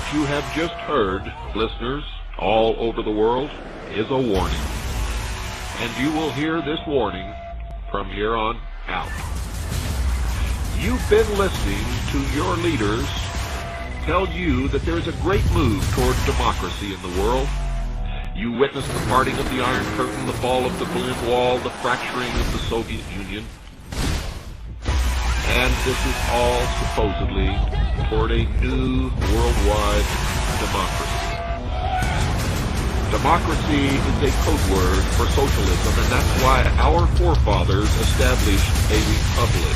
What you have just heard, listeners all over the world, is a warning. And you will hear this warning from here on out. You've been listening to your leaders tell you that there is a great move toward democracy in the world. You witnessed the parting of the Iron Curtain, the fall of the Berlin Wall, the fracturing of the Soviet Union. And this is all supposedly toward a new worldwide democracy. Democracy is a code word for socialism, and that's why our forefathers established a republic.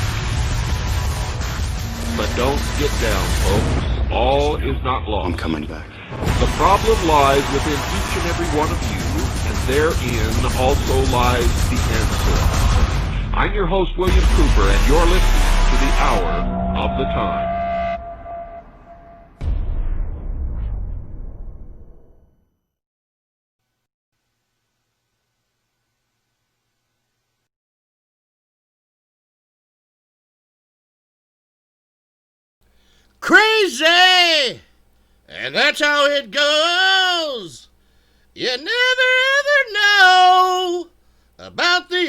But don't get down, folks. All is not lost. I'm coming back. The problem lies within each and every one of you, and therein also lies the answer. I'm your host, William Cooper, and you're listening to the Hour of the Time. Crazy! And that's how it goes. You never ever know about the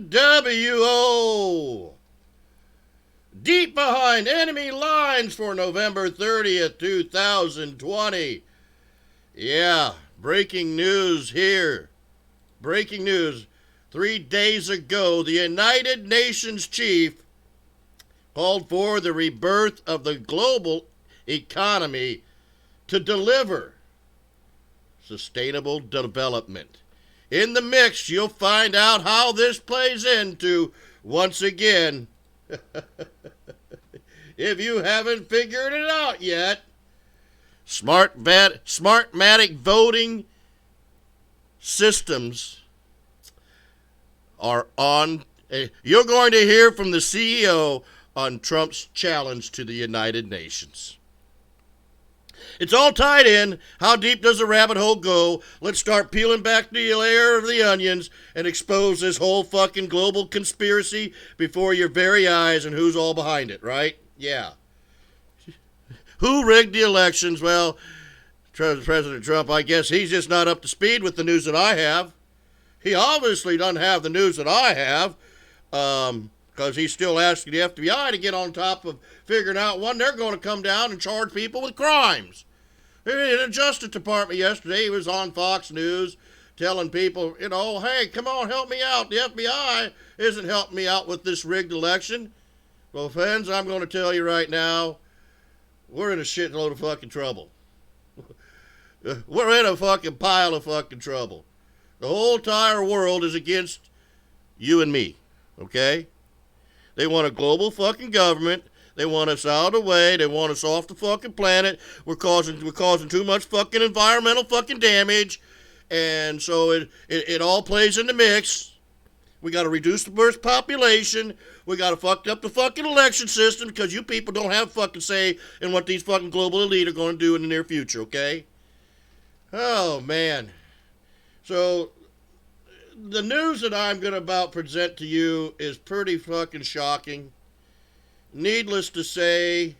NWO. Deep behind enemy lines for November 30th, 2020. Yeah, breaking news here. Breaking news. 3 days ago, the United Nations chief called for the rebirth of the global economy to deliver sustainable development. In the mix, you'll find out how this plays into, once again, if you haven't figured it out yet, Smartmatic voting systems are on. You're going to hear from the CEO on Trump's challenge to the United Nations. It's all tied in. How deep does the rabbit hole go? Let's start peeling back the layer of the onions and expose this whole fucking global conspiracy before your very eyes and who's all behind it, right? Yeah. Who rigged the elections? Well, President Trump, I guess he's just not up to speed with the news that I have. He obviously doesn't have the news that I have, because he's still asking the FBI to get on top of figuring out when they're going to come down and charge people with crimes. In the Justice Department yesterday, he was on Fox News telling people, hey, come on, help me out. The FBI isn't helping me out with this rigged election. Well, friends, I'm going to tell you right now, we're in a shitload of fucking trouble. We're in a fucking pile of fucking trouble. The whole entire world is against you and me, okay? They want a global fucking government. They want us out of the way. They want us off the fucking planet. We're causing too much fucking environmental fucking damage. And so it all plays in the mix. We got to reduce the birth population. We got to fuck up the fucking election system because you people don't have fucking say in what these fucking global elite are going to do in the near future, okay? Oh, man. So the news that I'm going to about present to you is pretty fucking shocking. Needless to say,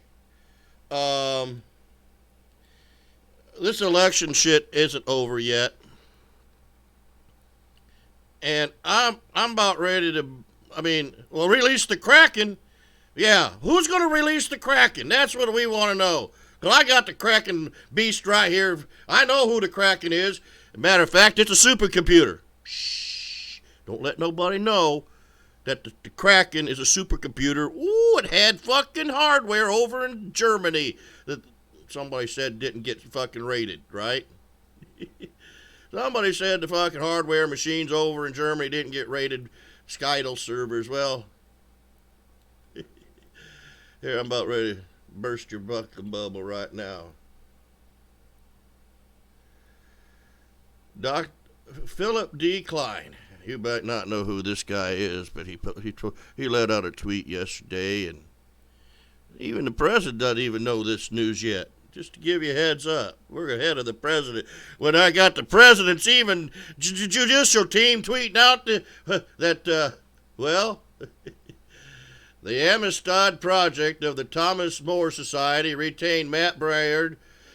this election shit isn't over yet. And I'm about ready to, release the Kraken. Yeah, who's going to release the Kraken? That's what we want to know. Because I got the Kraken beast right here. I know who the Kraken is. Matter of fact, it's a supercomputer. Shh. Don't let nobody know that the Kraken is a supercomputer. Ooh, it had fucking hardware over in Germany that somebody said didn't get fucking rated, right? Somebody said the fucking hardware machines over in Germany didn't get rated Skydle servers. Well, here, I'm about ready to burst your bucket bubble right now. Dr. Philip D. Klein. You might not know who this guy is, but he let out a tweet yesterday, and even the president doesn't even know this news yet. Just to give you a heads up, we're ahead of the president. When I got the president's even judicial team tweeting out that the Amistad Project of the Thomas More Society retained Matt Braillard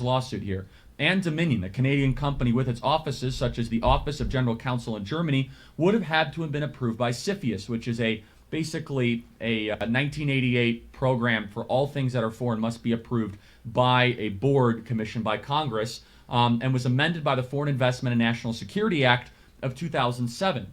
lawsuit here, and Dominion, a Canadian company with its offices, such as the Office of General Counsel in Germany, would have had to have been approved by CFIUS, which is basically a 1988 program for all things that are foreign must be approved by a board commissioned by Congress, and was amended by the Foreign Investment and National Security Act of 2007.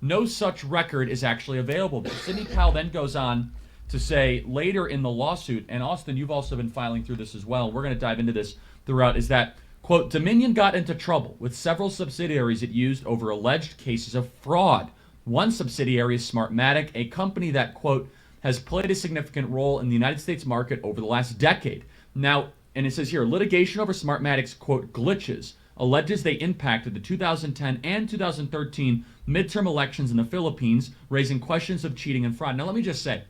No such record is actually available. Sidney Powell then goes on to say later in the lawsuit, and Austin, you've also been filing through this as well, and we're going to dive into this throughout, is that, quote, Dominion got into trouble with several subsidiaries it used over alleged cases of fraud. One subsidiary is Smartmatic, a company that, quote, has played a significant role in the United States market over the last decade. Now, and it says here, litigation over Smartmatic's, quote, glitches alleges they impacted the 2010 and 2013 midterm elections in the Philippines, raising questions of cheating and fraud. Now, let me just say,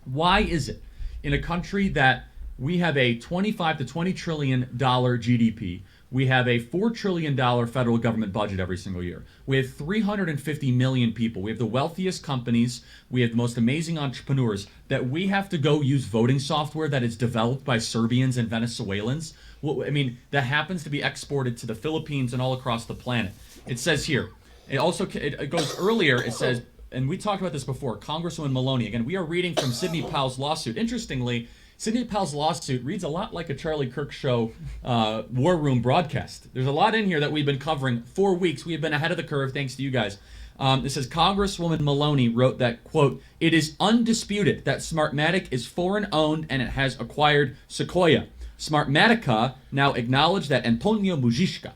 why is it in a country that we have a $25 to $20 trillion GDP, we have a $4 trillion federal government budget every single year, we have 350 million people, we have the wealthiest companies, we have the most amazing entrepreneurs, that we have to go use voting software that is developed by Serbians and Venezuelans? Well, I mean, that happens to be exported to the Philippines and all across the planet. It says here, it goes earlier, it says, and we talked about this before, Congresswoman Maloney, again, we are reading from Sidney Powell's lawsuit. Interestingly, Sidney Powell's lawsuit reads a lot like a Charlie Kirk Show War Room broadcast. There's a lot in here that we've been covering for weeks. We have been ahead of the curve thanks to you guys. It says Congresswoman Maloney wrote that, quote, it is undisputed that Smartmatic is foreign-owned and it has acquired Sequoia. Smartmatica now acknowledged that Antonio Mujica,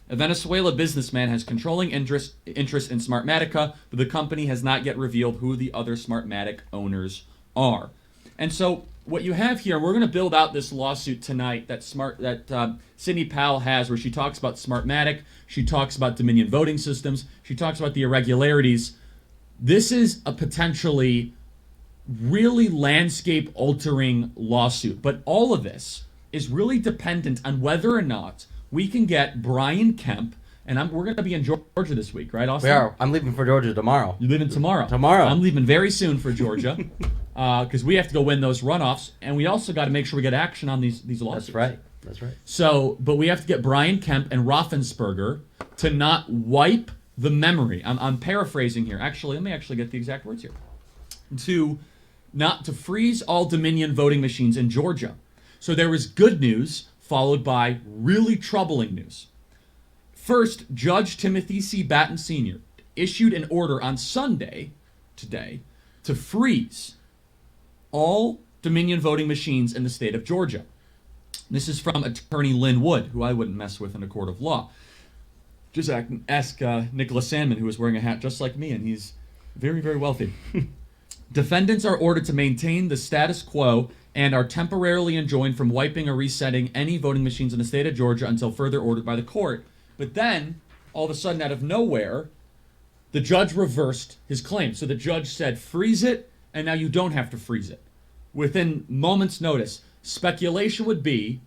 a Venezuela businessman, has controlling interest in Smartmatica, but the company has not yet revealed who the other Smartmatic owners are. And so what you have here, we're going to build out this lawsuit tonight that Sidney Powell has, where she talks about Smartmatic, she talks about Dominion voting systems, she talks about the irregularities. This is a potentially really landscape-altering lawsuit, but all of this is really dependent on whether or not we can get Brian Kemp, and we're going to be in Georgia this week, right, Austin? We are. I'm leaving for Georgia tomorrow. You're leaving tomorrow? Tomorrow. I'm leaving very soon for Georgia because we have to go win those runoffs, and we also got to make sure we get action on these lawsuits. That's right. So, but we have to get Brian Kemp and Raffensperger to not wipe the memory. I'm paraphrasing here. Actually, let me actually get the exact words here. To freeze all Dominion voting machines in Georgia. So there was good news followed by really troubling news. First, Judge Timothy C. Batten Sr. issued an order on Sunday, today, to freeze all Dominion voting machines in the state of Georgia. This is from attorney Lynn Wood, who I wouldn't mess with in a court of law. Just ask Nicholas Sandman, who is wearing a hat just like me, and he's very, very wealthy. Defendants are ordered to maintain the status quo and are temporarily enjoined from wiping or resetting any voting machines in the state of Georgia until further ordered by the court. But then, all of a sudden, out of nowhere, the judge reversed his claim. So the judge said, freeze it, and now you don't have to freeze it. Within moments' notice, speculation would be,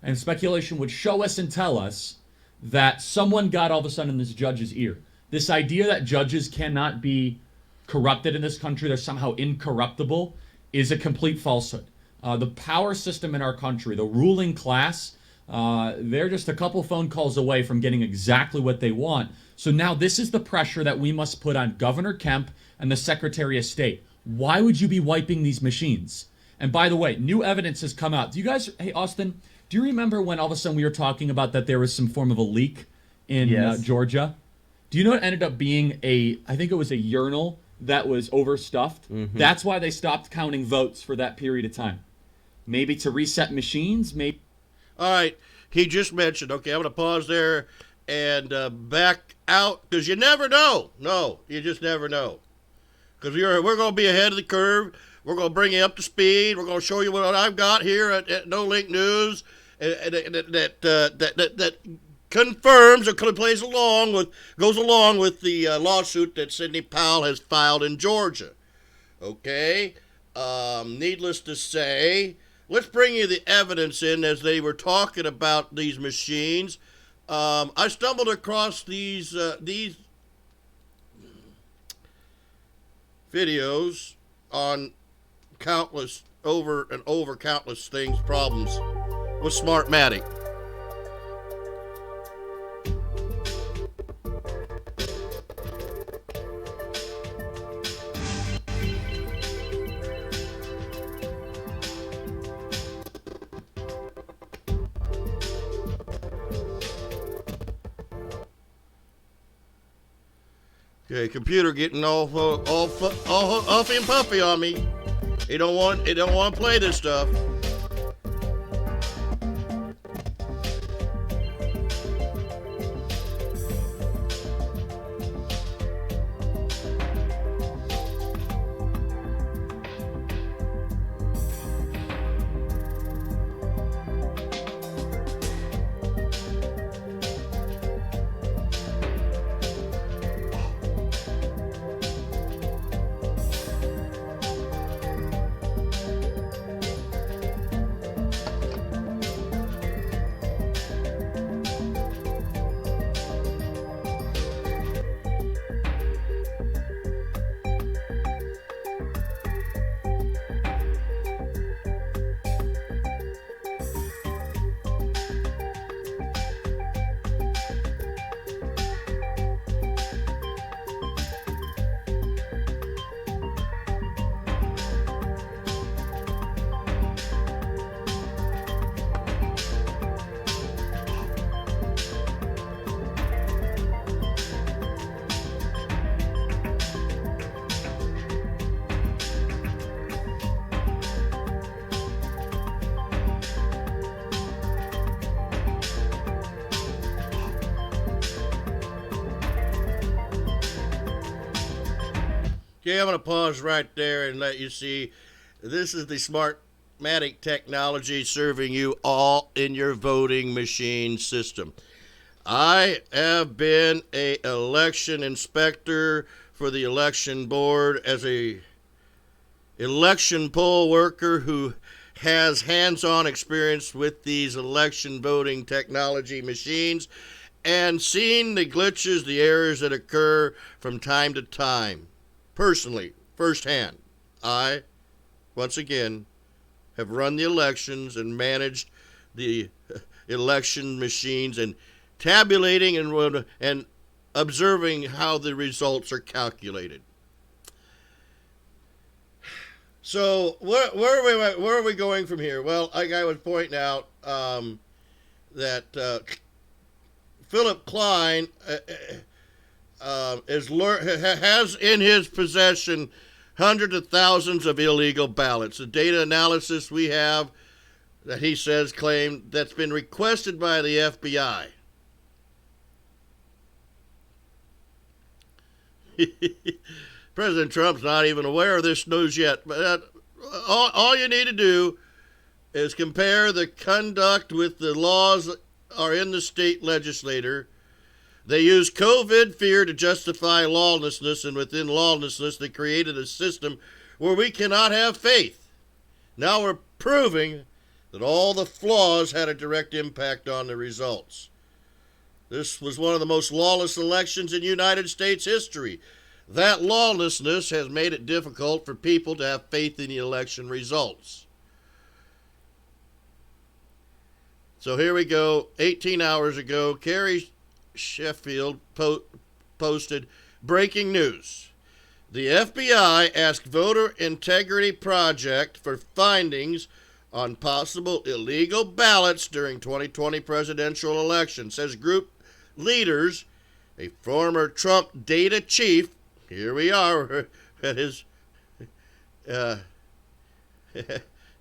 and speculation would show us and tell us, that someone got all of a sudden in this judge's ear. This idea that judges cannot be corrupted in this country, they're somehow incorruptible, is a complete falsehood. The power system in our country, the ruling class, they're just a couple phone calls away from getting exactly what they want. So now this is the pressure that we must put on Governor Kemp and the Secretary of State. Why would you be wiping these machines? And by the way, new evidence has come out. Do you guys, hey Austin, do you remember when all of a sudden we were talking about that there was some form of a leak in Georgia? Do you know it ended up being I think it was a urinal that was overstuffed? Mm-hmm. That's why they stopped counting votes for that period of time. Maybe to reset machines, maybe. All right, he just mentioned, okay, I'm going to pause there and back out, because you never know. No, you just never know. Because we're going to be ahead of the curve. We're going to bring you up to speed. We're going to show you what I've got here at No Link News that confirms or goes along with the lawsuit that Sidney Powell has filed in Georgia. Okay? Needless to say, let's bring you the evidence in as they were talking about these machines. I stumbled across these videos on countless things, problems with Smartmatic. Okay, computer getting all huffy and puffy on me. It don't want to play this stuff. Okay, I'm going to pause right there and let you see. This is the Smartmatic technology serving you all in your voting machine system. I have been a election inspector for the election board as a election poll worker who has hands-on experience with these election voting technology machines and seen the glitches, the errors that occur from time to time. Personally, firsthand, I, once again, have run the elections and managed the election machines and tabulating and observing how the results are calculated. So where are we going from here? Well, like I was pointing out, that Philip Klein has in his possession hundreds of thousands of illegal ballots. The data analysis we have that he says claimed that's been requested by the FBI. President Trump's not even aware of this news yet, but all you need to do is compare the conduct with the laws that are in the state legislature. They use COVID fear to justify lawlessness, and within lawlessness, they created a system where we cannot have faith. Now we're proving that all the flaws had a direct impact on the results. This was one of the most lawless elections in United States history. That lawlessness has made it difficult for people to have faith in the election results. So here we go. 18 hours ago, Carrie Sheffield posted breaking news. The FBI asked Voter Integrity Project for findings on possible illegal ballots during 2020 presidential election, says group leaders. A former Trump data chief, here we are at his,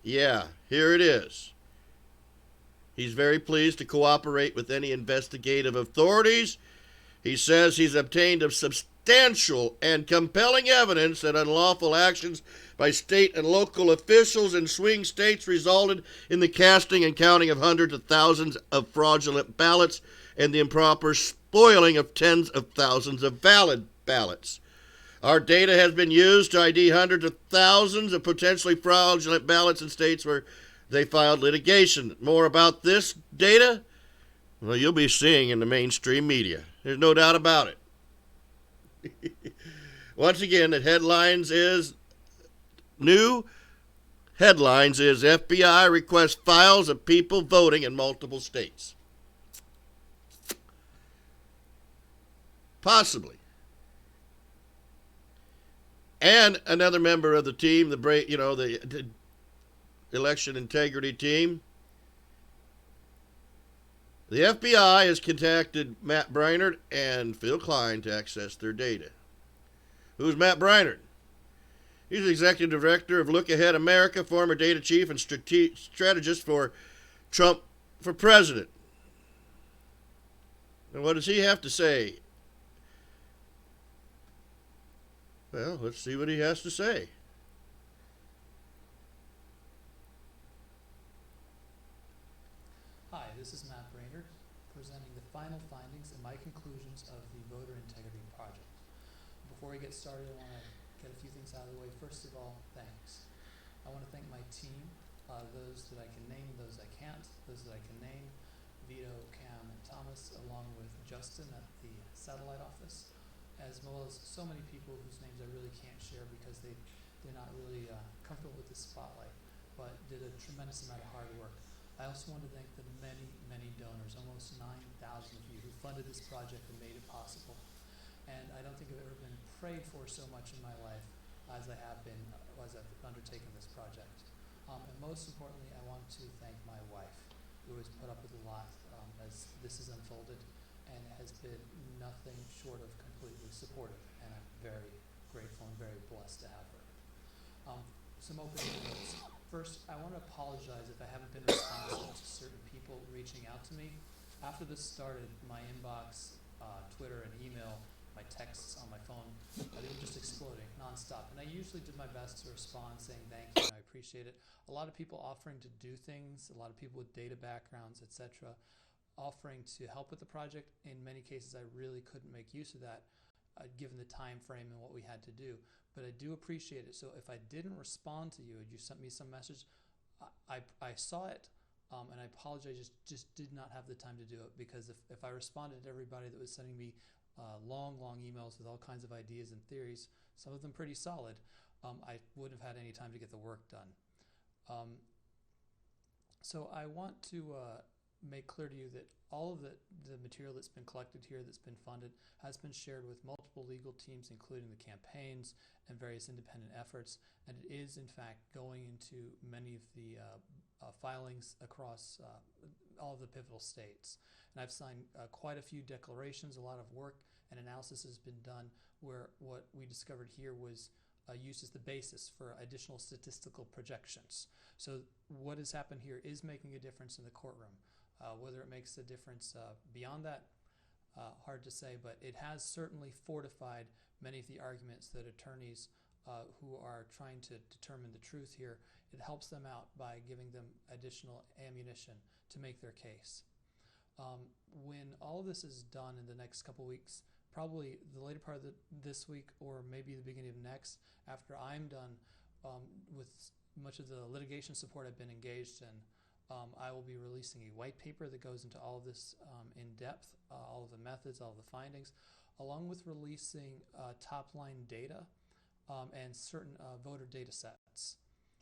yeah, here it is. He's very pleased to cooperate with any investigative authorities. He says he's obtained substantial and compelling evidence that unlawful actions by state and local officials in swing states resulted in the casting and counting of hundreds of thousands of fraudulent ballots and the improper spoiling of tens of thousands of valid ballots. Our data has been used to ID hundreds of thousands of potentially fraudulent ballots in states where they filed litigation. More about this data, well, you'll be seeing in the mainstream media. There's no doubt about it. Once again, the headlines is new headlines is FBI requests files of people voting in multiple states. Possibly. And another member of the team, the election integrity team, the FBI has contacted Matt Breinert and Phil Klein to access their data. Who's Matt Breinert? He's the executive director of Look Ahead America, former data chief and strategist for Trump for president. And what does he have to say? Well, let's see what he has to say. Hi, this is Matt Breinert, presenting the final findings and my conclusions of the Voter Integrity Project. Before we get started, I want to get a few things out of the way. First of all, thanks. I want to thank my team, those that I can name, those I can't, those that I can name, Vito, Cam, and Thomas, along with Justin at the satellite office, as well as so many people whose names I really can't share because they're not really comfortable with the spotlight, but did a tremendous amount of hard work. I also want to thank the many, many donors, almost 9,000 of you who funded this project and made it possible. And I don't think I've ever been prayed for so much in my life as I have been as I've undertaken this project. And most importantly, I want to thank my wife, who has put up with a lot as this has unfolded and has been nothing short of completely supportive. And I'm very grateful and very blessed to have her. Some opening notes. First, I want to apologize if I haven't been responsive to certain people reaching out to me. After this started, my inbox, Twitter and email, my texts on my phone, they were just exploding nonstop. And I usually did my best to respond saying thank you and I appreciate it. A lot of people offering to do things, a lot of people with data backgrounds, etc., offering to help with the project. In many cases, I really couldn't make use of that given the time frame and what we had to do. But I do appreciate it. So if I didn't respond to you and you sent me some message, I saw it, and I apologize, just did not have the time to do it, because if I responded to everybody that was sending me long emails with all kinds of ideas and theories, some of them pretty solid, I wouldn't have had any time to get the work done. So I want to make clear to you that all of the material that's been collected here, that's been funded, has been shared with multiple legal teams, including the campaigns and various independent efforts, and it is in fact going into many of the filings across all of the pivotal states. And I've signed quite a few declarations. A lot of work and analysis has been done where what we discovered here was used as the basis for additional statistical projections. So what has happened here is making a difference in the courtroom. Whether it makes a difference beyond that, hard to say, but it has certainly fortified many of the arguments that attorneys who are trying to determine the truth here, it helps them out by giving them additional ammunition to make their case. When all of this is done in the next couple weeks, probably the later part of this week or maybe the beginning of next, after I'm done with much of the litigation support I've been engaged in, I will be releasing a white paper that goes into all of this in depth, all of the methods, all of the findings, along with releasing top-line data and certain voter data sets.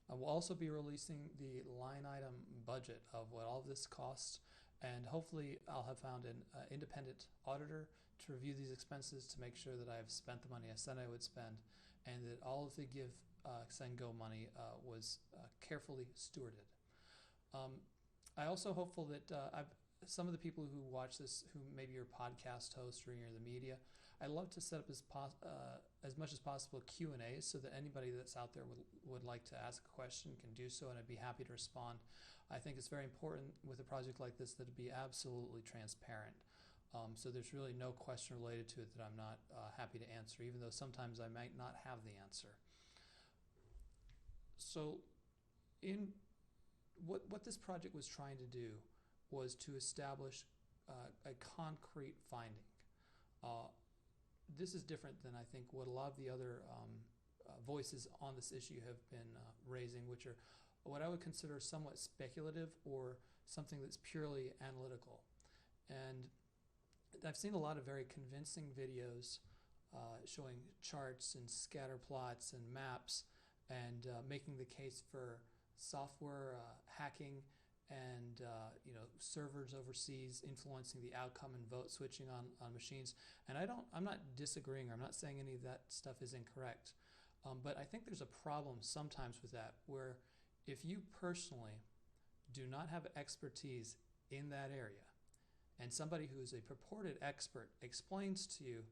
I will also be releasing the line item budget of what all of this costs, and hopefully I'll have found an independent auditor to review these expenses to make sure that I have spent the money I said I would spend, and that all of the Give, Send, Go money was carefully stewarded. I also hopeful that some of the people who watch this, who maybe are podcast hosts or you're in the media, I'd love to set up as much as possible Q&As so that anybody that's out there would like to ask a question can do so, and I'd be happy to respond. I think it's very important with a project like this that it be absolutely transparent. So there's really no question related to it that I'm not happy to answer, even though sometimes I might not have the answer. So what this project was trying to do was to establish a concrete finding. This is different than I think what a lot of the other voices on this issue have been raising, which are what I would consider somewhat speculative or something that's purely analytical. And I've seen a lot of very convincing videos showing charts and scatter plots and maps and making the case for software hacking and servers overseas influencing the outcome and vote switching on machines. And I'm not disagreeing, or I'm not saying any of that stuff is incorrect. But I think there's a problem sometimes with that, where if you personally do not have expertise in that area, and somebody who is a purported expert explains to you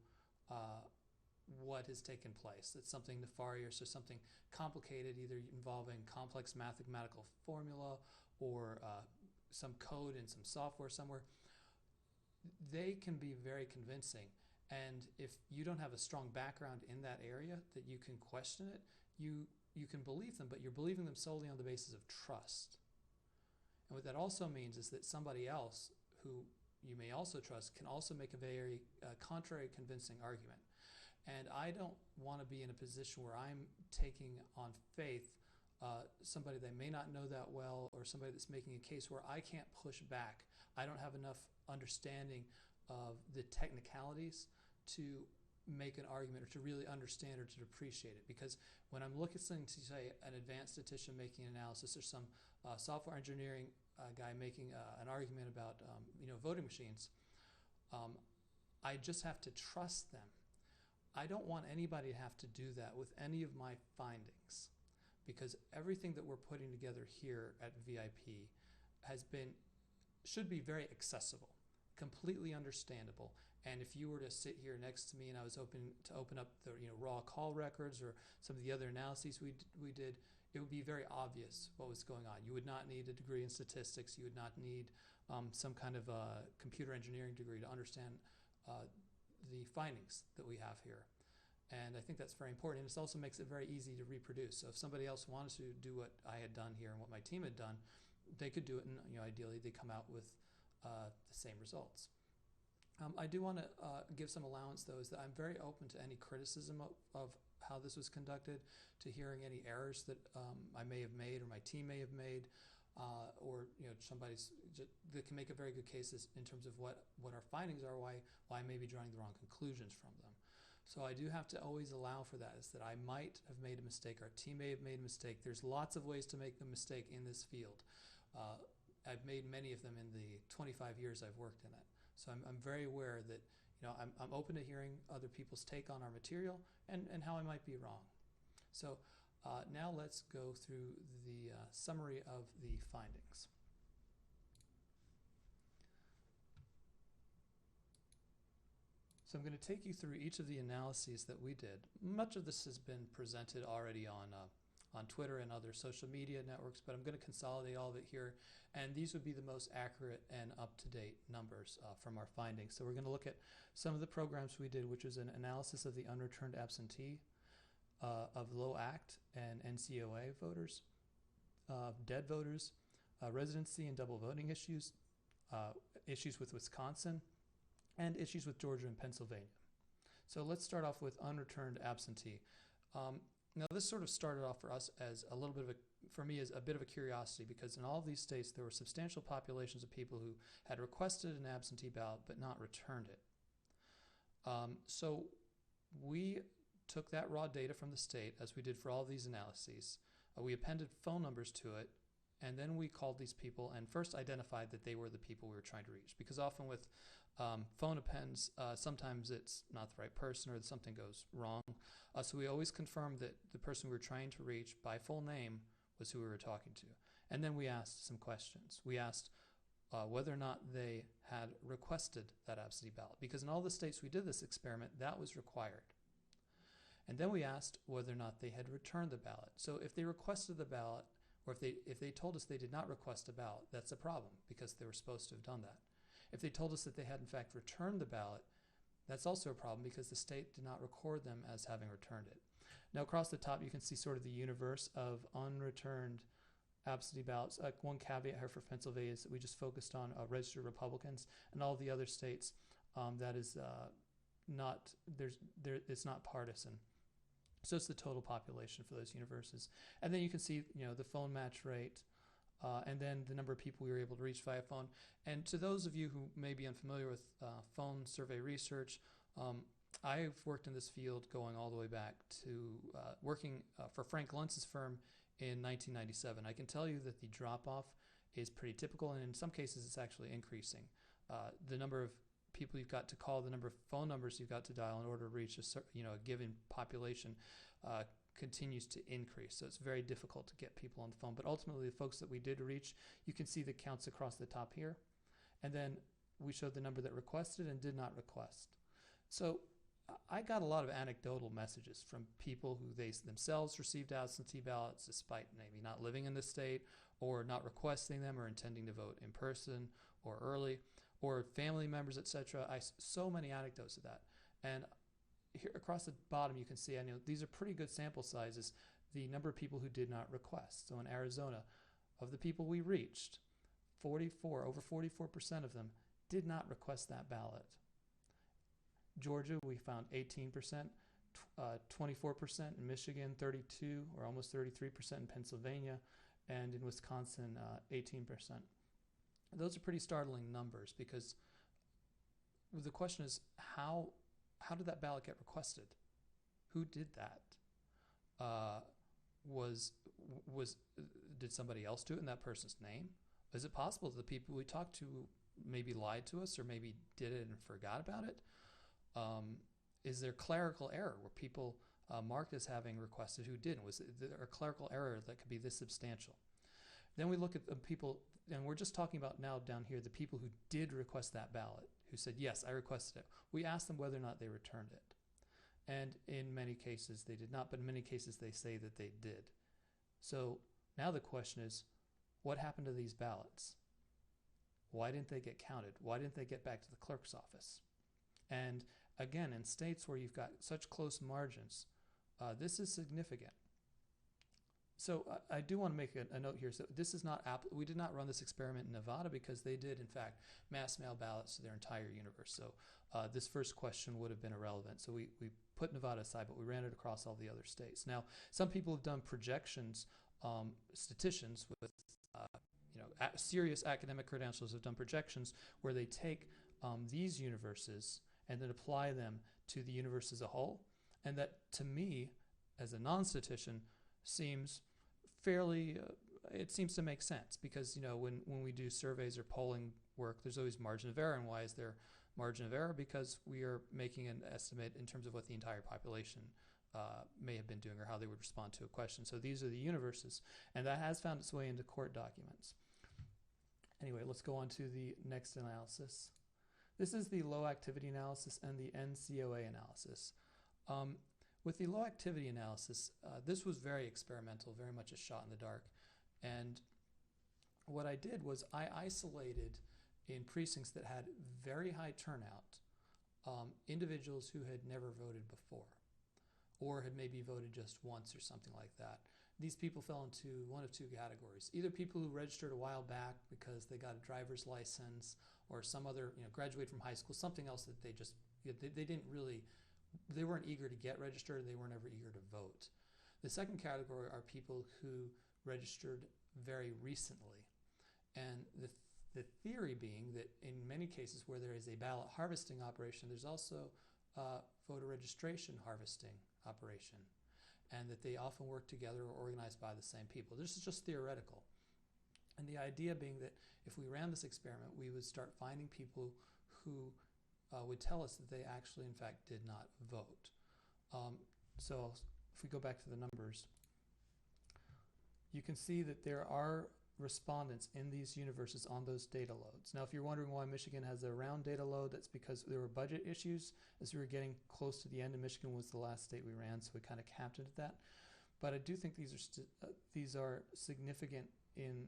what has taken place, that's something nefarious or something complicated, either involving complex mathematical formula or some code in some software somewhere, they can be very convincing. And if you don't have a strong background in that area that you can question it, you can believe them, but you're believing them solely on the basis of trust. And what that also means is that somebody else who you may also trust can also make a very contrary convincing argument. And I don't want to be in a position where I'm taking on faith somebody that may not know that well, or somebody that's making a case where I can't push back. I don't have enough understanding of the technicalities to make an argument, or to really understand or to appreciate it. Because when I'm listening to, say, an advanced statistician making an analysis, or some software engineering guy making an argument about voting machines, I just have to trust them. I don't want anybody to have to do that with any of my findings, because everything that we're putting together here at VIP should be very accessible, completely understandable. And if you were to sit here next to me and I was open up the raw call records or some of the other analyses we did, it would be very obvious what was going on. You would not need a degree in statistics. You would not need some kind of a computer engineering degree to understand the findings that we have here. And I think that's very important. And it also makes it very easy to reproduce. So if somebody else wanted to do what I had done here and what my team had done, they could do it, and ideally they come out with the same results. I do want to give some allowance, though, is that I'm very open to any criticism of how this was conducted, to hearing any errors that I may have made or my team may have made, or somebody's that can make a very good case in terms of what our findings are, why I may be drawing the wrong conclusions from them. So I do have to always allow for that, is that I might have made a mistake, our team may have made a mistake. There's lots of ways to make a mistake in this field. I've made many of them in the 25 years I've worked in it. So I'm very aware that I'm open to hearing other people's take on our material and how I might be wrong. So now let's go through the summary of the findings. So I'm going to take you through each of the analyses that we did. Much of this has been presented already on Twitter and other social media networks, but I'm going to consolidate all of it here, and these would be the most accurate and up-to-date numbers from our findings. So we're going to look at some of the programs we did, which is an analysis of the unreturned absentee, of low ACT and NCOA voters, dead voters, residency and double voting issues, issues with Wisconsin, and issues with Georgia and Pennsylvania. So let's start off with unreturned absentee. Now, this sort of started off for us as a little bit of as a bit of a curiosity, because in all of these states there were substantial populations of people who had requested an absentee ballot but not returned it. So we took that raw data from the state, as we did for all of these analyses. We appended phone numbers to it, and then we called these people and first identified that they were the people we were trying to reach. Because often with phone appends, sometimes it's not the right person or something goes wrong. So we always confirmed that the person we were trying to reach by full name was who we were talking to. And then we asked some questions. We asked whether or not they had requested that absentee ballot. Because in all the states we did this experiment, that was required. And then we asked whether or not they had returned the ballot. So if they requested the ballot, or if they told us they did not request a ballot, that's a problem, because they were supposed to have done that. If they told us that they had in fact returned the ballot, that's also a problem, because the state did not record them as having returned it. Now across the top you can see sort of the universe of unreturned absentee ballots. One caveat here for Pennsylvania is that we just focused on registered Republicans, and all the other states that is it's not partisan. So it's the total population for those universes. And then you can see, the phone match rate, and then the number of people we were able to reach via phone. And to those of you who may be unfamiliar with phone survey research, I've worked in this field going all the way back to working for Frank Luntz's firm in 1997. I can tell you that the drop-off is pretty typical, and in some cases it's actually increasing. The number of people you've got to call, the number of phone numbers you've got to dial in order to reach a given population continues to increase. So it's very difficult to get people on the phone. But ultimately, the folks that we did reach, you can see the counts across the top here. And then we showed the number that requested and did not request. So I got a lot of anecdotal messages from people who they themselves received absentee ballots despite maybe not living in the state or not requesting them or intending to vote in person or early, or family members, etc. So many anecdotes of that. And here across the bottom, you can see, I know these are pretty good sample sizes, the number of people who did not request. So in Arizona, of the people we reached, over 44% of them did not request that ballot. Georgia, we found 18%, 24% in Michigan, 32 or almost 33% in Pennsylvania, and in Wisconsin, 18%. Those are pretty startling numbers, because the question is, how did that ballot get requested? Who did that? Did somebody else do it in that person's name? Is it possible that the people we talked to maybe lied to us or maybe did it and forgot about it? Is there clerical error where people marked as having requested who didn't? Was there a clerical error that could be this substantial? Then we look at the people, and we're just talking about now down here, the people who did request that ballot, who said, yes, I requested it. We asked them whether or not they returned it. And in many cases they did not, but in many cases they say that they did. So now the question is, what happened to these ballots? Why didn't they get counted? Why didn't they get back to the clerk's office? And again, in states where you've got such close margins, this is significant. So I do want to make a note here. So this is not we did not run this experiment in Nevada, because they did, in fact, mass mail ballots to their entire universe. So this first question would have been irrelevant. So we put Nevada aside, but we ran it across all the other states. Now, some people have done projections, statisticians with serious academic credentials have done projections where they take these universes and then apply them to the universe as a whole. And that, to me, as a non-statistician, seems fairly, it seems to make sense, because when we do surveys or polling work, there's always margin of error. And why is there margin of error? Because we are making an estimate in terms of what the entire population may have been doing or how they would respond to a question. So these are the universes, and that has found its way into court documents. Anyway, let's go on to the next analysis. This is the low activity analysis and the NCOA analysis. With the low activity analysis, this was very experimental, very much a shot in the dark. And what I did was I isolated, in precincts that had very high turnout, individuals who had never voted before, or had maybe voted just once or something like that. These people fell into one of two categories: either people who registered a while back because they got a driver's license, or some other, graduated from high school, something else that they just, they weren't eager to get registered, they weren't ever eager to vote. The second category are people who registered very recently. And the theory being that in many cases where there is a ballot harvesting operation, there's also a voter registration harvesting operation, and that they often work together or organized by the same people. This is just theoretical. And the idea being that if we ran this experiment, we would start finding people who would tell us that they actually, in fact, did not vote. So if we go back to the numbers, you can see that there are respondents in these universes on those data loads. Now, if you're wondering why Michigan has a round data load, that's because there were budget issues as we were getting close to the end, and Michigan was the last state we ran, so we kind of capped it at that. But I do think these are significant in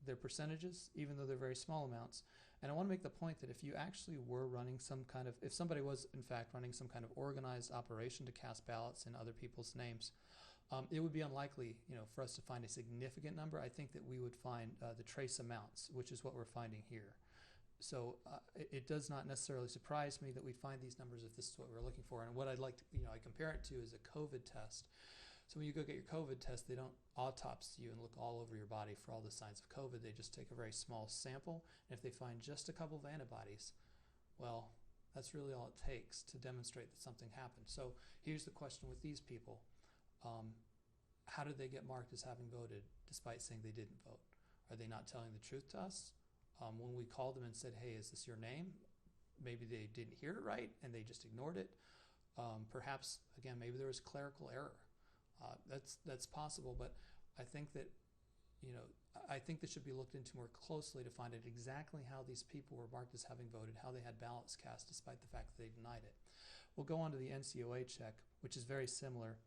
their percentages, even though they're very small amounts. And I want to make the point that if you actually were running if somebody was in fact running some kind of organized operation to cast ballots in other people's names, it would be unlikely, for us to find a significant number. I think that we would find the trace amounts, which is what we're finding here. So it does not necessarily surprise me that we find these numbers if this is what we're looking for. And what I'd like to, I compare it to is a COVID test. So when you go get your COVID test, they don't autopsy you and look all over your body for all the signs of COVID. They just take a very small sample. And if they find just a couple of antibodies, well, that's really all it takes to demonstrate that something happened. So here's the question with these people. how did they get marked as having voted despite saying they didn't vote? Are they not telling the truth to us? When we called them and said, hey, is this your name? Maybe they didn't hear it right and they just ignored it. Perhaps, again, maybe there was clerical error. That's possible, but I think that, I think this should be looked into more closely to find out exactly how these people were marked as having voted, how they had ballots cast despite the fact that they denied it. We'll go on to the NCOA check, which is very similar.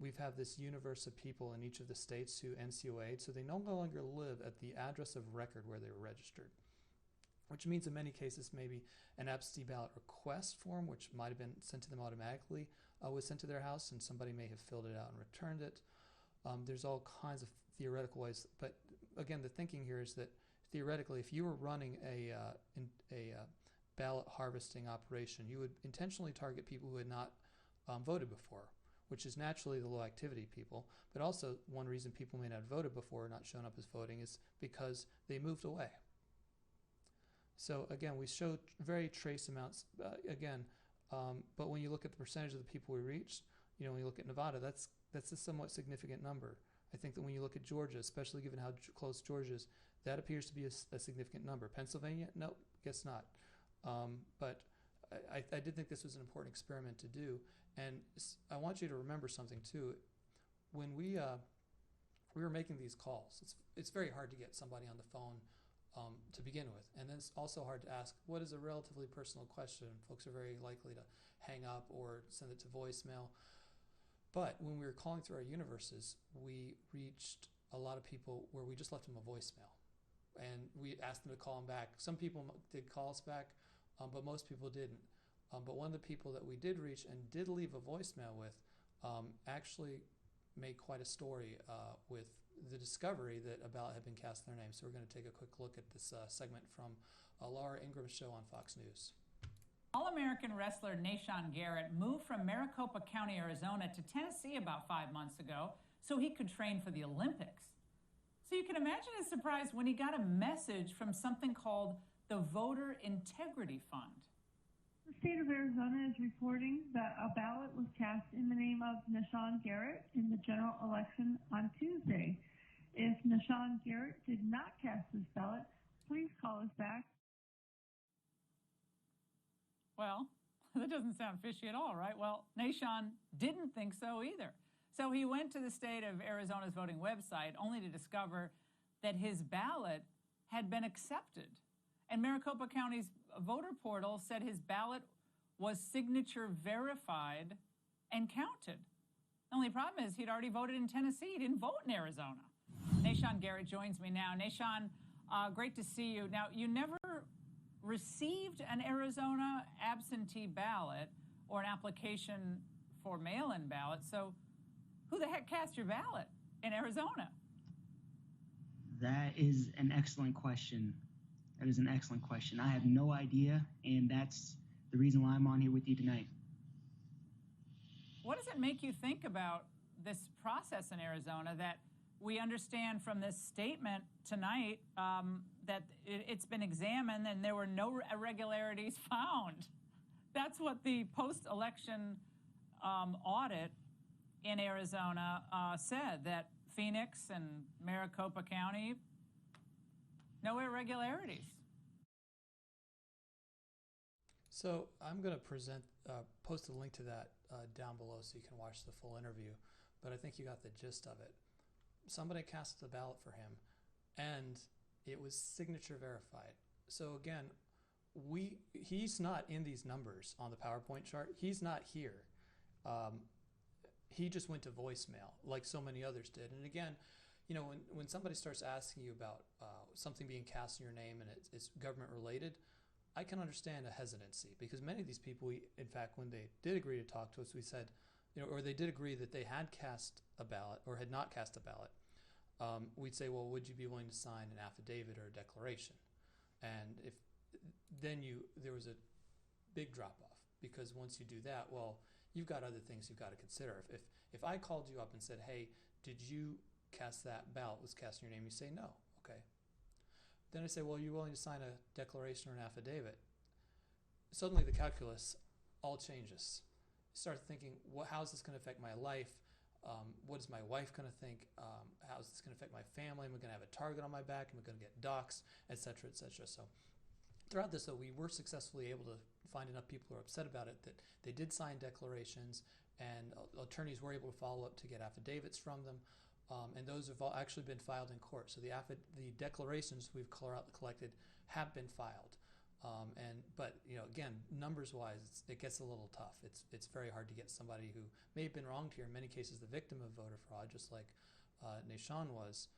We've had this universe of people in each of the states who NCOA'd, so they no longer live at the address of record where they were registered, which means in many cases maybe an absentee ballot request form, which might have been sent to them automatically, was sent to their house, and somebody may have filled it out and returned it. There's all kinds of theoretical ways, but again, the thinking here is that theoretically, if you were running a ballot harvesting operation, you would intentionally target people who had not voted before, which is naturally the low activity people. But also, one reason people may not have voted before or not shown up as voting is because they moved away. So again, we show very trace amounts but when you look at the percentage of the people we reached, when you look at Nevada, that's a somewhat significant number. I think that when you look at Georgia, especially given how close Georgia is, that appears to be a significant number. Pennsylvania, no, guess not. But I did think this was an important experiment to do, and I want you to remember something too. When we were making these calls, it's very hard to get somebody on the phone to begin with, and then it's also hard to ask what is a relatively personal question. Folks are very likely to hang up or send it to voicemail. But when we were calling through our universes, we reached a lot of people where we just left them a voicemail, and we asked them to call them back. Some people did call us back, but most people didn't. But one of the people that we did reach and did leave a voicemail with actually made quite a story with the discovery that a ballot had been cast in their name. So we're going to take a quick look at this segment from Laura Ingram's show on Fox News. All-American wrestler Nahshon Garrett moved from Maricopa County, Arizona to Tennessee about 5 months ago so he could train for the Olympics. So you can imagine his surprise when he got a message from something called the Voter Integrity Fund. The state of Arizona is reporting that a ballot was cast in the name of Nahshon Garrett in the general election on Tuesday. If Nahshon Garrett did not cast this ballot, please call us back. Well, that doesn't sound fishy at all, right? Well, Nahshon didn't think so either. So he went to the state of Arizona's voting website only to discover that his ballot had been accepted. And Maricopa County's voter portal said his ballot was signature verified and counted. The only problem is he'd already voted in Tennessee. He didn't vote in Arizona. Nahshon Garrett joins me now. Nahshon, great to see you. Now, you never received an Arizona absentee ballot or an application for mail-in ballot, so who the heck cast your ballot in Arizona? That is an excellent question. That is an excellent question. I have no idea, and that's the reason why I'm on here with you tonight. What does it make you think about this process in Arizona that we understand from this statement tonight that it's been examined and there were no irregularities found? That's what the post-election audit in Arizona said, that Phoenix and Maricopa County, no irregularities. So I'm going to post a link to that down below so you can watch the full interview, but I think you got the gist of it. Somebody cast the ballot for him, and it was signature verified. So again, he's not in these numbers on the PowerPoint chart. He's not here. He just went to voicemail like so many others did. And again, when somebody starts asking you about something being cast in your name and it's government related, I can understand a hesitancy, because many of these people, in fact, when they did agree to talk to us, we said, or they did agree that they had cast a ballot or had not cast a ballot. We'd say, well, would you be willing to sign an affidavit or a declaration? And if then there was a big drop off, because once you do that, well, you've got other things you've got to consider. If I called you up and said, hey, did you cast that ballot, was cast in your name? You say no. Okay. Then I say, well, are you willing to sign a declaration or an affidavit? Suddenly the calculus all changes. You start thinking, how's this going to affect my life? What is my wife going to think? How is this going to affect my family? Am I going to have a target on my back? Am I going to get doxxed, et cetera, et cetera? So throughout this, though, we were successfully able to find enough people who are upset about it that they did sign declarations, and attorneys were able to follow up to get affidavits from them. And those have all actually been filed in court. So the declarations we've collected have been filed. But again, numbers-wise, it gets a little tough. It's very hard to get somebody who may have been wronged here. In many cases, the victim of voter fraud, just like Nishan was,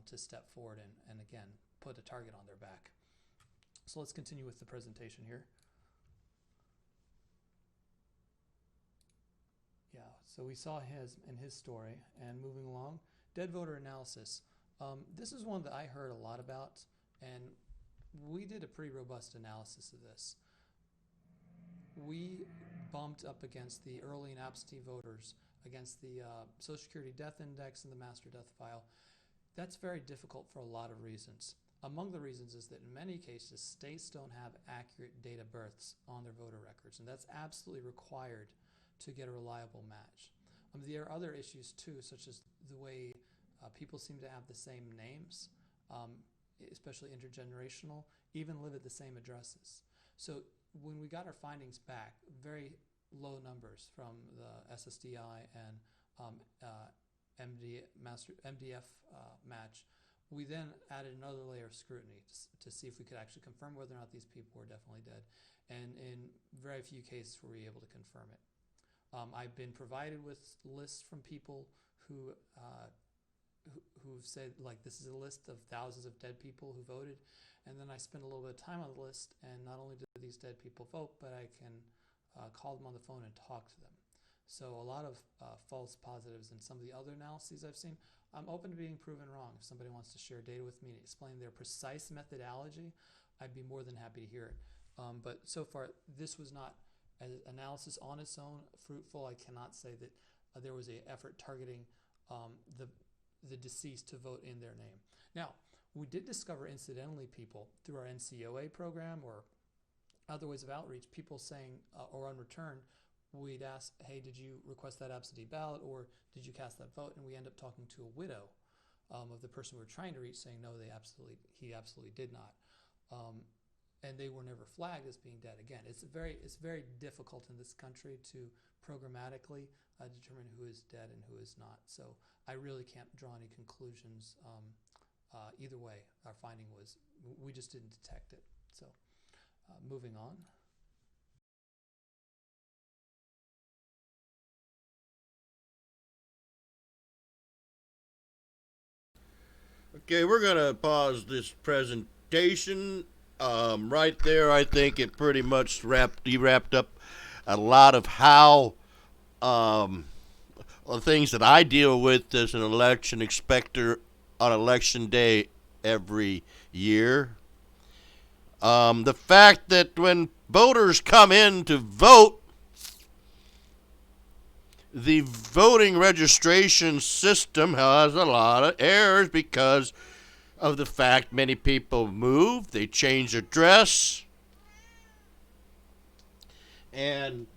to step forward and again put a target on their back. So let's continue with the presentation here. Yeah. So we saw his story, and moving along, dead voter analysis. This is one that I heard a lot about, and we did a pretty robust analysis of this. We bumped up against the early and absentee voters, against the Social Security Death Index and the Master Death File. That's very difficult for a lot of reasons. Among the reasons is that in many cases, states don't have accurate date of births on their voter records, and that's absolutely required to get a reliable match. There are other issues too, such as the way people seem to have the same names, especially intergenerational, even live at the same addresses. So when we got our findings back, very low numbers from the SSDI and MDF match, we then added another layer of scrutiny to see if we could actually confirm whether or not these people were definitely dead. And in very few cases were we able to confirm it. I've been provided with lists from people who've said, like, this is a list of thousands of dead people who voted, and then I spend a little bit of time on the list, and not only do these dead people vote, but I can call them on the phone and talk to them. So a lot of false positives in some of the other analyses I've seen. I'm open to being proven wrong. If somebody wants to share data with me and explain their precise methodology, I'd be more than happy to hear it. But so far, this was not an analysis on its own fruitful. I cannot say that there was an effort targeting the deceased to vote in their name. Now, we did discover incidentally people through our NCOA program or other ways of outreach, people saying, or on return, we'd ask, hey, did you request that absentee ballot or did you cast that vote? And we end up talking to a widow of the person we were trying to reach saying, no, he absolutely did not. And they were never flagged as being dead. Again, it's very difficult in this country to programmatically determine who is dead and who is not. So I really can't draw any conclusions. Either way, our finding was we just didn't detect it. So moving on. Okay, we're going to pause this presentation right there. I think it pretty much wrapped up a lot of how the things that I deal with as an election inspector on election day every year. The fact that when voters come in to vote, the voting registration system has a lot of errors because of the fact many people move, they change address, and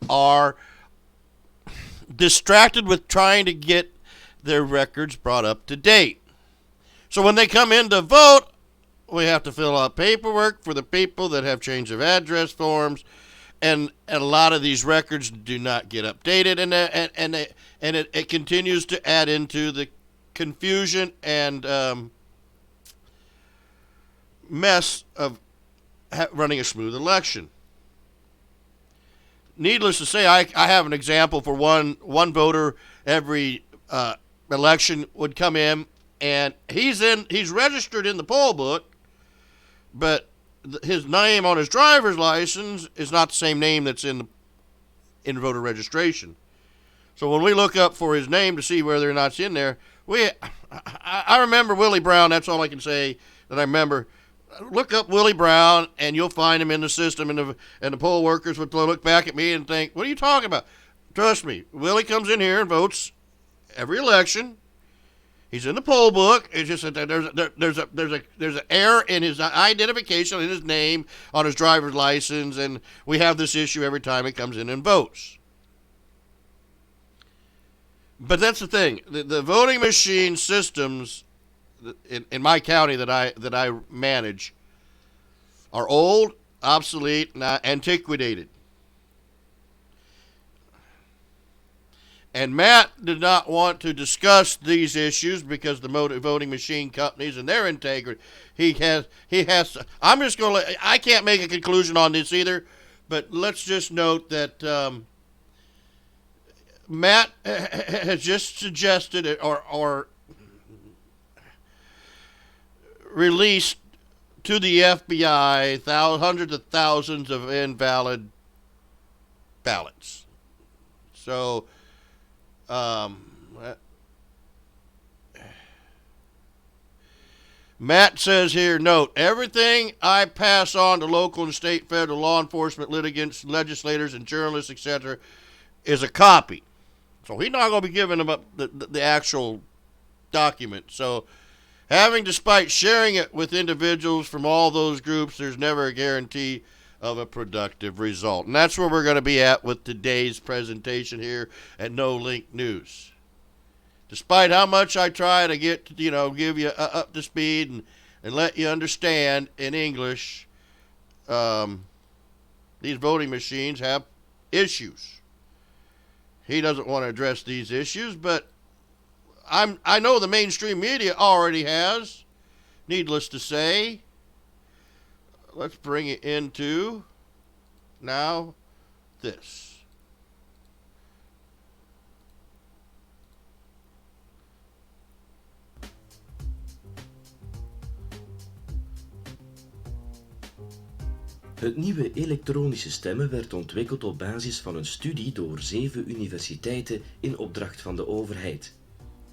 are distracted with trying to get their records brought up to date. So when they come in to vote, we have to fill out paperwork for the people that have change of address forms, and a lot of these records do not get updated, and it continues to add into the confusion and mess of running a smooth election. Needless to say, I have an example for one voter every election would come in, and he's registered in the poll book, but his name on his driver's license is not the same name that's in voter registration. So when we look up for his name to see whether or not it's in there, I remember Willie Brown. That's all I can say that I remember. Look up Willie Brown, and you'll find him in the system, and the poll workers would look back at me and think, what are you talking about? Trust me, Willie comes in here and votes every election. He's in the poll book. It's just that there's an error in his identification, in his name, on his driver's license, and we have this issue every time he comes in and votes. But that's the thing. The voting machine systems in my county that I manage are old, obsolete, and antiquated. And Matt did not want to discuss these issues because the voting machine companies and their integrity. He has. I'm just going to. I can't make a conclusion on this either, but let's just note that Matt has just suggested or released to the FBI hundreds of thousands of invalid ballots. So. Matt says here, note, everything I pass on to local and state, federal law enforcement, litigants, legislators, and journalists, etc., is a copy. So he's not going to be giving them up the actual document. So despite sharing it with individuals from all those groups, there's never a guarantee of a productive result. And that's where we're going to be at with today's presentation here at No Link News. Despite how much I try to give you up to speed and let you understand in English, these voting machines have issues. He doesn't want to address these issues, but I know the mainstream media already has. Needless to say, let's bring it into now this. Het nieuwe elektronische stemmen werd ontwikkeld op basis van een studie door 7 universiteiten in opdracht van de overheid.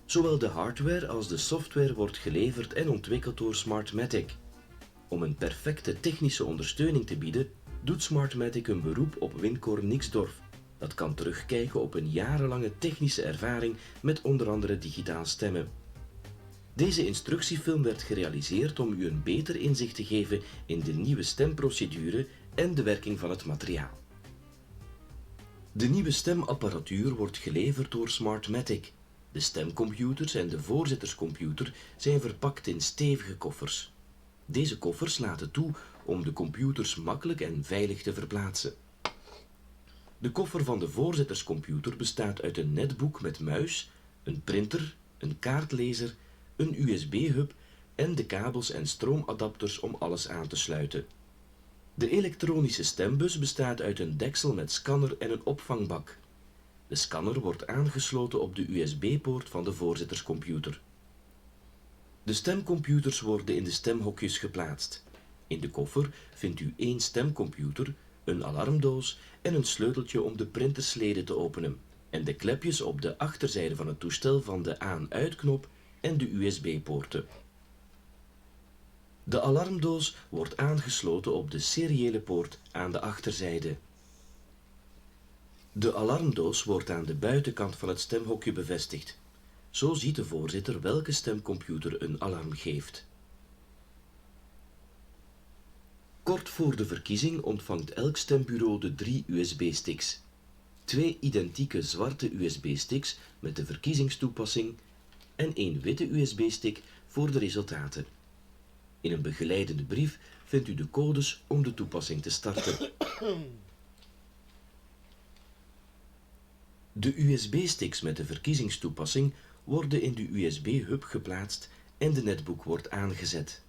Zowel de hardware als de software wordt geleverd en ontwikkeld door Smartmatic. Om een perfecte technische ondersteuning te bieden, doet Smartmatic een beroep op Winkorn Nixdorf. Dat kan terugkijken op een jarenlange technische ervaring met onder andere digitaal stemmen. Deze instructiefilm werd gerealiseerd om u een beter inzicht te geven in de nieuwe stemprocedure en de werking van het materiaal. De nieuwe stemapparatuur wordt geleverd door Smartmatic. De stemcomputers en de voorzitterscomputer zijn verpakt in stevige koffers. Deze koffers laten toe om de computers makkelijk en veilig te verplaatsen. De koffer van de voorzitterscomputer bestaat uit een netboek met muis, een printer, een kaartlezer, een USB-hub en de kabels en stroomadapters om alles aan te sluiten. De elektronische stembus bestaat uit een deksel met scanner en een opvangbak. De scanner wordt aangesloten op de USB-poort van de voorzitterscomputer. De stemcomputers worden in de stemhokjes geplaatst. In de koffer vindt u 1 stemcomputer, een alarmdoos en een sleuteltje om de printerslede te openen en de klepjes op de achterzijde van het toestel van de aan-uitknop en de USB-poorten. De alarmdoos wordt aangesloten op de seriële poort aan de achterzijde. De alarmdoos wordt aan de buitenkant van het stemhokje bevestigd. Zo ziet de voorzitter welke stemcomputer een alarm geeft. Kort voor de verkiezing ontvangt elk stembureau de 3 USB-sticks. 2 identieke zwarte USB-sticks met de verkiezingstoepassing en 1 witte USB-stick voor de resultaten. In een begeleidende brief vindt u de codes om de toepassing te starten. De USB-sticks met de verkiezingstoepassing worden in de USB-hub geplaatst en de netboek wordt aangezet.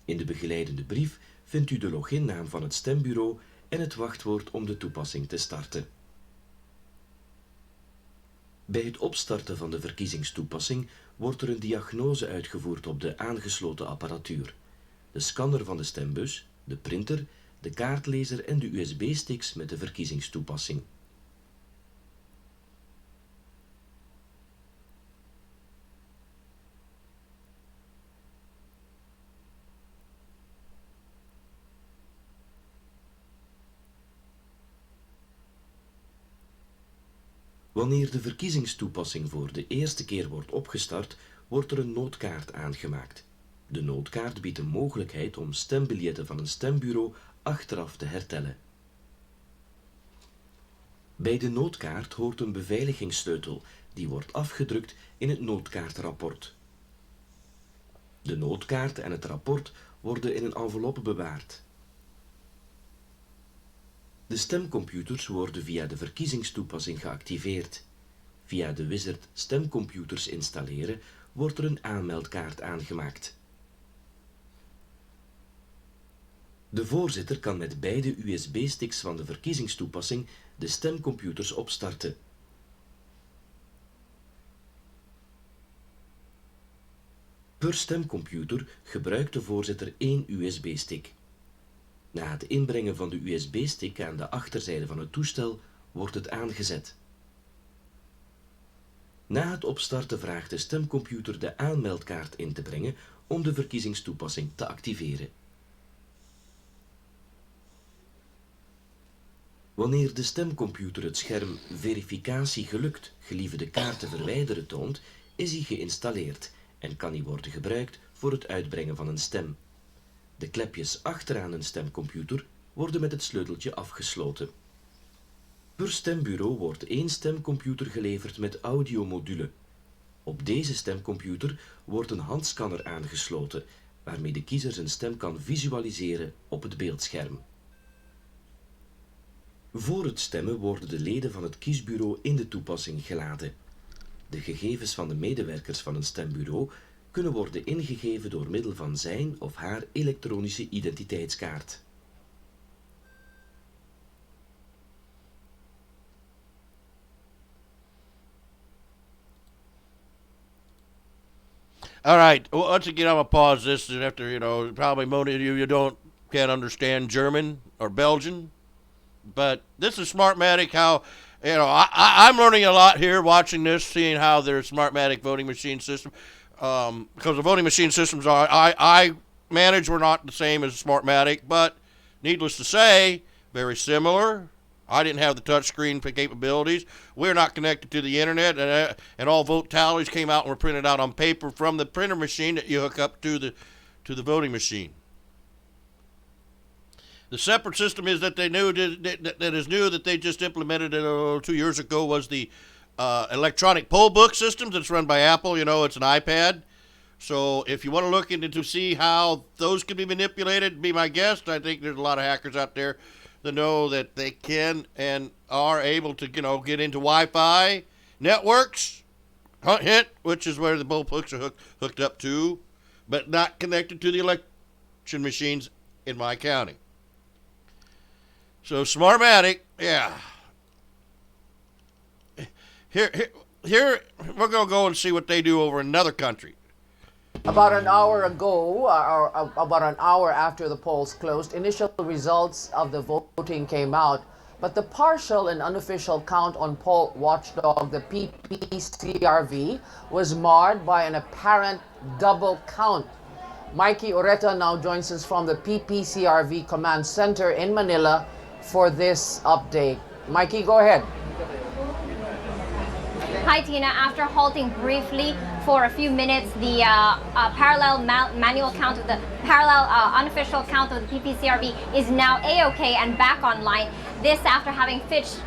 In de begeleidende brief vindt u de loginnaam van het stembureau en het wachtwoord om de toepassing te starten. Bij het opstarten van de verkiezingstoepassing wordt er een diagnose uitgevoerd op de aangesloten apparatuur, de scanner van de stembus, de printer, de kaartlezer en de USB-sticks met de verkiezingstoepassing. Wanneer de verkiezingstoepassing voor de eerste keer wordt opgestart, wordt er een noodkaart aangemaakt. De noodkaart biedt de mogelijkheid om stembiljetten van een stembureau achteraf te hertellen. Bij de noodkaart hoort een beveiligingssleutel, die wordt afgedrukt in het noodkaartrapport. De noodkaart en het rapport worden in een enveloppe bewaard. De stemcomputers worden via de verkiezingstoepassing geactiveerd. Via de wizard stemcomputers installeren wordt er een aanmeldkaart aangemaakt. De voorzitter kan met beide USB-sticks van de verkiezingstoepassing de stemcomputers opstarten. Per stemcomputer gebruikt de voorzitter 1 USB-stick. Na het inbrengen van de USB-stick aan de achterzijde van het toestel wordt het aangezet. Na het opstarten vraagt de stemcomputer de aanmeldkaart in te brengen om de verkiezingstoepassing te activeren. Wanneer de stemcomputer het scherm verificatie gelukt, gelieve de kaart te verwijderen toont, is hij geïnstalleerd en kan hij worden gebruikt voor het uitbrengen van een stem. De klepjes achteraan een stemcomputer worden met het sleuteltje afgesloten. Per stembureau wordt 1 stemcomputer geleverd met audiomodule. Op deze stemcomputer wordt een handscanner aangesloten, waarmee de kiezer zijn stem kan visualiseren op het beeldscherm. Voor het stemmen worden de leden van het kiesbureau in de toepassing geladen. De gegevens van de medewerkers van een stembureau kunnen worden ingegeven door middel van zijn of haar elektronische identiteitskaart. All right, well, once again, I'm going to pause this and after, probably most of you can't understand German or Belgian, but this is Smartmatic, how, I'm learning a lot here watching this, seeing how their Smartmatic voting machine system, because the voting machine systems I manage were not the same as Smartmatic, but needless to say, very similar. I didn't have the touchscreen capabilities. We're not connected to the internet, and all vote tallies came out and were printed out on paper from the printer machine that you hook up to the voting machine. The separate system is that they knew that is new that they just implemented 2 years ago was the electronic poll book system that's run by Apple. It's an iPad. So if you want to look into to see how those can be manipulated, be my guest. I think there's a lot of hackers out there that know that they can and are able to, get into Wi-Fi networks, hint, which is where the poll books are hooked up to, but not connected to the election machines in my county. So Smartmatic, yeah. Here, we're going to go and see what they do over in another country. About an hour ago, or about an hour after the polls closed, initial results of the voting came out, but the partial and unofficial count on poll watchdog, the PPCRV, was marred by an apparent double count. Mikey Oreta now joins us from the PPCRV Command Center in Manila for this update. Mikey, go ahead. Hi, Tina. After halting briefly for a few minutes, the parallel manual count of the parallel unofficial count of the PPCRV is now A-OK and back online. This after having fixed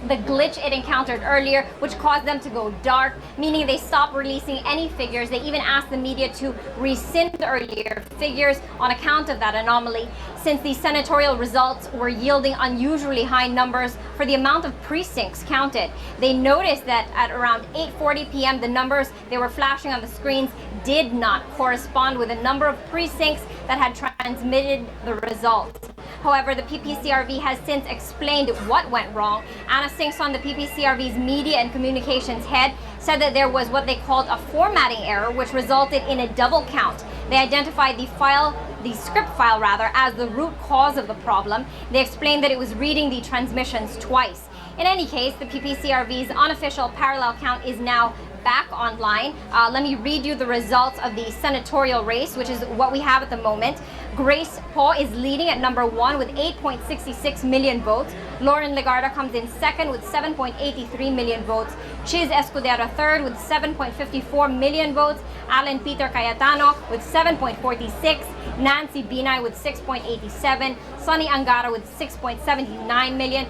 the glitch it encountered earlier, which caused them to go dark, meaning they stopped releasing any figures. They even asked the media to rescind earlier figures on account of that anomaly, since the senatorial results were yielding unusually high numbers for the amount of precincts counted. They noticed that at around 8:40 p.m. the numbers they were flashing on the screens did not correspond with the number of precincts that had transmitted the results. However, the PPCRV has since explained what went wrong. Anna Singson, the PPCRV's media and communications head, said that there was what they called a formatting error, which resulted in a double count. They identified the script file rather, as the root cause of the problem. They explained that it was reading the transmissions twice. In any case, the PPCRV's unofficial parallel count is now back online. Let me read you the results of the senatorial race, which is what we have at the moment. Grace Poe is leading at number 1 with 8.66 million votes. Lauren Legarda comes in second with 7.83 million votes. Chiz Escudero third with 7.54 million votes. Alan Peter Cayetano with 7.46. Nancy Binay with 6.87. Sonny Angara with 6.79 million.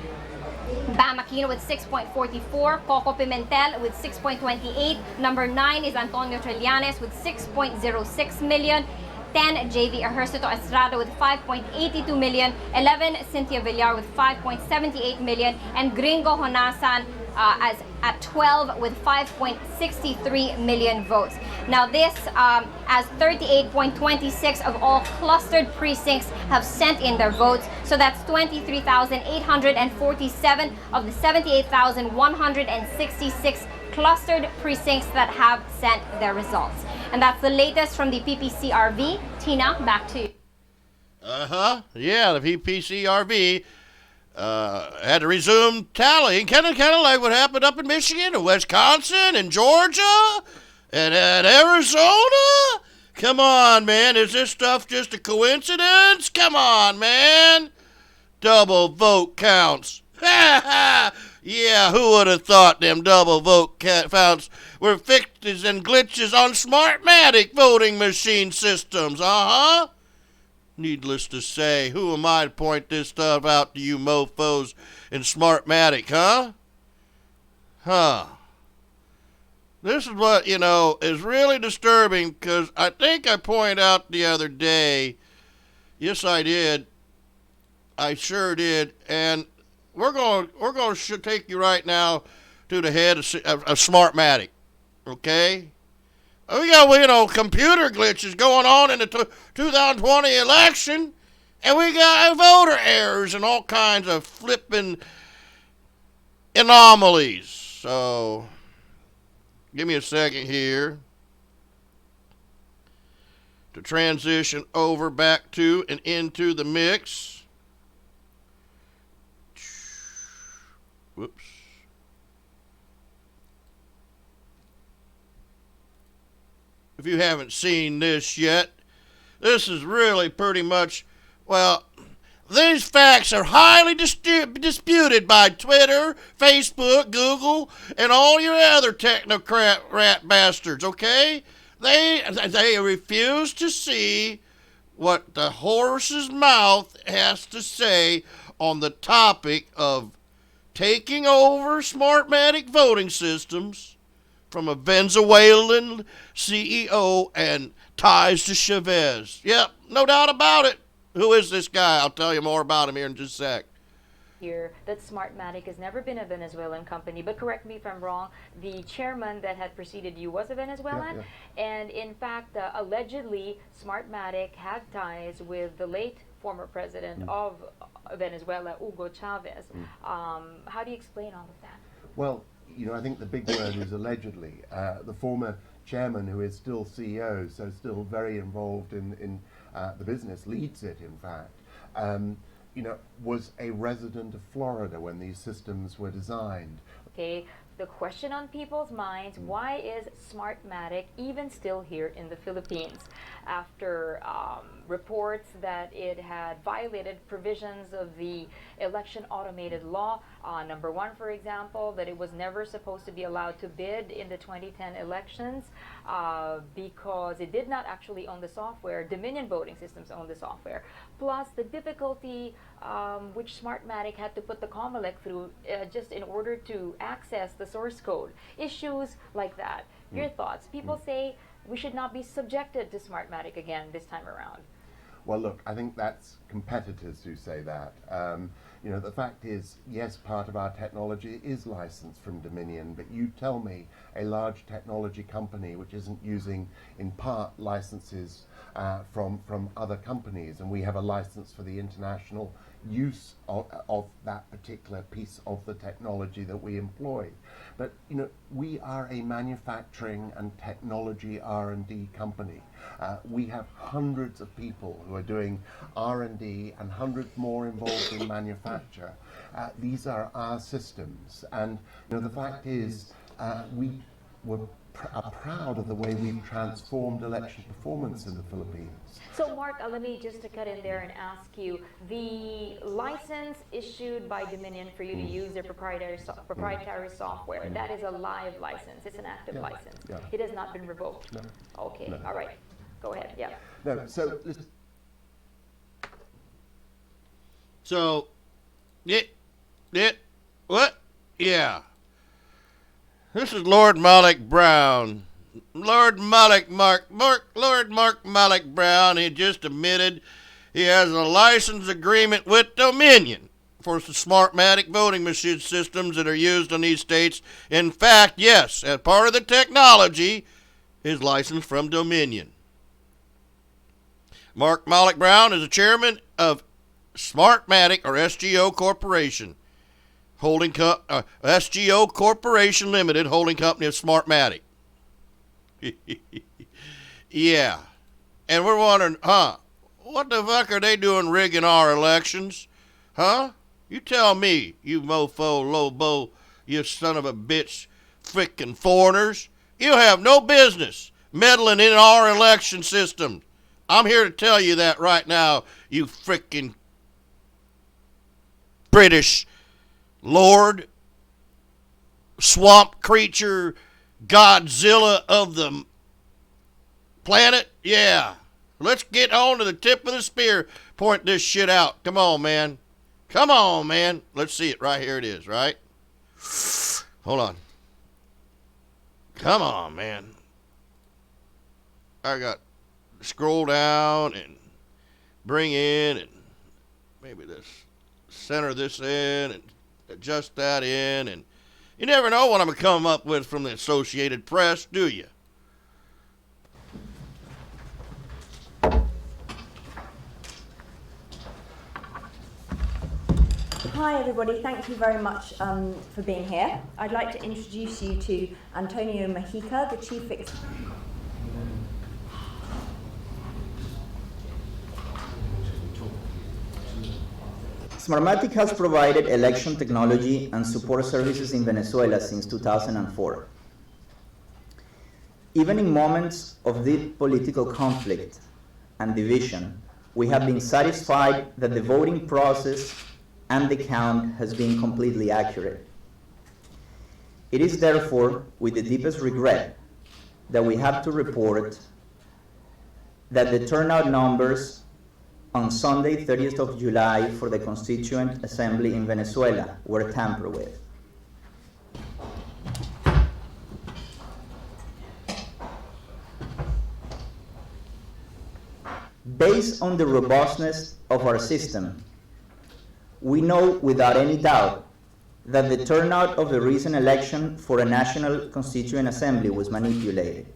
Bam Aquino with 6.44, Coco Pimentel with 6.28, number 9 is Antonio Trillanes with 6.06 million, 10 JV Ejercito Estrada with 5.82 million, 11 Cynthia Villar with 5.78 million, and Gringo Honasan as at 12 with 5.63 million votes. Now this, as 38.26 of all clustered precincts have sent in their votes, so that's 23,847 of the 78,166 clustered precincts that have sent their results. And that's the latest from the PPCRV. Tina, back to you. Yeah, the PPCRV had to resume tallying, kind of like what happened up in Michigan and Wisconsin and Georgia and Arizona. Come on, man. Is this stuff just a coincidence? Come on, man. Double vote counts. Yeah, who would have thought them double vote counts were fixes and glitches on Smartmatic voting machine systems? Needless to say, who am I to point this stuff out to you mofos in Smartmatic, This is what, is really disturbing, because I think I pointed out the other day, yes I did, I sure did, and we're going to take you right now to the head of Smartmatic, okay? We got, computer glitches going on in the 2020 election, and we got voter errors and all kinds of flipping anomalies. So, give me a second here to transition over back to and into the mix. Whoops. If you haven't seen this yet, this is really pretty much, these facts are highly disputed by Twitter, Facebook, Google, and all your other technocrat rat bastards, okay? They refuse to see what the horse's mouth has to say on the topic of taking over Smartmatic voting systems from a Venezuelan CEO and ties to Chavez. Yep, no doubt about it. Who is this guy? I'll tell you more about him here in just a sec. Here that Smartmatic has never been a Venezuelan company, but correct me if I'm wrong, the chairman that had preceded you was a Venezuelan, and in fact, allegedly, Smartmatic had ties with the late former president of Venezuela, Hugo Chavez. How do you explain all of that? Well, I think the big word is allegedly. The former chairman, who is still CEO, so still very involved in the business, leads it, in fact, was a resident of Florida when these systems were designed. Okay, the question on people's minds, why is Smartmatic even still here in the Philippines? After reports that it had violated provisions of the election automated law, number 1, for example, that it was never supposed to be allowed to bid in the 2010 elections because it did not actually own the software. Dominion Voting Systems owned the software. Plus the difficulty which Smartmatic had to put the COMELEC through just in order to access the source code. Issues like that. Your thoughts? People say we should not be subjected to Smartmatic again this time around. Well, look, I think that's competitors who say that. The fact is, yes, part of our technology is licensed from Dominion, but you tell me a large technology company which isn't using, in part, licenses from other companies, and we have a license for the international use of that particular piece of the technology that we employ. But we are a manufacturing and technology R&D company. We have hundreds of people who are doing R&D and hundreds more involved in manufacture. These are our systems, and the fact is we are proud of the way we've transformed election performance in the Philippines. So Mark, let me just to cut in there and ask you, the license issued by Dominion for you to use their proprietary software, that is a live license, it's an active license. It has not been revoked. No. Okay, No. all right, go ahead, yeah. No, so listen. So, What? Yeah. This is Lord Malloch Brown. Lord Mark Malloch Brown, he just admitted he has a license agreement with Dominion for the Smartmatic voting machine systems that are used in these states. In fact, yes, as part of the technology, is licensed from Dominion. Mark Malloch Brown is the chairman of Smartmatic, or SGO Corporation, SGO Corporation Limited, holding company of Smartmatic. Yeah. And we're wondering, what the fuck are they doing rigging our elections? Huh? You tell me, you mofo, lobo, you son of a bitch, frickin' foreigners. You have no business meddling in our election system. I'm here to tell you that right now, you frickin' British lord, swamp creature, Godzilla of the planet. Yeah. Let's get on to the tip of the spear. Point this shit out. Come on, man. Come on, man. Let's see it. Right here it is, right? Hold on. Come on, man. I got to scroll down and bring in and maybe this center this in and adjust that in, and you never know what I'm going to come up with from the Associated Press, do you? Hi everybody, thank you very much for being here. I'd like to introduce you to Antonio Majica, the Chief Smartmatic has provided election technology and support services in Venezuela since 2004. Even in moments of deep political conflict and division, we have been satisfied that the voting process and the count has been completely accurate. It is therefore with the deepest regret that we have to report that the turnout numbers on Sunday, 30th of July for the Constituent Assembly in Venezuela were tampered with. Based on the robustness of our system, we know without any doubt that the turnout of the recent election for a National Constituent Assembly was manipulated.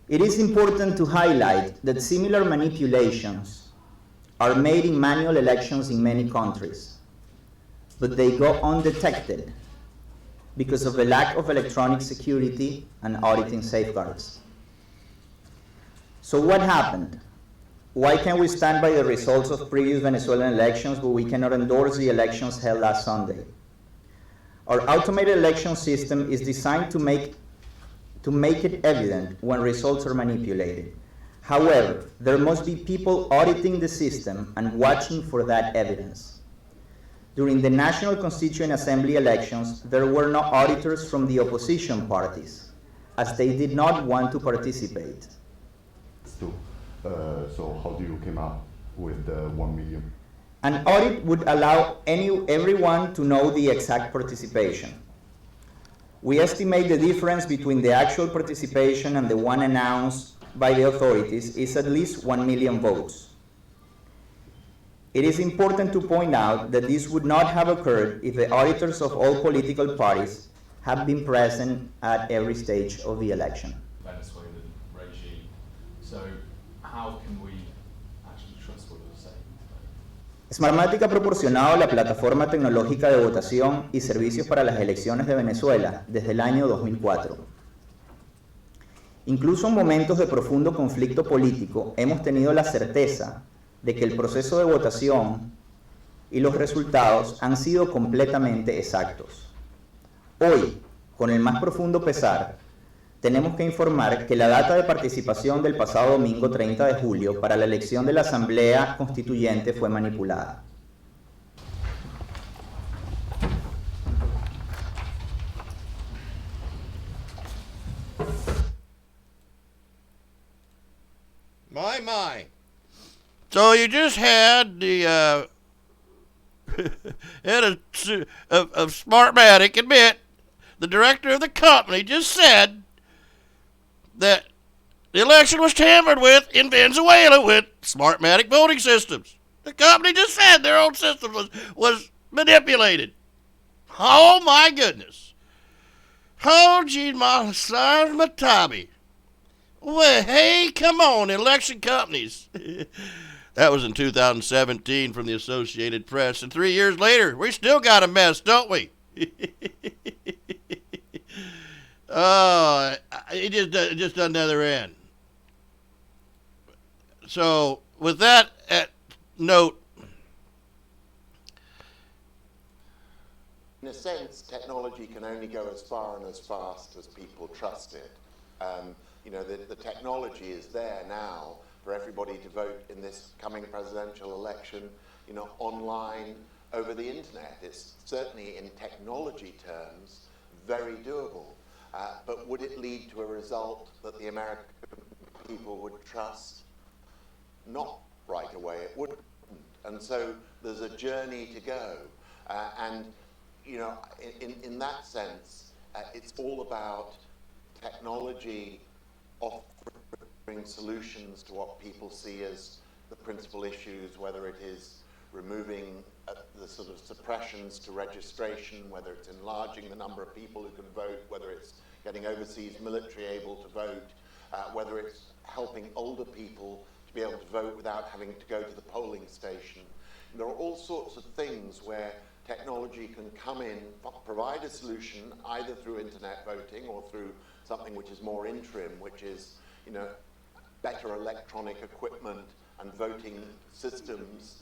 It is important to highlight that similar manipulations are made in manual elections in many countries, but they go undetected because of the lack of electronic security and auditing safeguards. So what happened? Why can we stand by the results of previous Venezuelan elections, but we cannot endorse the elections held last Sunday? Our automated election system is designed to make it evident when results are manipulated. However, there must be people auditing the system and watching for that evidence. During the National Constituent Assembly elections, there were no auditors from the opposition parties, as they did not want to participate. So how do you come up with the 1 million? An audit would allow everyone to know the exact participation. We estimate the difference between the actual participation and the one announced by the authorities is at least 1 million votes. It is important to point out that this would not have occurred if the auditors of all political parties have been present at every stage of the election. Venezuelan regime. So how can we actually trust what they're saying? Smartmatic ha proporcionado la plataforma tecnológica de votación y servicios para las elecciones de Venezuela desde el año 2004. Incluso en momentos de profundo conflicto político, hemos tenido la certeza de que el proceso de votación y los resultados han sido completamente exactos. Hoy, con el más profundo pesar, tenemos que informar que la data de participación del pasado domingo 30 de julio para la elección de la Asamblea Constituyente fue manipulada. My. So you just had the of Smartmatic admit the director of the company just said that the election was tampered with in Venezuela with Smartmatic voting systems. The company just said their own system was manipulated. Oh my goodness. Oh gee, my stars, Matabi. Well, hey, come on, election companies. That was in 2017 from the Associated Press. And 3 years later, we still got a mess, don't we? Oh, it just doesn't have their end. So, with that note, in a sense, technology can only go as far and as fast as people trust it. You know, the technology is there now for everybody to vote in this coming presidential election, you know, online, over the internet. It's certainly, in technology terms, very doable. But would it lead to a result that the American people would trust? Not right away, it wouldn't. And so there's a journey to go. And, you know, in that sense, it's all about technology offering solutions to what people see as the principal issues, whether it is removing the sort of suppressions to registration, whether it's enlarging the number of people who can vote, whether it's getting overseas military able to vote, whether it's helping older people to be able to vote without having to go to the polling station. And there are all sorts of things where technology can come in, provide a solution, either through internet voting or through something which is more interim, which is, you know, better electronic equipment and voting systems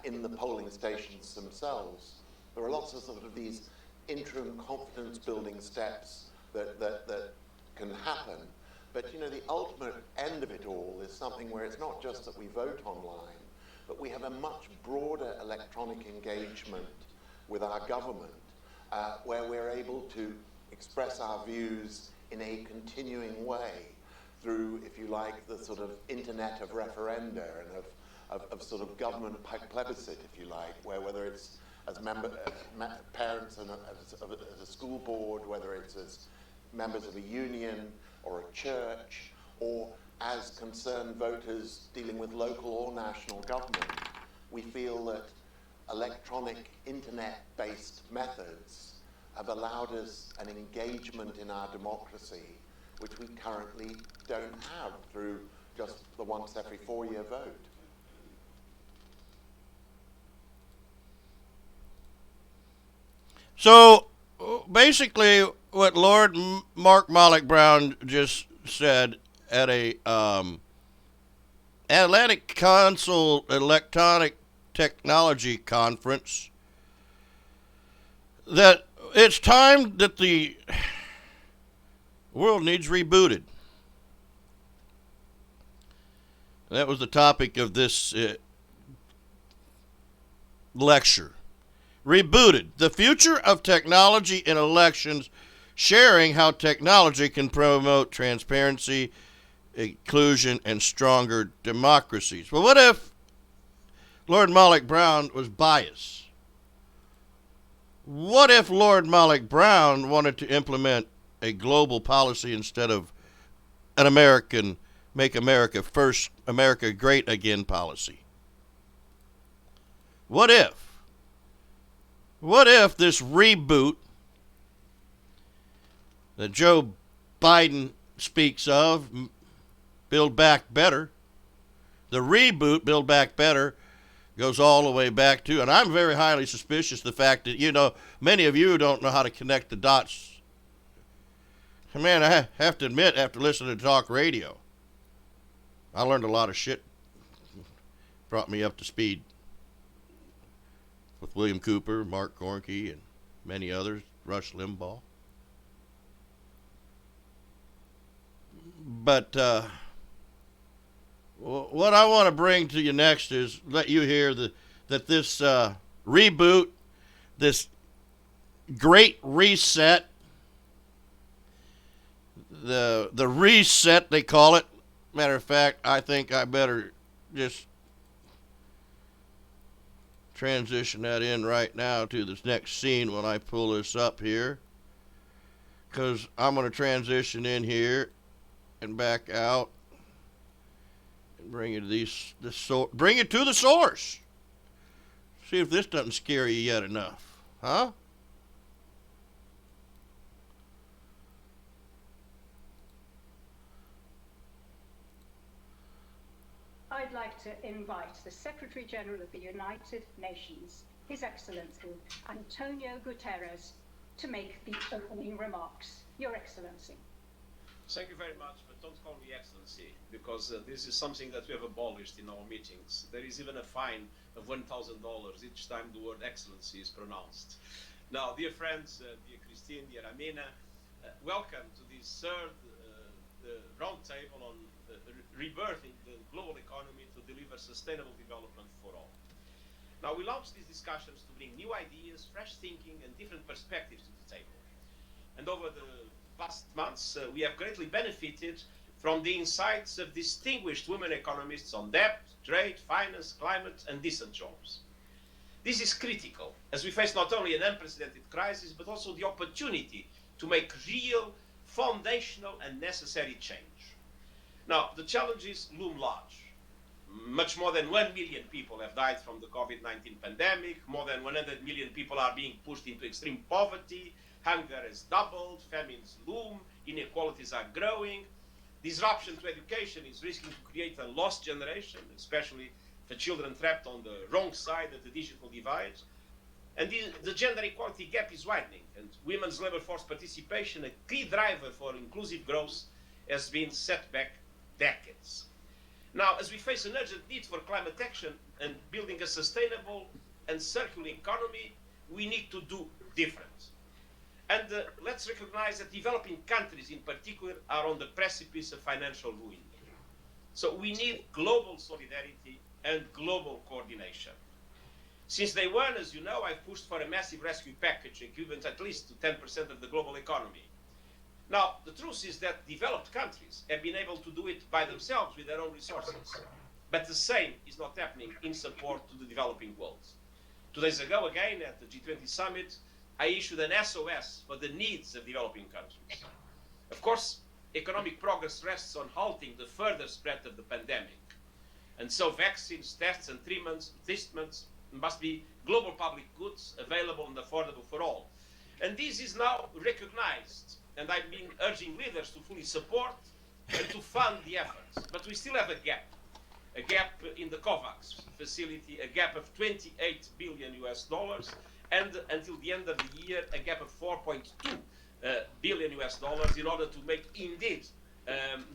in the polling stations themselves. There are lots of sort of these interim confidence building steps that can happen. But, you know, the ultimate end of it all is something where it's not just that we vote online, but we have a much broader electronic engagement with our government, where we're able to express our views in a continuing way through, if you like, the sort of internet of referenda and of sort of government plebiscite, if you like, where whether it's as parents and as a school board, whether it's as members of a union or a church, or as concerned voters dealing with local or national government, we feel that electronic internet-based methods have allowed us an engagement in our democracy which we currently don't have through just the once every 4-year vote. So basically what Lord Mark Malloch Brown just said at a Atlantic Council Electronic Technology Conference, that it's time that the world needs rebooted. That was the topic of this lecture. Rebooted, the future of technology in elections, sharing how technology can promote transparency, inclusion, and stronger democracies. Well, what if Lord Malloch Brown was biased? What if Lord Malloch Brown wanted to implement a global policy instead of an American, make America first, America great again policy? What if? What if this reboot that Joe Biden speaks of, Build Back Better, the reboot, Build Back Better, goes all the way back to, and I'm very highly suspicious the fact that, you know, many of you don't know how to connect the dots. Man, I have to admit, after listening to talk radio, I learned a lot of shit. Brought me up to speed with William Cooper, Mark Gorky, and many others, Rush Limbaugh. But what I want to bring to you next is let you hear that this reboot, this great reset, the reset they call it. Matter of fact, I think I better just transition that in right now to this next scene when I pull this up here, because I'm going to transition in here and back out and bring it to the source. See if this doesn't scare you yet enough, huh? I'd like to invite the Secretary General of the United Nations, His Excellency Antonio Guterres, to make the opening remarks. Your Excellency. Thank you very much, but don't call me Excellency, because this is something that we have abolished in our meetings. There is even a fine of $1,000 each time the word Excellency is pronounced. Now, dear friends, dear Christine, dear Amina, welcome to this third roundtable on rebirthing the global economy to deliver sustainable development for all. Now, we launched these discussions to bring new ideas, fresh thinking, and different perspectives to the table. And over the past months, we have greatly benefited from the insights of distinguished women economists on debt, trade, finance, climate, and decent jobs. This is critical, as we face not only an unprecedented crisis, but also the opportunity to make real, foundational, and necessary change. Now, the challenges loom large. Much more than 1 million people have died from the COVID-19 pandemic. More than 100 million people are being pushed into extreme poverty. Hunger has doubled. Famines loom. Inequalities are growing. Disruption to education is risking to create a lost generation, especially for children trapped on the wrong side of the digital divide. And the gender equality gap is widening. And women's labor force participation, a key driver for inclusive growth, has been set back decades. Now, as we face an urgent need for climate action and building a sustainable and circular economy, we need to do different. And let's recognize that developing countries in particular are on the precipice of financial ruin. So we need global solidarity and global coordination. Since day one, as you know, I've pushed for a massive rescue package equivalent at least to 10% of the global economy. Now, the truth is that developed countries have been able to do it by themselves with their own resources. But the same is not happening in support to the developing world. 2 days ago, again, at the G20 summit, I issued an SOS for the needs of developing countries. Of course, economic progress rests on halting the further spread of the pandemic. And so vaccines, tests, and treatments must be global public goods available and affordable for all. And this is now recognized. And I've been urging leaders to fully support and to fund the efforts. But we still have a gap in the COVAX facility, a gap of $28 billion US, and until the end of the year, a gap of $4.2 billion US in order to make indeed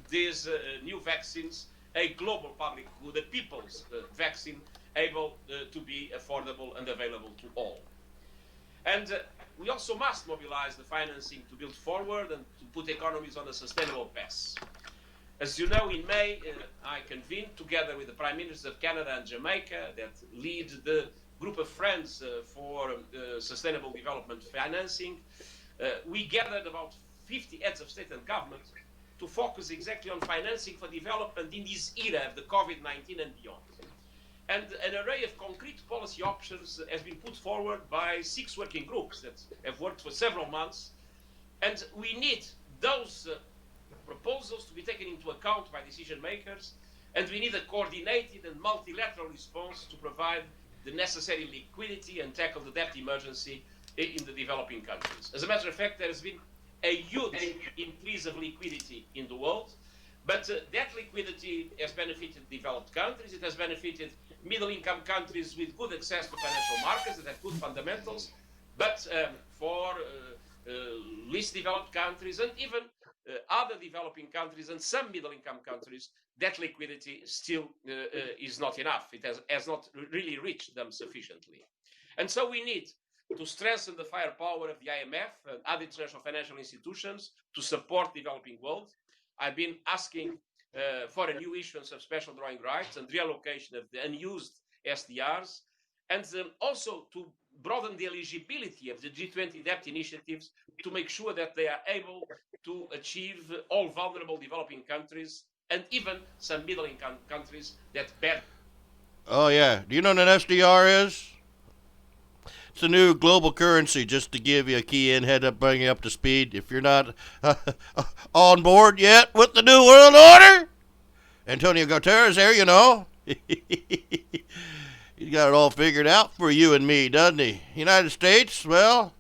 these new vaccines a global public good, a people's vaccine able to be affordable and available to all. And we also must mobilize the financing to build forward and to put economies on a sustainable path. As you know, in May, I convened together with the Prime Ministers of Canada and Jamaica that lead the group of friends for sustainable development financing. We gathered about 50 heads of state and government to focus exactly on financing for development in this era of the COVID-19 and beyond. And an array of concrete policy options has been put forward by 6 working groups that have worked for several months. And we need those proposals to be taken into account by decision makers. And we need a coordinated and multilateral response to provide the necessary liquidity and tackle the debt emergency in the developing countries. As a matter of fact, there has been a huge increase of liquidity in the world. But that liquidity has benefited developed countries. It has benefited middle-income countries with good access to financial markets that have good fundamentals. But for least developed countries and even other developing countries and some middle-income countries, that liquidity still is not enough. It has not really reached them sufficiently. And so we need to strengthen the firepower of the IMF and other international financial institutions to support the developing world. I've been asking for a new issuance of special drawing rights and reallocation of the unused SDRs, and also to broaden the eligibility of the G20 debt initiatives to make sure that they are able to achieve all vulnerable developing countries and even some middle-income countries that bear. Oh, yeah. Do you know what an SDR is? It's the new global currency, just to give you a key in, head up, bring you up to speed. If you're not on board yet with the New World Order, Antonio Guterres there, you know. He's got it all figured out for you and me, doesn't he? United States, well,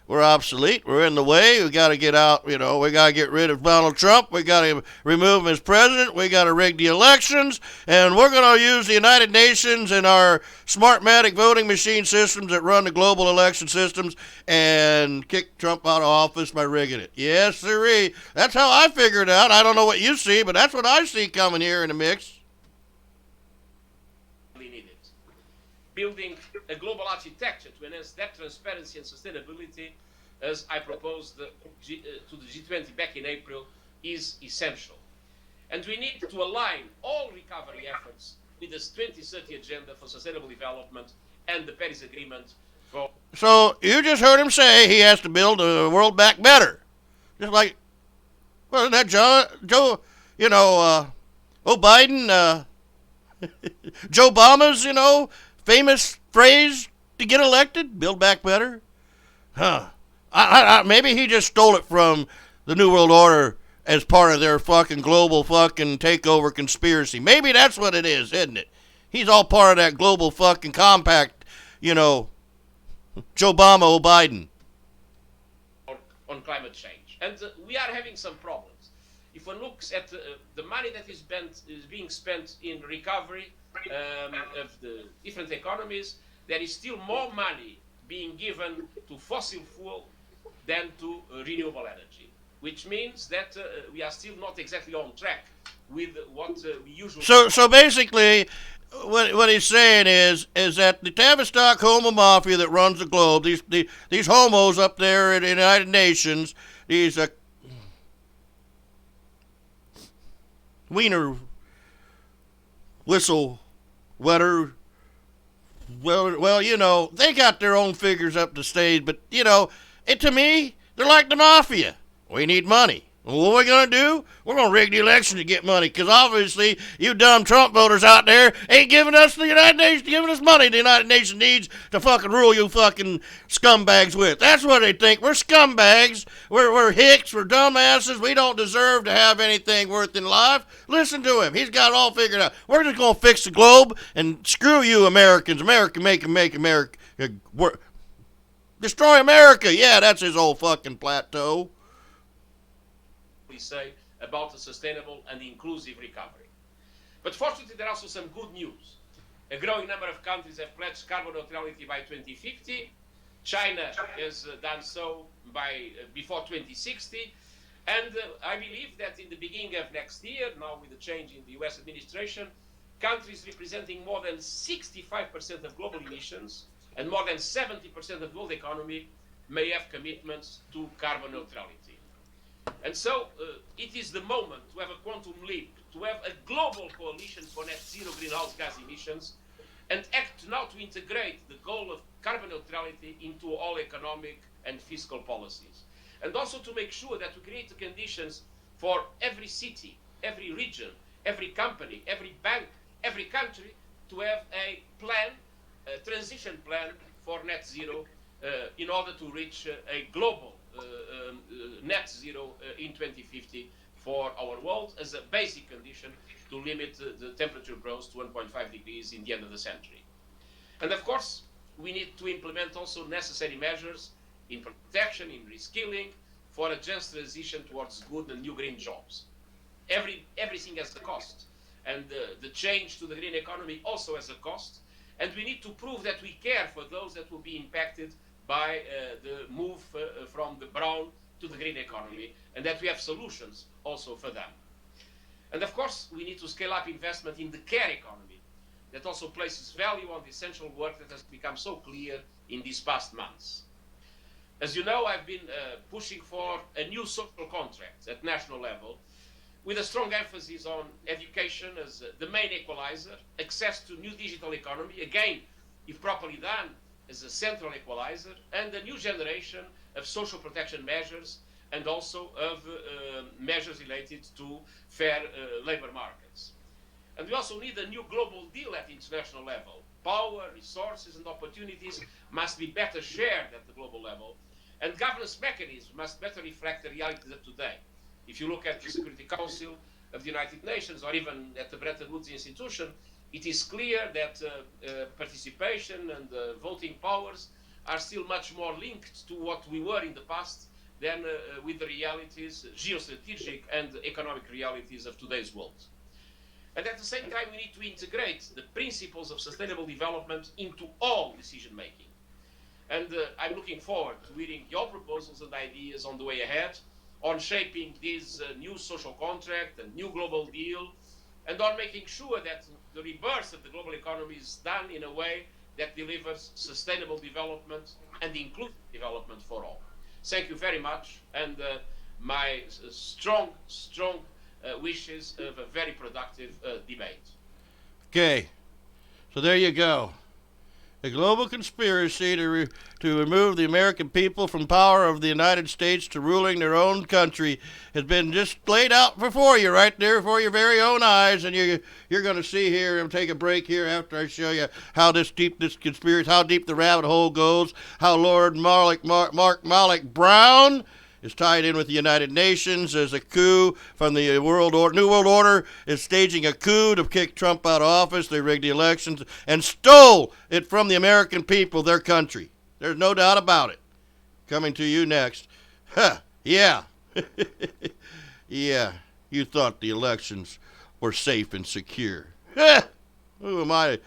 we're obsolete. We're in the way. We got to get out, you know. We got to get rid of Donald Trump. We got to remove him as president. We got to rig the elections. And we're going to use the United Nations and our Smartmatic voting machine systems that run the global election systems and kick Trump out of office by rigging it. Yes, sirree. That's how I figured it out. I don't know what you see, but that's what I see coming here in the mix. Building a global architecture to enhance that transparency and sustainability, as I proposed to the G20 back in April, is essential. And we need to align all recovery efforts with the 2030 Agenda for Sustainable Development and the Paris Agreement for... So you just heard him say he has to build the world back better. Just like, well, that Joe, you know, Biden, Joe Obama's, you know, famous phrase to get elected, build back better. Huh. Maybe he just stole it from the New World Order as part of their fucking global fucking takeover conspiracy. Maybe that's what it is, isn't it? He's all part of that global fucking compact, you know, Joe Obama, or Biden. On climate change. And we are having some problems. If one looks at the money that is being spent in recovery of the different economies, there is still more money being given to fossil fuel than to renewable energy, which means that we are still not exactly on track with what we usually... So basically, what he's saying is that the Tavistock homo mafia that runs the globe, these homos up there in the United Nations, these wiener whistle wetter, well, you know, they got their own figures up the stage, but, you know, to me, they're like the mafia. We need money. Well, what are we going to do? We're going to rig the election to get money, because obviously you dumb Trump voters out there ain't giving us the United Nations, giving us money the United Nations needs to fucking rule you fucking scumbags with. That's what they think. We're scumbags. We're hicks. We're dumbasses. We don't deserve to have anything worth in life. Listen to him. He's got it all figured out. We're just going to fix the globe and screw you Americans. America, make America work. Destroy America. Yeah, that's his old fucking plateau. Say about a sustainable and inclusive recovery. But fortunately, there are also some good news. A growing number of countries have pledged carbon neutrality by 2050. China has done so by before 2060. And I believe that in the beginning of next year, now with the change in the US administration, countries representing more than 65% of global emissions and more than 70% of world economy may have commitments to carbon neutrality. And so it is the moment to have a quantum leap, to have a global coalition for net zero greenhouse gas emissions, and act now to integrate the goal of carbon neutrality into all economic and fiscal policies. And also to make sure that we create the conditions for every city, every region, every company, every bank, every country to have a plan, a transition plan for net zero in order to reach a global net zero in 2050 for our world as a basic condition to limit the temperature growth to 1.5 degrees in the end of the century. And of course, we need to implement also necessary measures in protection, in reskilling, for a just transition towards good and new green jobs. Everything has a cost, and the change to the green economy also has a cost, and we need to prove that we care for those that will be impacted by the move from the brown to the green economy, and that we have solutions also for them. And of course, we need to scale up investment in the care economy that also places value on the essential work that has become so clear in these past months. As you know, I've been pushing for a new social contract at national level with a strong emphasis on education as the main equalizer, access to new digital economy, again, if properly done, as a central equalizer, and a new generation of social protection measures and also of measures related to fair labor markets. And we also need a new global deal at international level power, resources, and opportunities must be better shared at the global level, and governance mechanisms must better reflect the realities of today. If you look at the Security Council of the United Nations, or even at the Bretton Woods institution, it is clear that participation and voting powers are still much more linked to what we were in the past than with the realities, geostrategic and economic realities of today's world. And at the same time, we need to integrate the principles of sustainable development into all decision-making. And I'm looking forward to hearing your proposals and ideas on the way ahead, on shaping this new social contract and new global deal, and on making sure that the rebirth of the global economy is done in a way that delivers sustainable development and inclusive development for all. Thank you very much, and my strong wishes of a very productive debate. Okay, so there you go. The global conspiracy to remove the American people from power of the United States to ruling their own country has been just laid out before you, right there before your very own eyes, and you're going to see here. I'm take a break here after I show you how deep this conspiracy, how deep the rabbit hole goes, how Lord Mark Malloch Brown is tied in with the United Nations as a coup from the New World Order is staging a coup to kick Trump out of office. They rigged the elections and stole it from the American people, their country. There's no doubt about it. Coming to you next. Huh, yeah. Yeah, you thought the elections were safe and secure. Huh. Who am I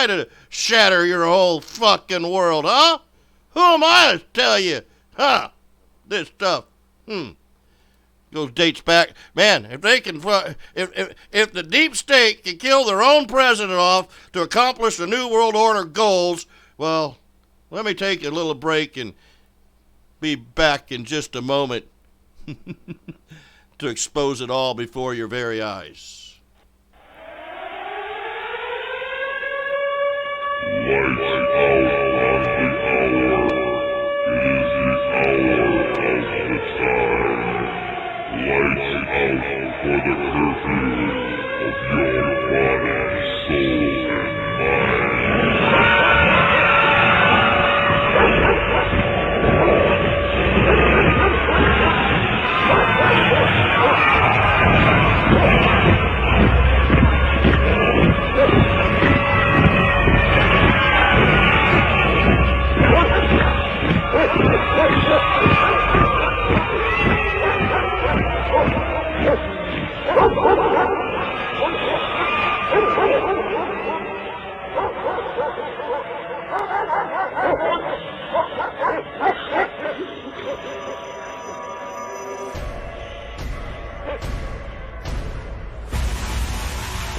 to shatter your whole fucking world, huh? Who am I to tell you, huh? This stuff, goes dates back. Man, if they can, if the deep state can kill their own president off to accomplish the New World Order goals, well, let me take a little break and be back in just a moment to expose it all before your very eyes. Lights out on the hour. It is the hour of the time. Lights out for the curfew of your body, soul, and mind.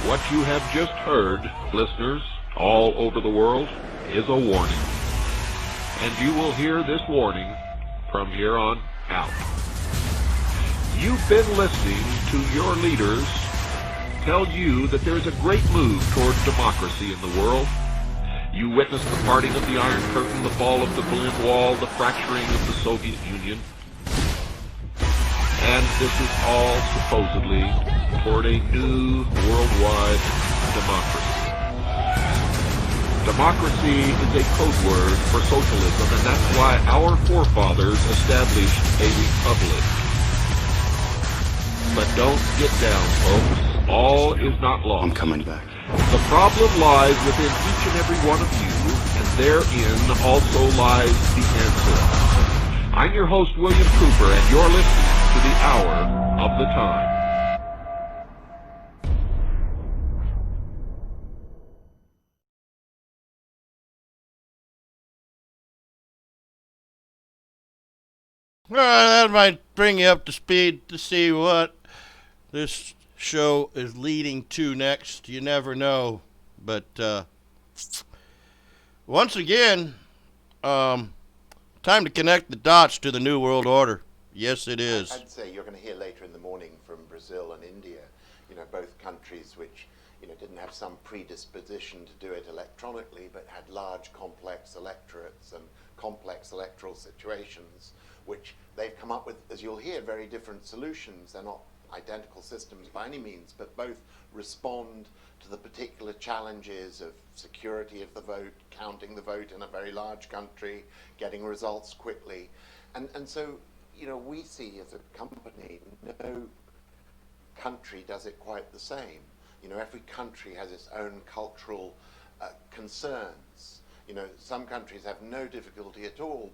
What you have just heard, listeners all over the world, is a warning. And you will hear this warning from here on out. You've been listening to your leaders tell you that there's a great move towards democracy in the world. You witnessed the parting of the Iron Curtain, the fall of the Berlin Wall, the fracturing of the Soviet Union. And this is all supposedly toward a new worldwide democracy. Democracy is a code word for socialism, and that's why our forefathers established a republic. But don't get down, folks. All is not lost. I'm coming back. The problem lies within each and every one of you, and therein also lies the answer. I'm your host, William Cooper, and you're listening to the Hour of the Time. Well, that might bring you up to speed to see what this show is leading to next. You never know. But once again, time to connect the dots to the New World Order. Yes, it is. I'd say you're going to hear later in the morning from Brazil and India, both countries which, didn't have some predisposition to do it electronically, but had large, complex electorates and complex electoral situations, which they've come up with, as you'll hear, very different solutions. They're not identical systems by any means, but both respond to the particular challenges of security of the vote, counting the vote in a very large country, getting results quickly. And so, you know, we see as a company, no country does it quite the same. You know, every country has its own cultural concerns. You know, some countries have no difficulty at all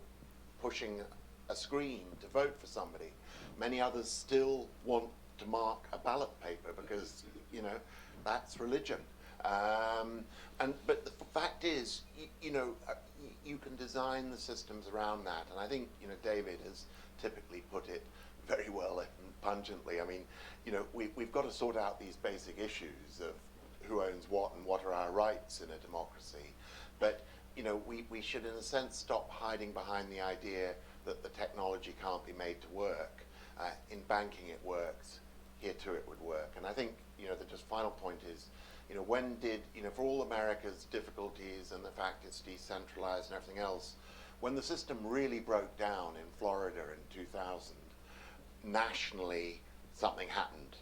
pushing a screen to vote for somebody. Many others still want to mark a ballot paper because, you know, that's religion. But the fact is, you know, you can design the systems around that. And I think, you know, David has typically put it very well and pungently. I mean, you know, we've got to sort out these basic issues of who owns what and what are our rights in a democracy. But, you know, we should, in a sense, stop hiding behind the idea that the technology can't be made to work. In banking it works, here too it would work. And I think, you know, the just final point is, you know, when did, you know, for all America's difficulties and the fact it's decentralized and everything else, when the system really broke down in Florida in 2000, nationally something happened.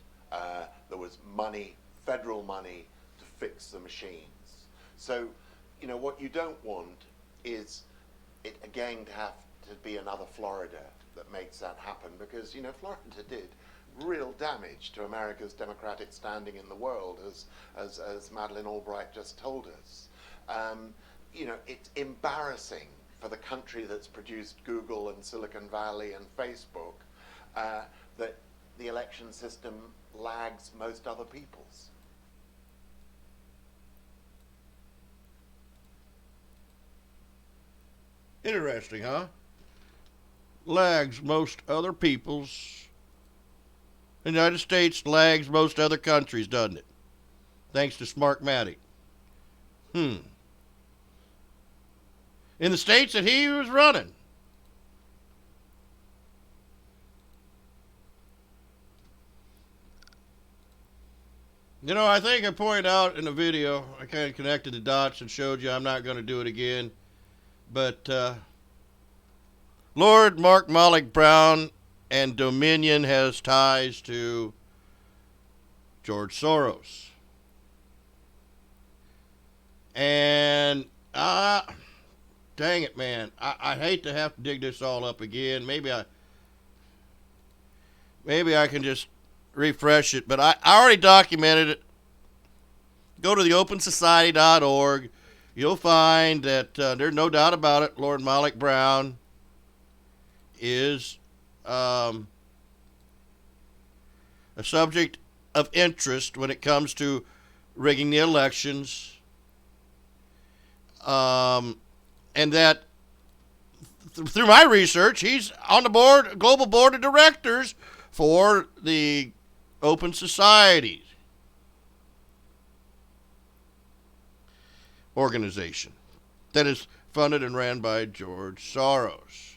There was money, federal money, to fix the machines. So, you know, what you don't want is it again to have to be another Florida that makes that happen, because, you know, Florida did real damage to America's democratic standing in the world, as Madeleine Albright just told us. You know, it's embarrassing for the country that's produced Google and Silicon Valley and Facebook that the election system lags most other people's. Interesting, huh? Lags most other people's. The United States lags most other countries, doesn't it? Thanks to Smartmatic. In the states that he was running. You know, I think I pointed out in the video, I kind of connected the dots and showed you I'm not going to do it again. But Lord Mark Malloch Brown and Dominion has ties to George Soros. And, dang it, man. I hate to have to dig this all up again. Maybe I can just refresh it. But I already documented it. Go to the opensociety.org. You'll find that there's no doubt about it. Lord Malloch Brown is a subject of interest when it comes to rigging the elections, and that through my research, he's on the board, global board of directors for the Open Society organization that is funded and ran by George Soros.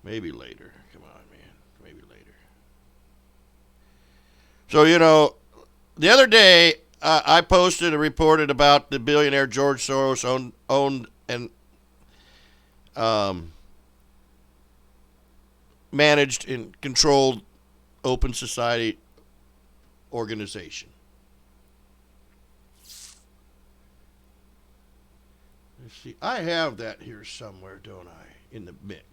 Maybe later. Come on, man. Maybe later. So, you know, the other day, I posted and reported about the billionaire George Soros owned and managed and controlled Open Society organization. Let's see. I have that here somewhere, don't I, in the mix.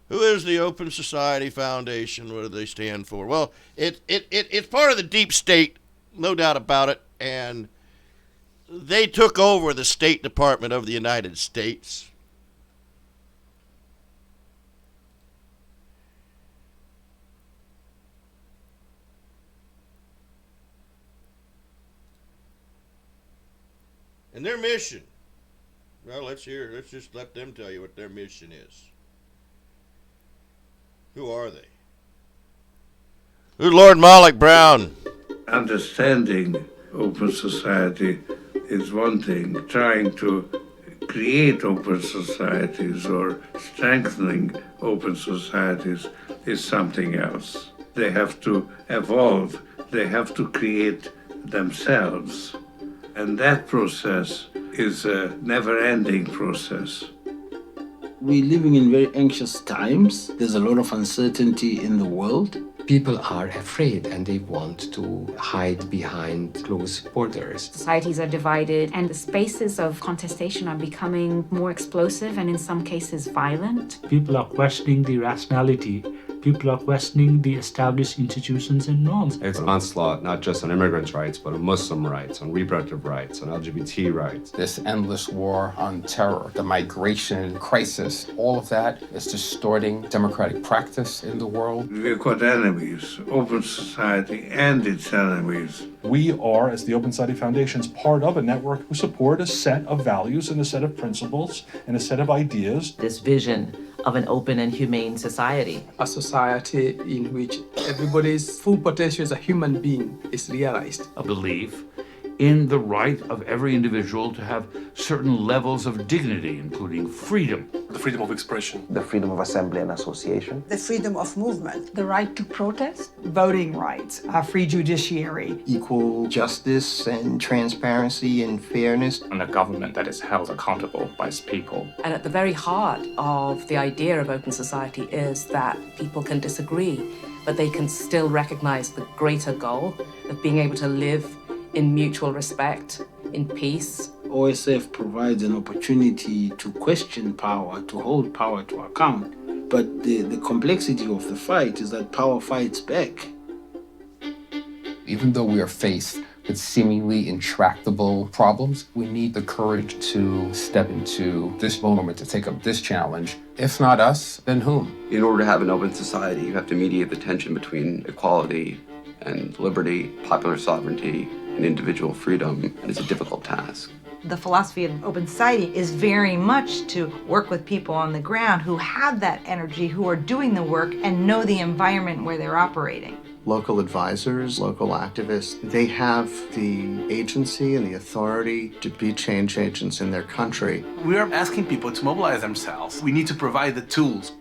Who is the Open Society Foundation? What do they stand for? Well, it's part of the deep state, no doubt about it, and they took over the State Department of the United States. And their mission, well, let's just let them tell you what their mission is. Who are they? Who's Lord Malloch Brown? Understanding open society is one thing. Trying to create open societies or strengthening open societies is something else. They have to evolve. They have to create themselves. And that process is a never-ending process. We're living in very anxious times. There's a lot of uncertainty in the world. People are afraid and they want to hide behind closed borders. Societies are divided and the spaces of contestation are becoming more explosive and in some cases violent. People are questioning the rationality. People are questioning the established institutions and norms. It's an onslaught not just on immigrants' rights, but on Muslim rights, on reproductive rights, on LGBT rights. This endless war on terror, the migration crisis, all of that is distorting democratic practice in the world. We've got enemies, open society and its enemies. We are, as the Open Society Foundations, part of a network who support a set of values and a set of principles and a set of ideas. This vision of an open and humane society. A society in which everybody's full potential as a human being is realized. A belief in the right of every individual to have certain levels of dignity, including freedom. The freedom of expression. The freedom of assembly and association. The freedom of movement. The right to protest. Voting rights. A free judiciary. Equal justice and transparency and fairness. And a government that is held accountable by its people. And at the very heart of the idea of open society is that people can disagree, but they can still recognize the greater goal of being able to live in mutual respect, in peace. OSF provides an opportunity to question power, to hold power to account. But the complexity of the fight is that power fights back. Even though we are faced with seemingly intractable problems, we need the courage to step into this moment, to take up this challenge. If not us, then whom? In order to have an open society, you have to mediate the tension between equality and liberty, popular sovereignty, and individual freedom, and it's a difficult task. The philosophy of open society is very much to work with people on the ground who have that energy, who are doing the work and know the environment where they're operating. Local advisors, local activists, they have the agency and the authority to be change agents in their country. We are asking people to mobilize themselves. We need to provide the tools.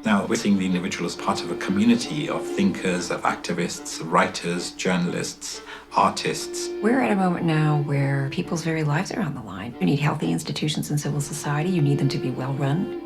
Now we're seeing the individual as part of a community of thinkers, of activists, writers, journalists, artists. We're at a moment now where people's very lives are on the line. You need healthy institutions in civil society. You need them to be well run.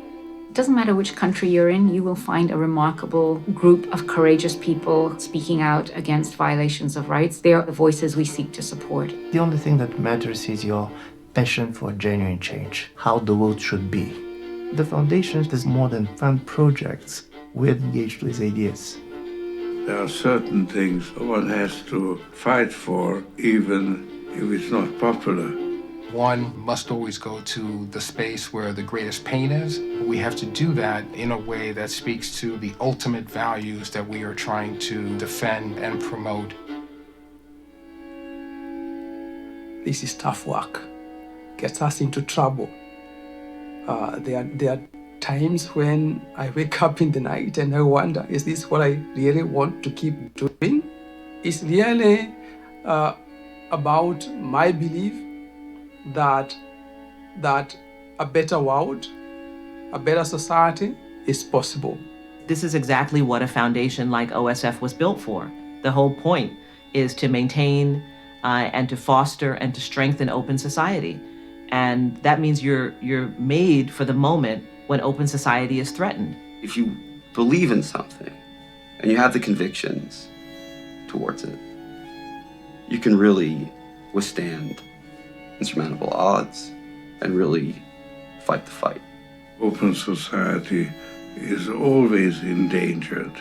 It doesn't matter which country you're in, you will find a remarkable group of courageous people speaking out against violations of rights. They are the voices we seek to support. The only thing that matters is your passion for genuine change, how the world should be. The foundation does more than fund projects. We're engaged with ideas. There are certain things one has to fight for, even if it's not popular. One must always go to the space where the greatest pain is. We have to do that in a way that speaks to the ultimate values that we are trying to defend and promote. This is tough work. Gets us into trouble. There are times when I wake up in the night and I wonder, is this what I really want to keep doing? It's really about my belief that a better world, a better society is possible. This is exactly what a foundation like OSF was built for. The whole point is to maintain and to foster and to strengthen open society. And that means you're made for the moment when open society is threatened. If you believe in something and you have the convictions towards it, you can really withstand insurmountable odds and really fight the fight. Open society is always endangered,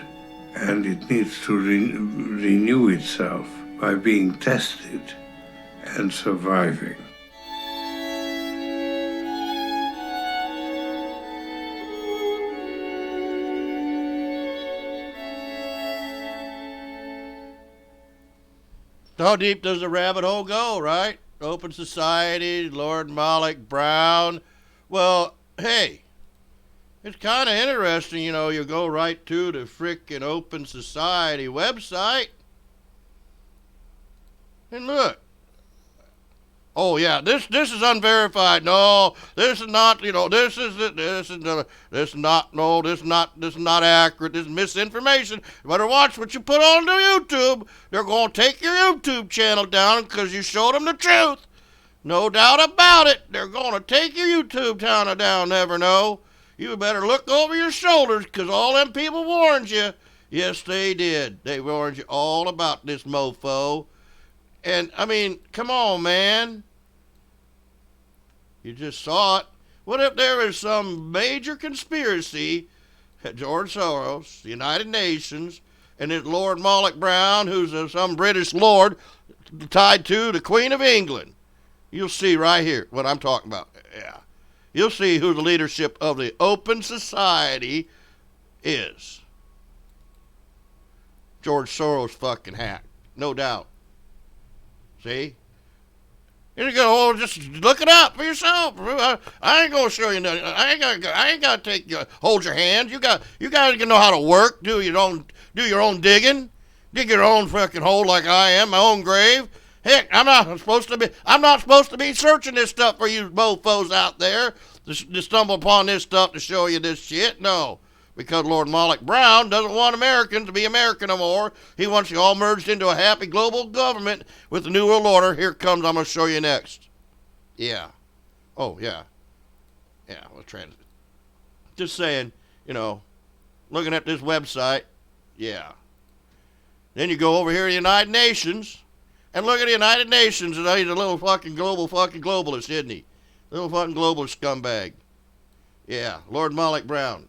and it needs to renew itself by being tested and surviving. How deep does the rabbit hole go, right? Open society, Lord Malloch Brown. Well, hey, it's kind of interesting, you know, you go right to the frickin' Open Society website. And look. Oh yeah, this is unverified. No, this is not, you know, this is not accurate. This is misinformation. You better watch what you put onto YouTube. They're going to take your YouTube channel down because you showed them the truth. No doubt about it. They're going to take your YouTube channel down, never know. You better look over your shoulders, because all them people warned you. Yes, they did. They warned you all about this mofo. And, I mean, come on, man. You just saw it. What if there is some major conspiracy at George Soros, the United Nations, and this Lord Moloch Brown, who's some British lord tied to the Queen of England? You'll see right here what I'm talking about. Yeah. You'll see who the leadership of the Open Society is. George Soros fucking hack. No doubt. See? You're gonna just look it up for yourself. I ain't gonna show you nothing. I ain't gotta take you, hold your hand. You guys to know how to work. Do your own digging. Dig your own fucking hole like I am, my own grave. Heck, I'm not supposed to be searching this stuff for you mofos out there to stumble upon this stuff to show you this shit. No, because Lord Moloch Brown doesn't want Americans to be American no more. He wants you all merged into a happy global government with the New World Order. Here comes, I'm going to show you next. Yeah. Oh, yeah. Yeah, well, just saying, looking at this website, yeah. Then you go over here to the United Nations. And look at the United Nations, and he's a little fucking globalist, isn't he? Little fucking globalist scumbag. Yeah, Lord Moloch Brown.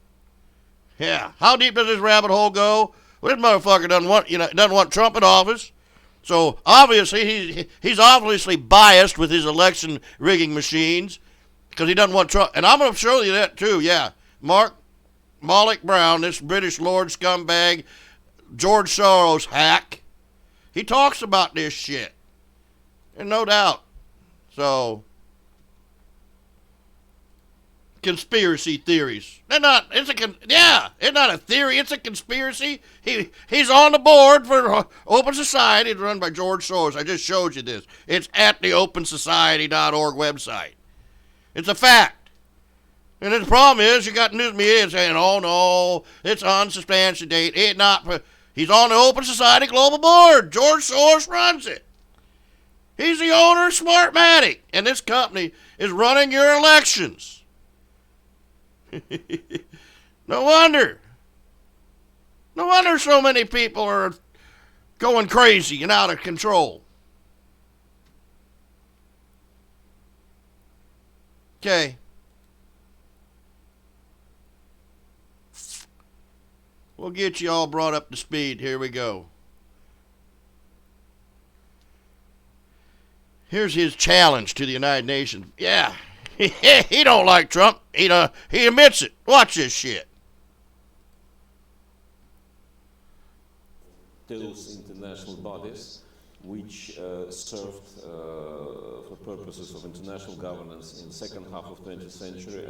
Yeah, how deep does this rabbit hole go? Well, this motherfucker doesn't want Trump in office. So obviously he's obviously biased with his election rigging machines because he doesn't want Trump. And I'm going to show you that too. Yeah, Moloch Brown, this British Lord scumbag, George Soros hack. He talks about this shit. And no doubt. So, conspiracy theories. It's not a theory, it's a conspiracy. He's on the board for Open Society run by George Soros. I just showed you this. It's at the opensociety.org website. It's a fact. And the problem is, you got news media saying, oh no, it's unsubstantiated. He's on the Open Society Global Board. George Soros runs it. He's the owner of Smartmatic. And this company is running your elections. No wonder. No wonder so many people are going crazy and out of control. Okay. We'll get you all brought up to speed. Here we go. Here's his challenge to the United Nations. Yeah, he don't like Trump. He admits it. Watch this shit. Those international bodies which served for purposes of international governance in the second half of 20th century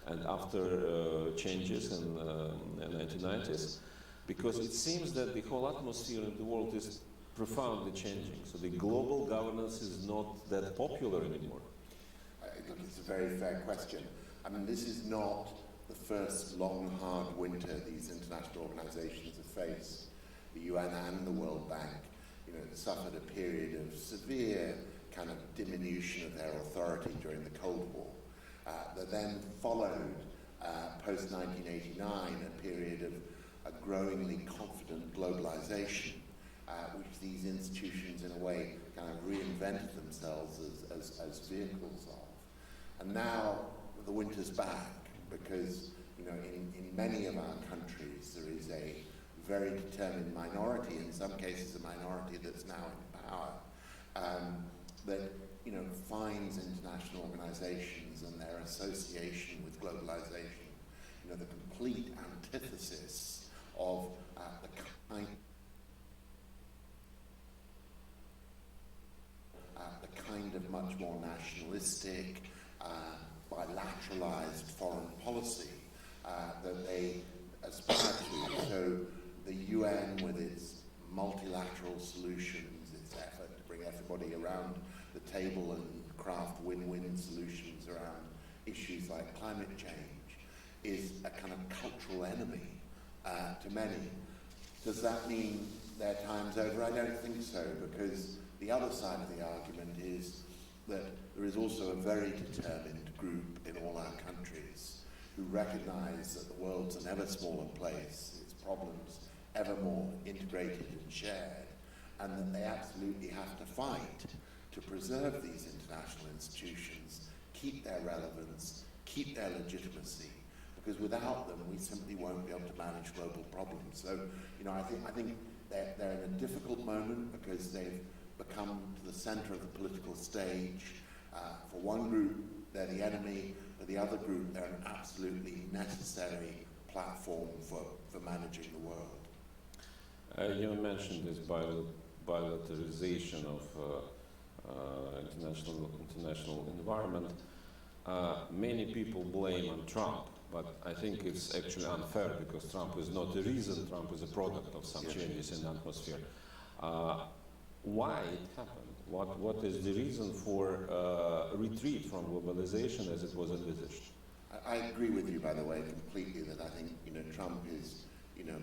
and after changes in the 1990s, because it seems that the whole atmosphere in the world is profoundly changing. So the global governance is not that popular anymore. Look, it's a very fair question. I mean, this is not the first long, hard winter these international organizations have faced. The UN and the World Bank, suffered a period of severe kind of diminution of their authority during the Cold War. That then followed, post-1989, a period of a growingly confident globalization, which these institutions, in a way, kind of reinvented themselves as vehicles of. And now the winter's back, because in many of our countries there is a very determined minority, in some cases a minority that's now in power, that finds international organizations and their association with globalization, the complete antithesis of the kind of much more nationalistic, bilateralized foreign policy that they aspire to. So the UN, with its multilateral solutions, its effort to bring everybody around the table and craft win-win solutions around issues like climate change, is a kind of cultural enemy to many. Does that mean their time's over? I don't think so, because the other side of the argument is that there is also a very determined group in all our countries who recognize that the world's an ever smaller place, its problems ever more integrated and shared, and that they absolutely have to fight to preserve these international institutions, keep their relevance, keep their legitimacy, because without them we simply won't be able to manage global problems. So, I think they're in a difficult moment because they've become to the center of the political stage. For one group, they're the enemy. For the other group, they're an absolutely necessary platform for managing the world. You mentioned this bilateralization of international environment. Many people blame on Trump, but I think it's actually unfair because Trump is not the reason. Trump is a product of some changes in the atmosphere. Why it happened? What is the reason for retreat from globalization as it was envisaged? I agree with you, by the way, completely, that I think Trump is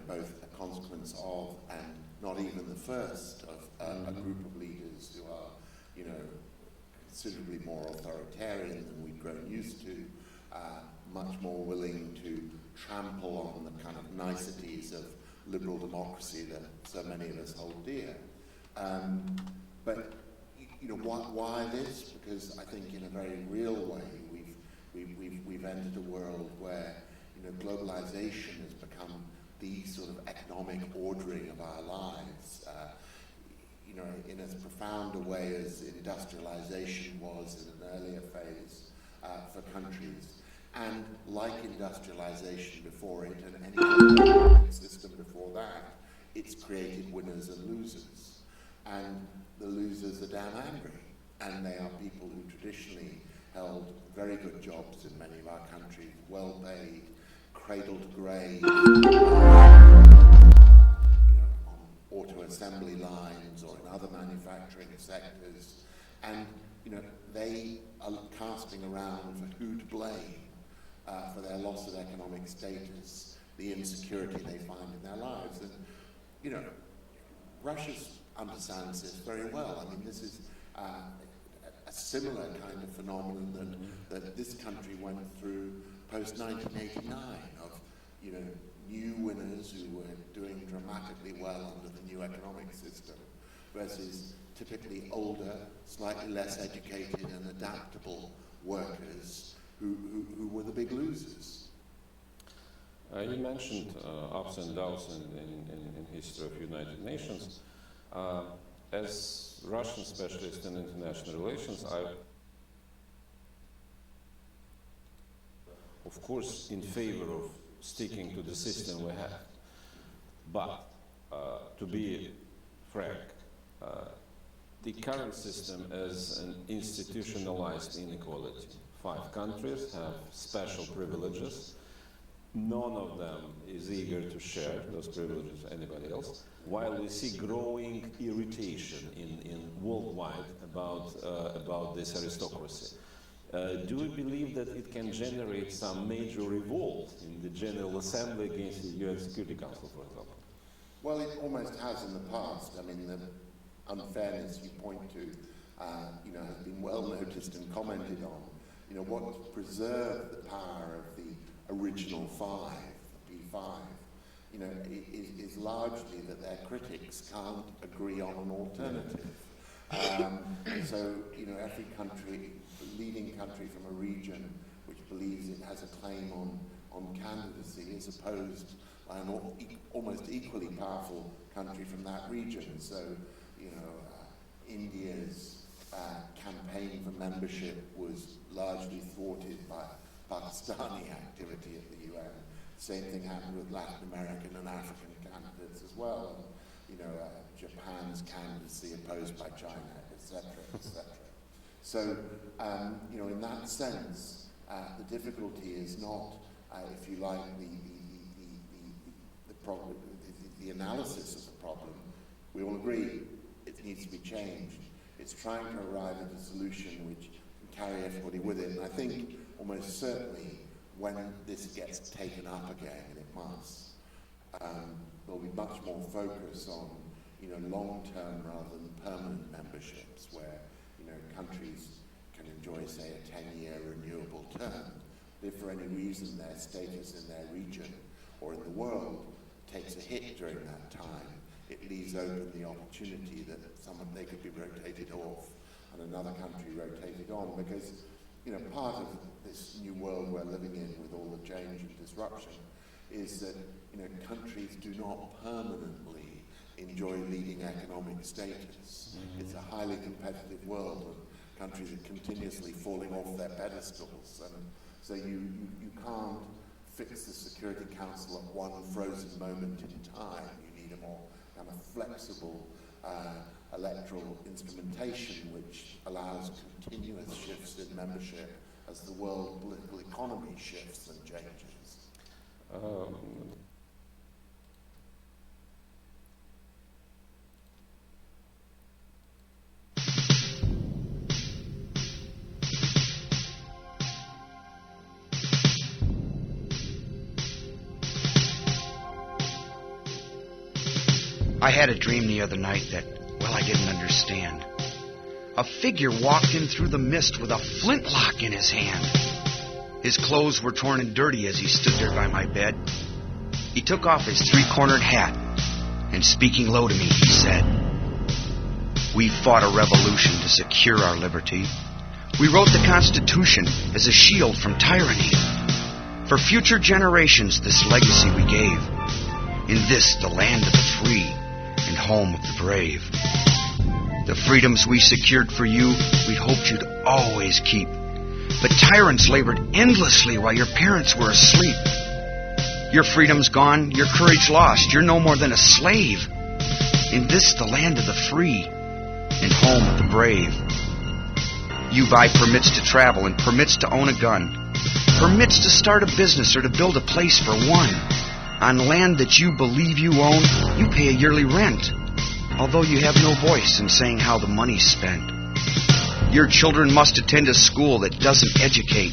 both a consequence of and not even the first of a group of leaders who are considerably more authoritarian than we've grown used to, much more willing to trample on the kind of niceties of liberal democracy that so many of us hold dear. But why this? Because I think in a very real way we've entered a world where globalization has become the sort of economic ordering of our lives. In as profound a way as industrialization was in an earlier phase for countries. And like industrialization before it and any economic system before that, it's created winners and losers. And the losers are damn angry. And they are people who traditionally held very good jobs in many of our countries, well paid, cradle to grave, on auto assembly lines or in other manufacturing sectors. And they are casting around for who to blame for their loss of economic status, the insecurity they find in their lives. And Russia understands this very well. I mean, this is a similar kind of phenomenon that this country went through post-1989 of, new winners who were doing dramatically well under the new economic system versus typically older, slightly less educated and adaptable workers who were the big losers. You mentioned ups and downs in history of United Nations. As Russian specialist in international relations, I, of course, in favor of sticking to the system we have. But to be frank, the current system is an institutionalized inequality. 5 countries have special privileges. None of them is eager to share those privileges with anybody else, while we see growing irritation in worldwide about this aristocracy. Do we believe that it can generate some major revolt in the General Assembly against the UN Security Council, for example? Well, it almost has in the past. I mean, the unfairness you point to, has been well noticed and commented on. What preserved the power of the original 5, the P5, is largely that their critics can't agree on an alternative. So, every country, leading country from a region which believes it has a claim on candidacy is opposed by an almost equally powerful country from that region. So, India's campaign for membership was largely thwarted by Pakistani activity at the UN. Same thing happened with Latin American and African candidates as well. And, Japan's candidacy opposed by China, etc., etc. So, in that sense, the difficulty is not, if you like, the problem, the analysis of the problem. We all agree it needs to be changed. It's trying to arrive at a solution which can carry everybody with it. And I think almost certainly when this gets taken up again, and it must, there'll be much more focus on long-term rather than permanent memberships, where countries can enjoy, say, a 10-year renewable term. If for any reason their status in their region or in the world takes a hit during that time, it leaves open the opportunity that they could be rotated off and another country rotated on, because part of this new world we're living in with all the change and disruption is that countries do not permanently enjoy leading economic status. It's a highly competitive world, and countries are continuously falling off their pedestals, and so you can't fix the Security Council at one frozen moment in time. You need a more kind of flexible electoral instrumentation which allows continuous shifts in membership as the world political economy shifts and changes. I had a dream the other night that, well, I didn't understand. A figure walked in through the mist with a flintlock in his hand. His clothes were torn and dirty as he stood there by my bed. He took off his three-cornered hat, and speaking low to me, he said, "We fought a revolution to secure our liberty. We wrote the Constitution as a shield from tyranny. For future generations, this legacy we gave. In this, the land of the free and home of the brave. The freedoms we secured for you, we hoped you'd always keep. But tyrants labored endlessly while your parents were asleep. Your freedom's gone, your courage lost. You're no more than a slave. In this, the land of the free and home of the brave. You buy permits to travel and permits to own a gun, permits to start a business or to build a place for one. On land that you believe you own, you pay a yearly rent, although you have no voice in saying how the money's spent. Your children must attend a school that doesn't educate,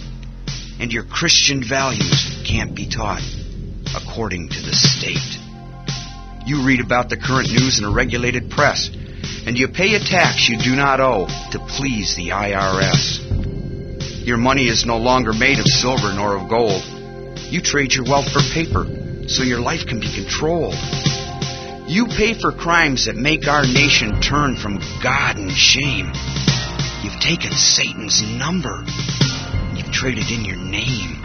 and your Christian values can't be taught according to the state. You read about the current news in a regulated press, and you pay a tax you do not owe to please the IRS. Your money is no longer made of silver nor of gold. You trade your wealth for paper, so your life can be controlled. You pay for crimes that make our nation turn from God and shame. You've taken Satan's number. You've traded in your name.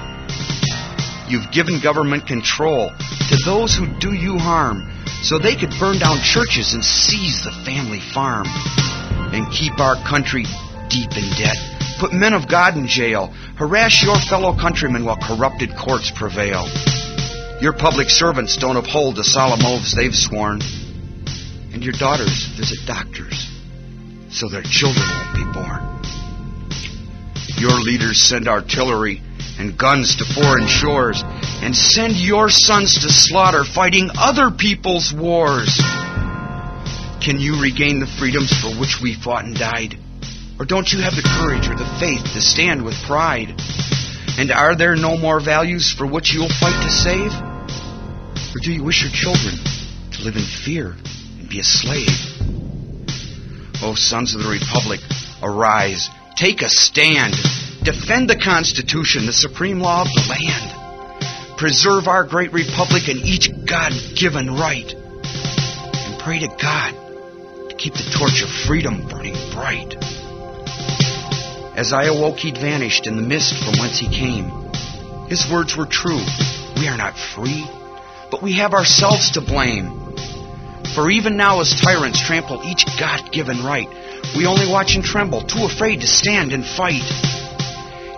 You've given government control to those who do you harm, so they could burn down churches and seize the family farm, and keep our country deep in debt, put men of God in jail, harass your fellow countrymen while corrupted courts prevail. Your public servants don't uphold the solemn oaths they've sworn, and your daughters visit doctors so their children won't be born. Your leaders send artillery and guns to foreign shores and send your sons to slaughter fighting other people's wars. Can you regain the freedoms for which we fought and died? Or don't you have the courage or the faith to stand with pride? And are there no more values for which you'll fight to save? Or do you wish your children to live in fear and be a slave? O sons of the Republic, arise, take a stand, defend the Constitution, the supreme law of the land. Preserve our great Republic and each God-given right. And pray to God to keep the torch of freedom burning bright. As I awoke, he'd vanished in the mist from whence he came. His words were true. We are not free, but we have ourselves to blame. For even now as tyrants trample each God-given right, we only watch and tremble, too afraid to stand and fight.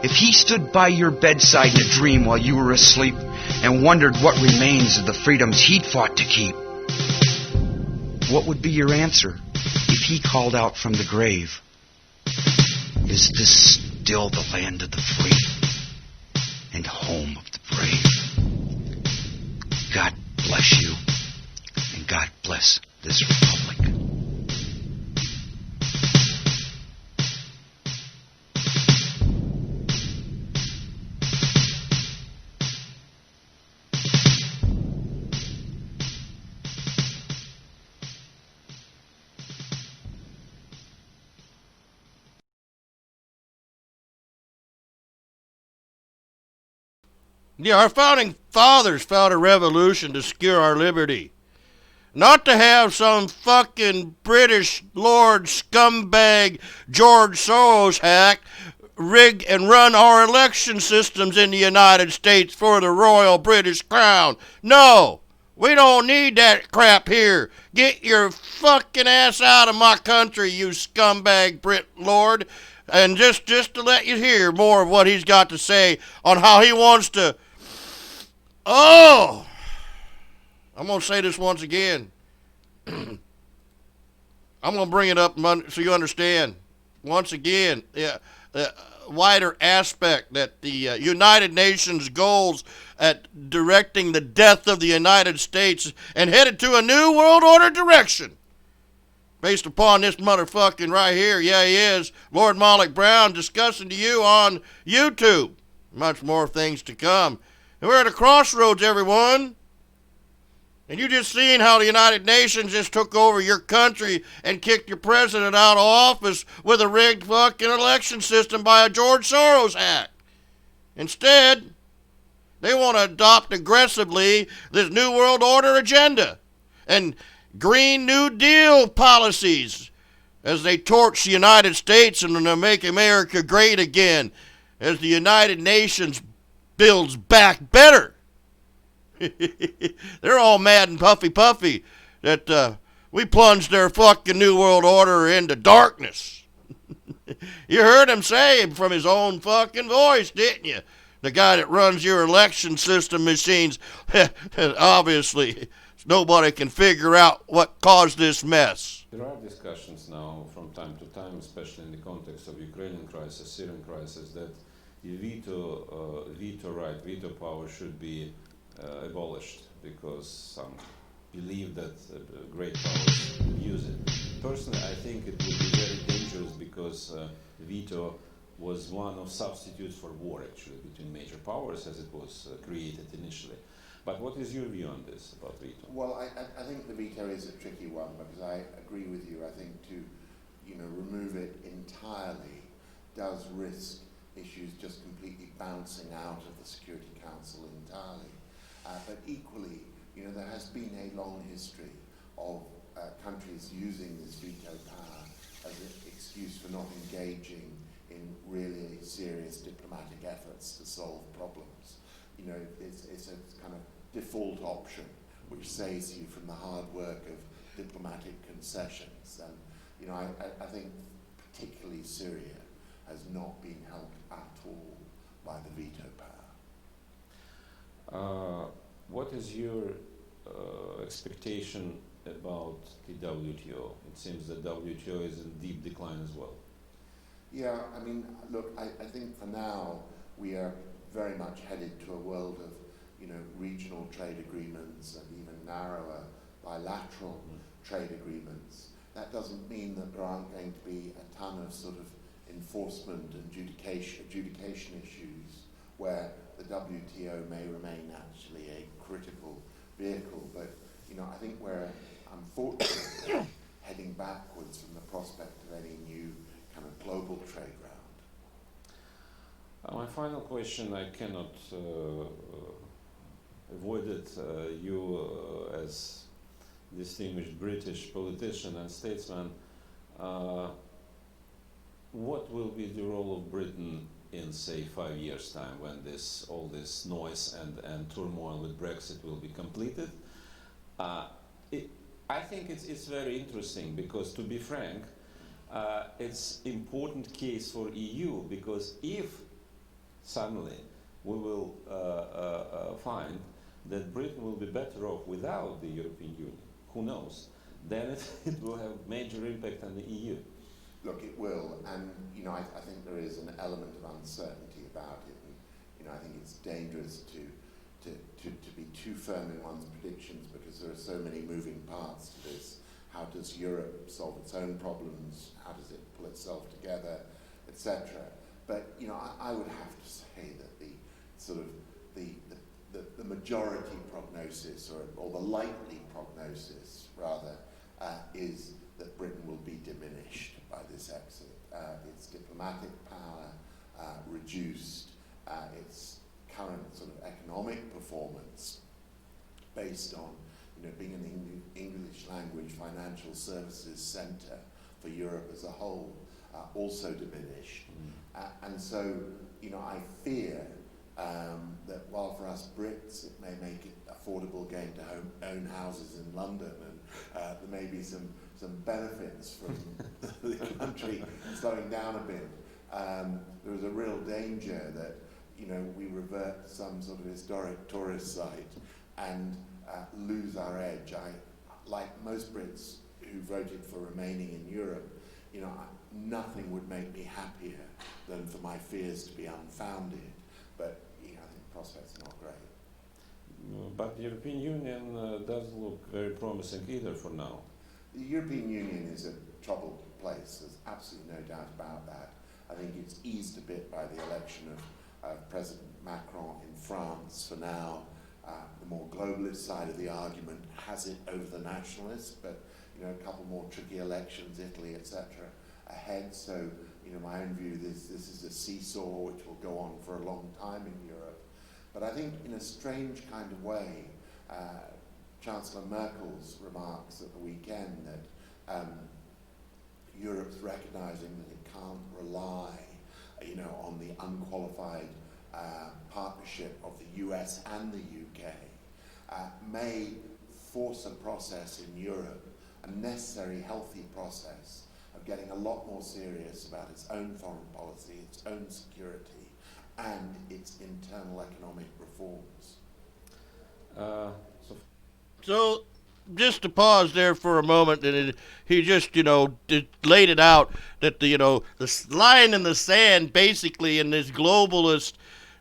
If he stood by your bedside in a dream while you were asleep and wondered what remains of the freedoms he'd fought to keep, what would be your answer if he called out from the grave, "Is this still the land of the free and home of the brave?" God bless you, and God bless this republic. Yeah, our founding fathers fought a revolution to secure our liberty. Not to have some fucking British Lord scumbag George Soros hack rig and run our election systems in the United States for the Royal British Crown. No, we don't need that crap here. Get your fucking ass out of my country, you scumbag Brit Lord. And just to let you hear more of what he's got to say on how he wants to... Oh! I'm going to say this once again. I'm going to bring it up so you understand. Once again, the wider aspect that the United Nations goals at directing the death of the United States and headed to a new world order direction. Based upon this motherfucking right here, yeah, he is, Lord Malik Brown, discussing to you on YouTube. Much more things to come. And we're at a crossroads, everyone. And you just seen how the United Nations just took over your country and kicked your president out of office with a rigged fucking election system by a George Soros hack. Instead, they want to adopt aggressively this New World Order agenda and Green New Deal policies as they torch the United States and to make America great again as the United Nations builds back better. They're all mad and puffy that we plunged their fucking New World Order into darkness. You heard him say from his own fucking voice, didn't you? The guy that runs your election system machines, obviously, nobody can figure out what caused this mess. There are discussions now from time to time, especially in the context of Ukrainian crisis, Syrian crisis, that the veto power should be abolished because some believe that great powers will use it. Personally, I think it would be very dangerous because veto was one of substitutes for war, actually, between major powers as it was created initially. But what is your view on this, about veto? Well, I think the veto is a tricky one because I agree with you. I think to remove it entirely does risk issues just completely bouncing out of the Security Council entirely. But equally, there has been a long history of countries using this veto power as an excuse for not engaging in really serious diplomatic efforts to solve problems. It's a kind of default option which saves you from the hard work of diplomatic concessions. And I think particularly Syria has not been helped at all by the veto power. What is your expectation about the WTO? It seems that WTO is in deep decline as well. Yeah, I mean, look, I think for now we are very much headed to a world of, regional trade agreements and even narrower bilateral trade agreements. That doesn't mean that there aren't going to be a ton of sort of enforcement and adjudication issues where the WTO may remain actually a critical vehicle. But, I think we're unfortunately heading backwards from the prospect of any new kind of global trade round. My final question, I cannot avoid it. You, as distinguished British politician and statesman, what will be the role of Britain in, say, 5 years' time when all this noise and turmoil with Brexit will be completed? I think it's very interesting because, to be frank, it's important case for EU because if suddenly we will find that Britain will be better off without the European Union, who knows, then it will have major impact on the EU. Look, it will, and I think there is an element of uncertainty about it, and I think it's dangerous to be too firm in one's predictions because there are so many moving parts to this. How does Europe solve its own problems? How does it pull itself together, etc.? But I would have to say that the majority prognosis, or the likely prognosis rather, is that Britain will be diminished by this exit. Its diplomatic power reduced, its current sort of economic economic performance based on, being an English language financial services centre for Europe as a whole also diminished. And so, I fear that while for us Brits it may make it affordable again to own houses in London, and there may be some benefits from the country slowing down a bit, there is a real danger that we revert to some sort of historic tourist site and lose our edge. Like most Brits who voted for remaining in Europe, nothing would make me happier than for my fears to be unfounded. But I think the prospects are not great. But the European Union doesn't look very promising either for now. The European Union is a troubled place. There's absolutely no doubt about that. I think it's eased a bit by the election of President Macron in France for now. The more globalist side of the argument has it over the nationalists, but a couple more tricky elections, Italy, etc., ahead. So, my own view, this is a seesaw which will go on for a long time in Europe. But I think in a strange kind of way, Chancellor Merkel's remarks at the weekend that Europe's recognizing that it can't rely, on the unqualified partnership of the US and the UK, may force a process in Europe, a necessary, healthy process of getting a lot more serious about its own foreign policy, its own security, and its internal economic reforms. So, just to pause there for a moment, and he just, laid it out that the line in the sand, basically, in this globalist,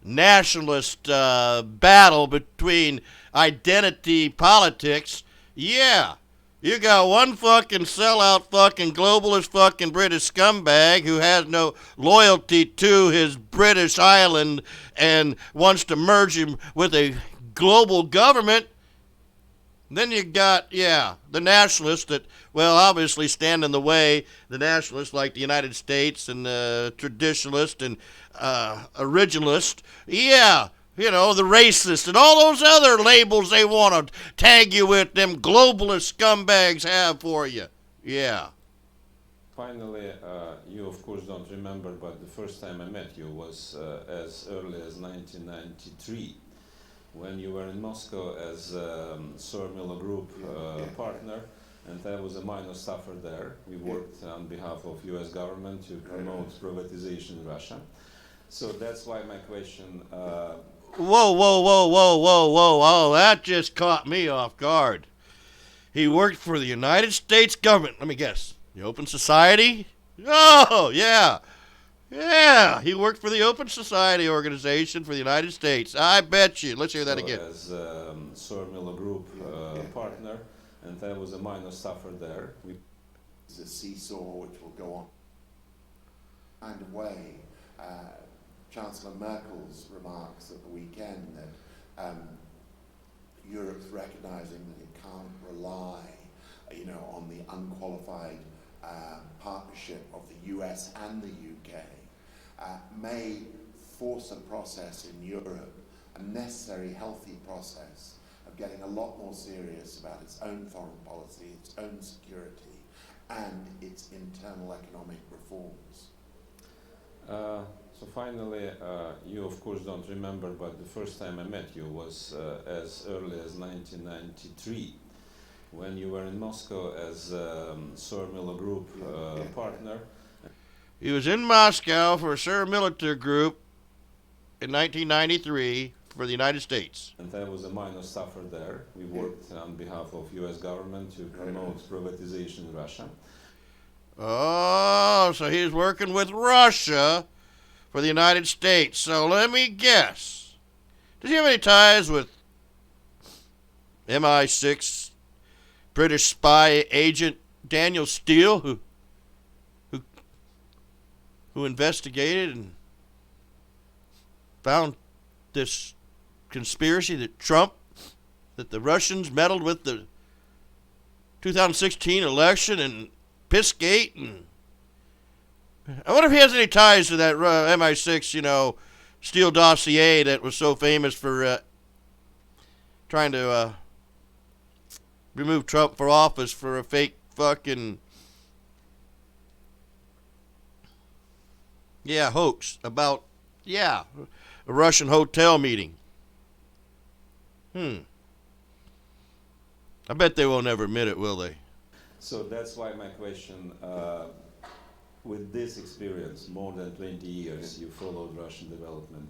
nationalist battle between identity politics. Yeah, you got one fucking sellout fucking globalist fucking British scumbag who has no loyalty to his British island and wants to merge him with a global government. Then you got, the nationalists that, obviously stand in the way. The nationalists like the United States and traditionalist and originalist. The racist and all those other labels they want to tag you with, them globalist scumbags have for you. Yeah. Finally, you of course don't remember, but the first time I met you was as early as 1993. When you were in Moscow as Sawmill Group partner, and I was a minor staffer there. We worked on behalf of U.S. government to promote privatization in Russia. So that's why my question... Whoa. Oh, that just caught me off guard. He worked for the United States government. Let me guess. The Open Society? Oh, yeah. Yeah, he worked for the Open Society organization for the United States. I bet you. Let's hear that again. As Sawmill Group partner, and I was a minor staffer there. It's a seesaw which will go on kind of way. Chancellor Merkel's remarks at the weekend that Europe's recognizing that it can't rely, on the unqualified partnership of the US and the UK, may force a process in Europe, a necessary, healthy process of getting a lot more serious about its own foreign policy, its own security, and its internal economic reforms. So finally, you of course don't remember, but the first time I met you was as early as 1993, when you were in Moscow as Sawmill Group partner. He was in Moscow for a Sir Military Group in 1993 for the United States. And I was a minor staffer there. We worked on behalf of U.S. government to promote privatization in Russia. Oh, so he's working with Russia for the United States. So let me guess. Does he have any ties with MI6 British spy agent Daniel Steele, who investigated and found this conspiracy that the Russians meddled with the 2016 election and Pissgate? And I wonder if he has any ties to that MI6, Steele dossier that was so famous for trying to remove Trump for office for a fake fucking hoax about a Russian hotel meeting. I bet they won't ever admit it, will they? So that's why my question, with this experience, more than 20 years, you followed Russian development.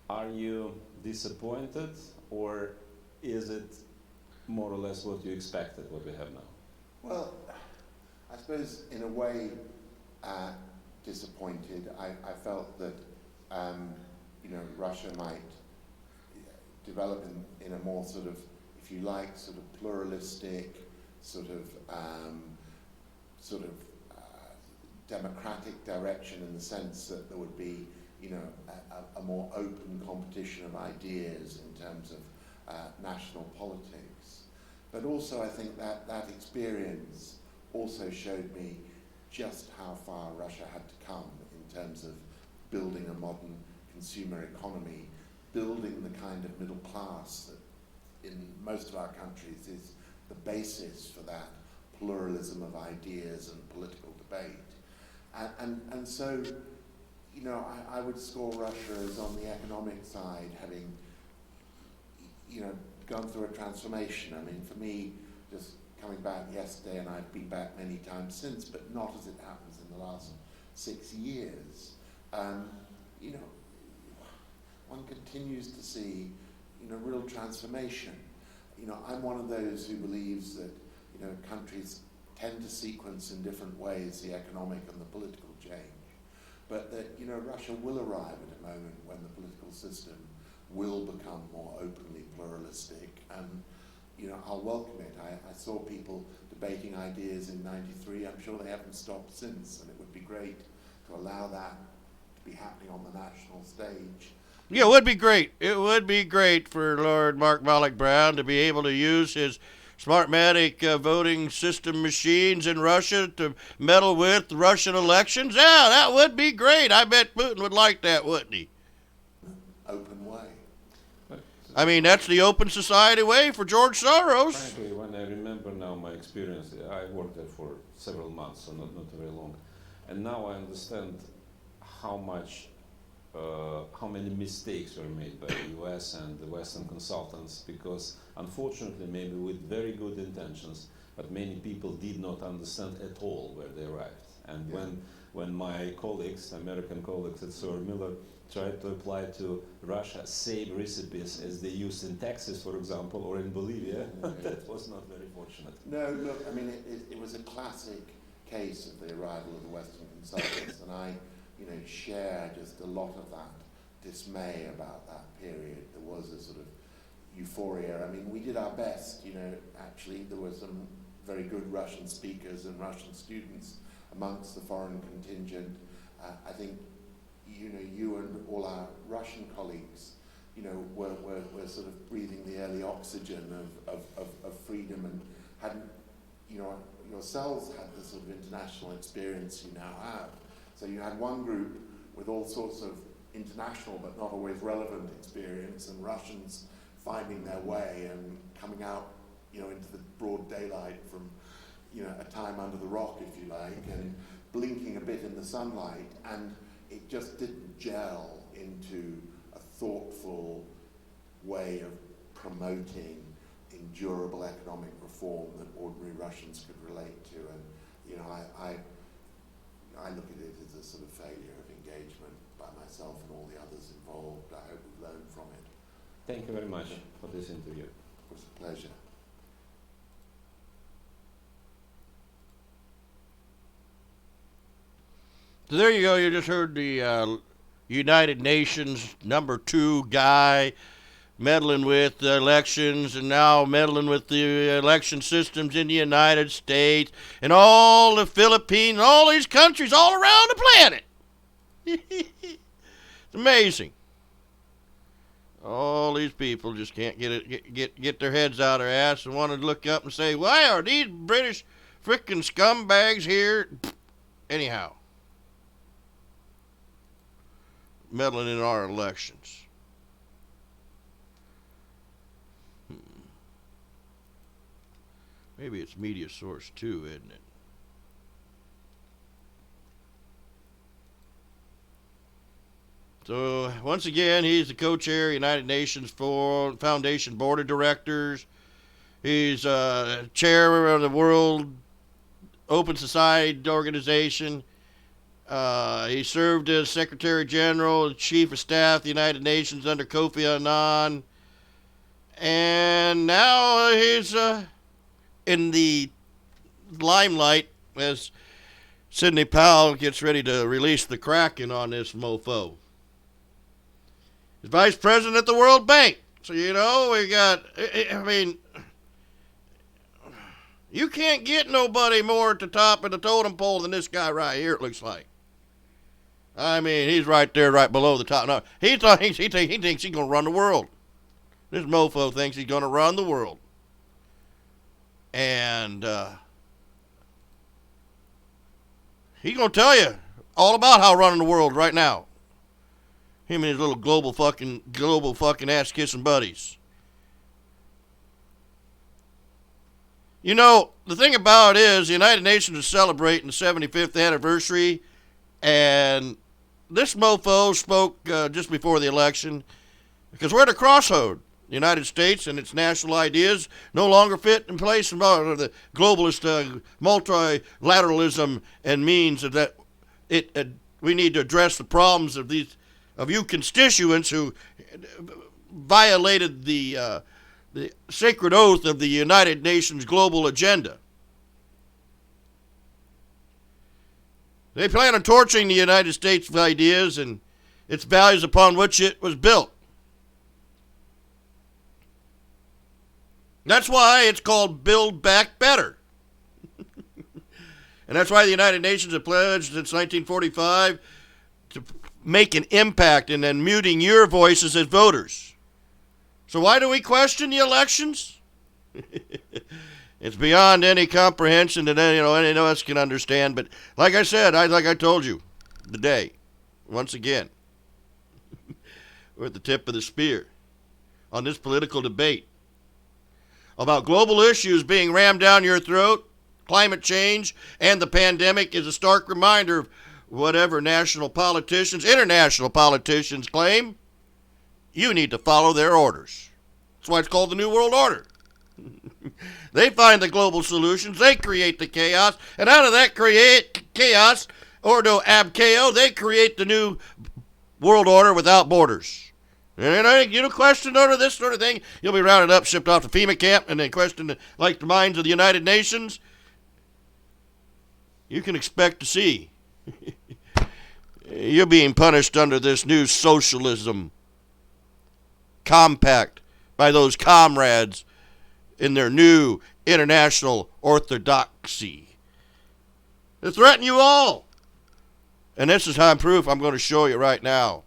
Are you disappointed, or is it more or less what you expected, what we have now? Well, I suppose in a way disappointed. I felt that Russia might develop in a more sort of, if you like, sort of pluralistic, sort of democratic direction, in the sense that there would be a more open competition of ideas in terms of national politics. But also I think that experience also showed me just how far Russia had to come in terms of building a modern consumer economy, building the kind of middle class that in most of our countries is the basis for that pluralism of ideas and political debate. And so, I would score Russia as on the economic side, having, gone through a transformation. I mean, for me, just coming back yesterday, and I've been back many times since, but not as it happens in the last 6 years. One continues to see, real transformation. I'm one of those who believes that, countries tend to sequence in different ways the economic and the political change, but that, Russia will arrive at a moment when the political system will become more openly pluralistic, and, I'll welcome it. I saw people debating ideas in '93. I'm sure they haven't stopped since, and it would be great to allow that to be happening on the national stage. Yeah, it would be great. It would be great for Lord Mark Malloch Brown to be able to use his Smartmatic voting system machines in Russia to meddle with Russian elections. Yeah, that would be great. I bet Putin would like that, wouldn't he? Open way. I mean, that's the open society way for George Soros. Frankly, when I remember now my experience, I worked there for several months, so not very long. And now I understand how many mistakes were made by the US and the Western consultants, because unfortunately, maybe with very good intentions, but many people did not understand at all where they arrived. And when my colleagues, American colleagues at Sir Miller, tried to apply to Russia same recipes as they used in Texas, for example, or in Bolivia, that was not very fortunate. No, look, I mean, it was a classic case of the arrival of the Western consultants, and I share just a lot of that dismay about that period. There was a sort of euphoria. I mean, we did our best, actually. There were some very good Russian speakers and Russian students amongst the foreign contingent. I think, you and all our Russian colleagues, were sort of breathing the early oxygen of freedom, and hadn't, yourselves had the sort of international experience you now have. So you had one group with all sorts of international but not always relevant experience, and Russians finding their way and coming out, into the broad daylight from, a time under the rock, if you like, and blinking a bit in the sunlight, and it just didn't gel into a thoughtful way of promoting endurable economic reform that ordinary Russians could relate to. And, I look at it as a sort of failure of engagement by myself and all the others involved. I hope we've learned from it. Thank you very much for this interview. It was a pleasure. So there you go. You just heard the United Nations #2 guy meddling with the elections, and now meddling with the election systems in the United States and all the Philippines, all these countries all around the planet. It's amazing. All these people just can't get their heads out of their ass and want to look up and say, why are these British frickin' scumbags here? Anyhow, meddling in our elections. Maybe it's media source too, isn't it? So once again, he's the co-chair of United Nations Foundation Board of Directors. He's chair of the World Open Society Organization. He served as Secretary General and Chief of Staff of the United Nations under Kofi Annan. And now he's in the limelight as Sidney Powell gets ready to release the Kraken on this mofo. He's vice president at the World Bank. So, you know, we got, I mean, you can't get nobody more at the top of the totem pole than this guy right here, it looks like. I mean, he's right there, right below the top. No, he thinks he's going to run the world. This mofo thinks he's going to run the world. And he's going to tell you all about how running the world right now. Him and his little global fucking ass kissing buddies. You know, the thing about it is the United Nations is celebrating the 75th anniversary, and this mofo spoke just before the election because we're at a crossroad. The United States and its national ideas no longer fit in place of the globalist multilateralism and means that we need to address the problems of you constituents who violated the sacred oath of the United Nations global agenda. They plan on torching the United States' ideas and its values upon which it was built. That's why it's called Build Back Better. And that's why the United Nations have pledged since 1945 to make an impact and then muting your voices as voters. So why do we question the elections? It's beyond any comprehension that any of us can understand. But like I said, like I told you today, once again, we're at the tip of the spear on this political debate about global issues being rammed down your throat. Climate change and the pandemic is a stark reminder of whatever international politicians claim. You need to follow their orders. That's why it's called the New World Order. They find the global solutions. They create the chaos. And out of that chaos, Ordo ab chaos, they create the new world order without borders. And you question over this sort of thing, you'll be rounded up, shipped off to FEMA camp, and then questioned like the minds of the United Nations. You can expect to see you're being punished under this new socialism compact by those comrades in their new international orthodoxy. They threaten you all. And this is how proof I'm going to show you right now.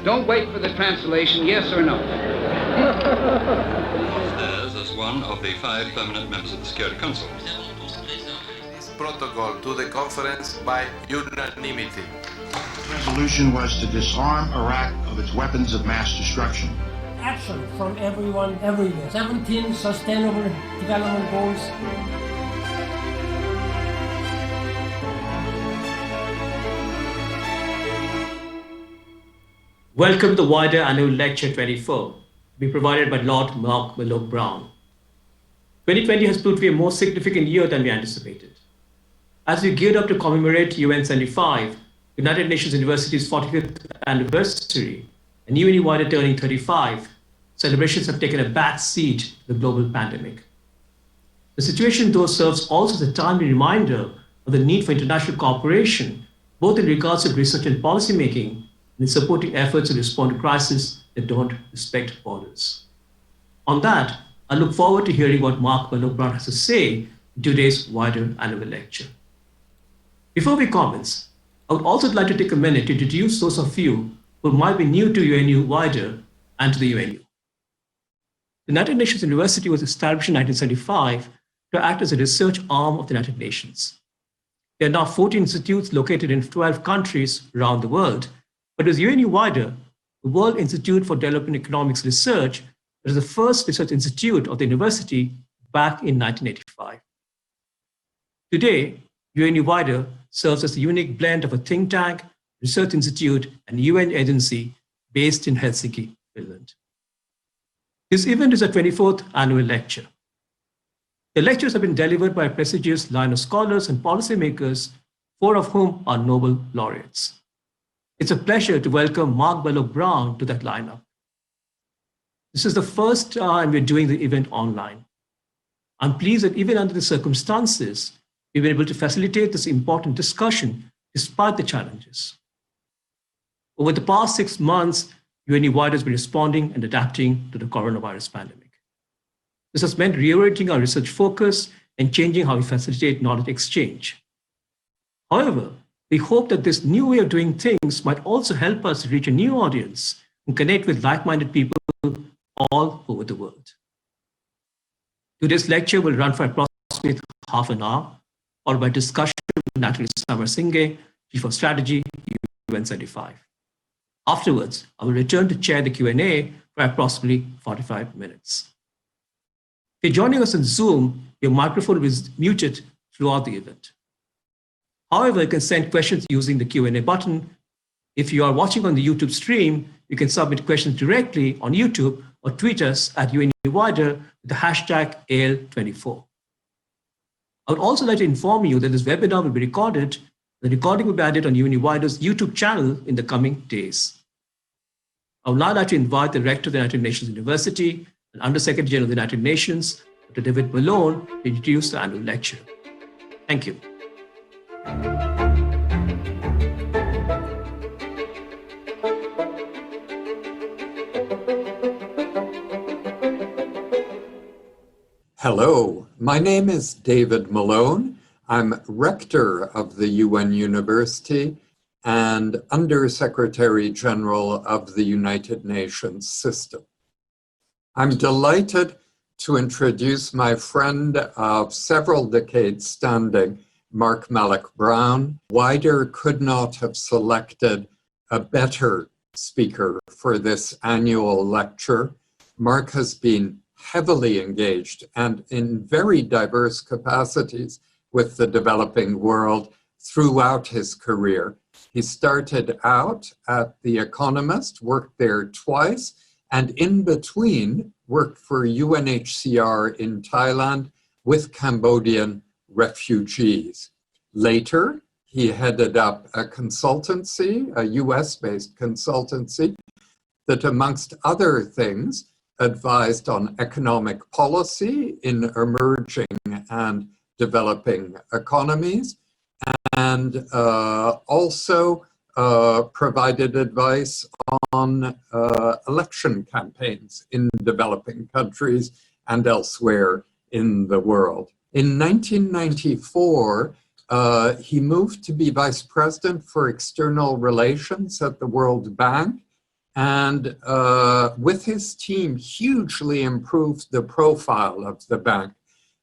Don't wait for the translation, yes or no. As one of the 5 permanent members of the Security Council. This protocol to the conference by unanimity. The resolution was to disarm Iraq of its weapons of mass destruction. Action from everyone, everywhere. 17 Sustainable Development Goals. Welcome to the wider annual Lecture 24, be provided by Lord Mark Malloch Brown. 2020 has proved to be a more significant year than we anticipated. As we geared up to commemorate UN 75, United Nations University's 45th anniversary, and UN wider turning 35, celebrations have taken a back seat to the global pandemic. The situation, though, serves also as a timely reminder of the need for international cooperation, both in regards to research and policy making, and in supporting efforts to respond to crises that don't respect borders. On that, I look forward to hearing what Mark Malloch Brown has to say in today's wider annual lecture. Before we commence, I would also like to take a minute to introduce those of you who might be new to UNU wider and to the UNU. The United Nations University was established in 1975 to act as a research arm of the United Nations. There are now 14 institutes located in 12 countries around the world, but as UNU wider, the World Institute for Development Economics Research was the first research institute of the university back in 1985. Today, UNU wider serves as a unique blend of a think tank, research institute, and UN agency based in Helsinki, Finland. This event is a 24th annual lecture. The lectures have been delivered by a prestigious line of scholars and policymakers, 4 of whom are Nobel laureates. It's a pleasure to welcome Mark Belloc-Brown to that lineup. This is the first time we're doing the event online. I'm pleased that even under the circumstances, we've been able to facilitate this important discussion despite the challenges. Over the past 6 months, UNU wider has been responding and adapting to the coronavirus pandemic. This has meant reorienting our research focus and changing how we facilitate knowledge exchange. However, we hope that this new way of doing things might also help us reach a new audience and connect with like-minded people all over the world. Today's lecture will run for approximately half an hour, followed by discussion with Natalie Samarsinghe, Chief of Strategy, UN75. Afterwards, I will return to chair the Q&A for approximately 45 minutes. If you're joining us on Zoom, your microphone is muted throughout the event. However, you can send questions using the Q&A button. If you are watching on the YouTube stream, you can submit questions directly on YouTube or tweet us at UNU wider with the hashtag AL24. I would also like to inform you that this webinar will be recorded. The recording will be added on UNU wider's YouTube channel in the coming days. I would now like to invite the Rector of the United Nations University and Undersecretary General of the United Nations, Dr. David Malone, to introduce the annual lecture. Thank you. Hello, my name is David Malone. I'm Rector of the UN University and Undersecretary General of the United Nations System. I'm delighted to introduce my friend of several decades standing, Mark Belloc-Brown. Wider could not have selected a better speaker for this annual lecture. Mark has been heavily engaged and in very diverse capacities with the developing world throughout his career. He started out at The Economist, worked there twice, and in between worked for UNHCR in Thailand with Cambodian refugees. Later, he headed up a consultancy, a US-based consultancy, that amongst other things advised on economic policy in emerging and developing economies, and also provided advice on election campaigns in developing countries and elsewhere in the world. In 1994, he moved to be Vice President for External Relations at the World Bank, and with his team hugely improved the profile of the bank,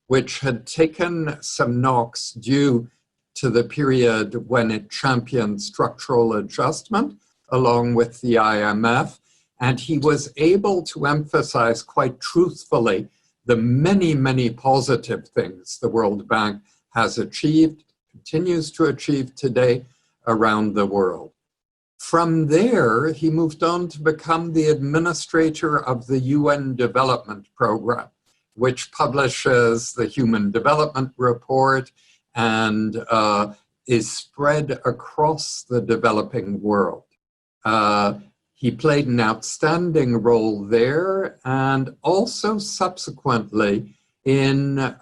which had taken some knocks due to the period when it championed structural adjustment along with the IMF. And he was able to emphasize quite truthfully the many, many positive things the World Bank has achieved, continues to achieve today around the world. From there, he moved on to become the administrator of the UN Development Program, which publishes the Human Development Report and is spread across the developing world. He played an outstanding role there and also subsequently in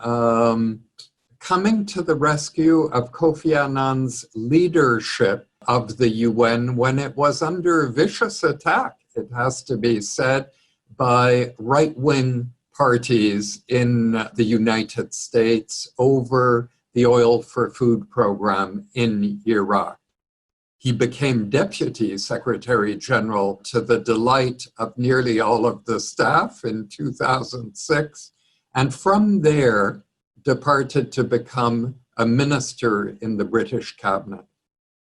coming to the rescue of Kofi Annan's leadership of the UN when it was under vicious attack, it has to be said, by right-wing parties in the United States over the oil for food program in Iraq. He became Deputy Secretary General to the delight of nearly all of the staff in 2006, and from there departed to become a minister in the British cabinet.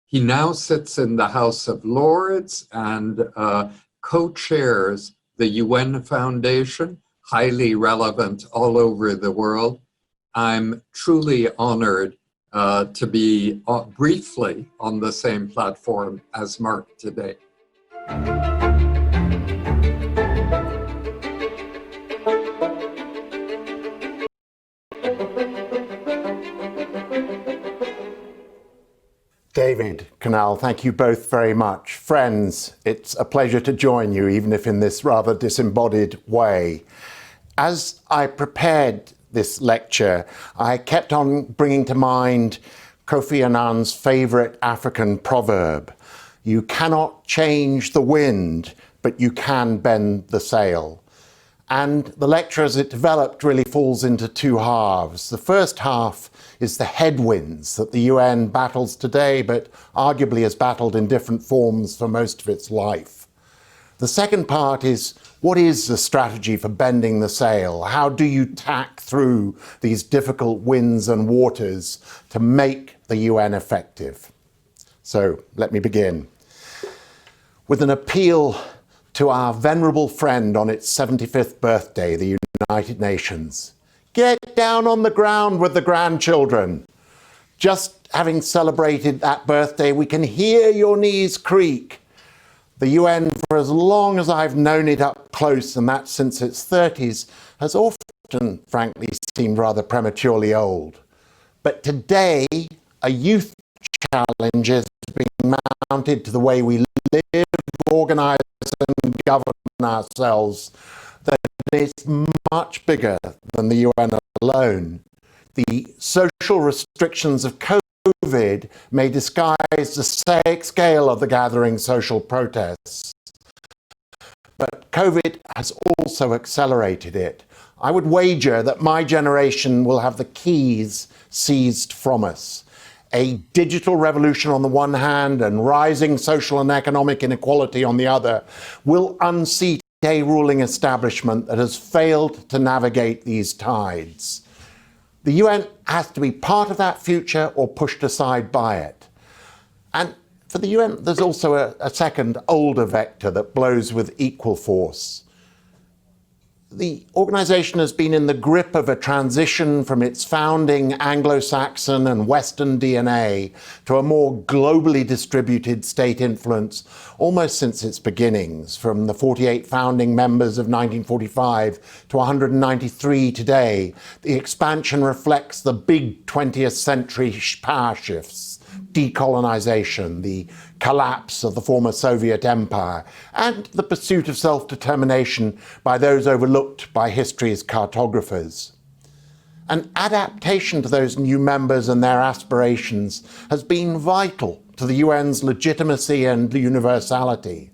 He now sits in the House of Lords and co-chairs the UN Foundation, highly relevant all over the world. I'm truly honored to be briefly on the same platform as Mark today. David, Kunal, thank you both very much. Friends, it's a pleasure to join you, even if in this rather disembodied way. As I prepared this lecture, I kept on bringing to mind Kofi Annan's favorite African proverb: you cannot change the wind, but you can bend the sail. And the lecture as it developed really falls into two halves. The first half is the headwinds that the UN battles today, but arguably has battled in different forms for most of its life. The second part is, what is the strategy for bending the sail? How do you tack through these difficult winds and waters to make the UN effective? So let me begin with an appeal to our venerable friend on its 75th birthday, the United Nations. Get down on the ground with the grandchildren. Just having celebrated that birthday, we can hear your knees creak. The UN, for as long as I've known it up close, and that's since its 30s, has often, frankly, seemed rather prematurely old. But today, a youth challenge is being mounted to the way we live, organise and govern ourselves, that it's much bigger than the UN alone. The social restrictions of COVID may disguise the scale of the gathering social protests, but COVID has also accelerated it. I would wager that my generation will have the keys seized from us. A digital revolution on the one hand and rising social and economic inequality on the other will unseat a ruling establishment that has failed to navigate these tides. The UN has to be part of that future or pushed aside by it. And for the UN, there's also a second, older vector that blows with equal force. The organization has been in the grip of a transition from its founding Anglo-Saxon and Western DNA to a more globally distributed state influence almost since its beginnings, from the 48 founding members of 1945 to 193 today. The expansion reflects the big 20th century power shifts: decolonization, the collapse of the former Soviet empire, and the pursuit of self-determination by those overlooked by history's cartographers. An adaptation to those new members and their aspirations has been vital to the UN's legitimacy and universality.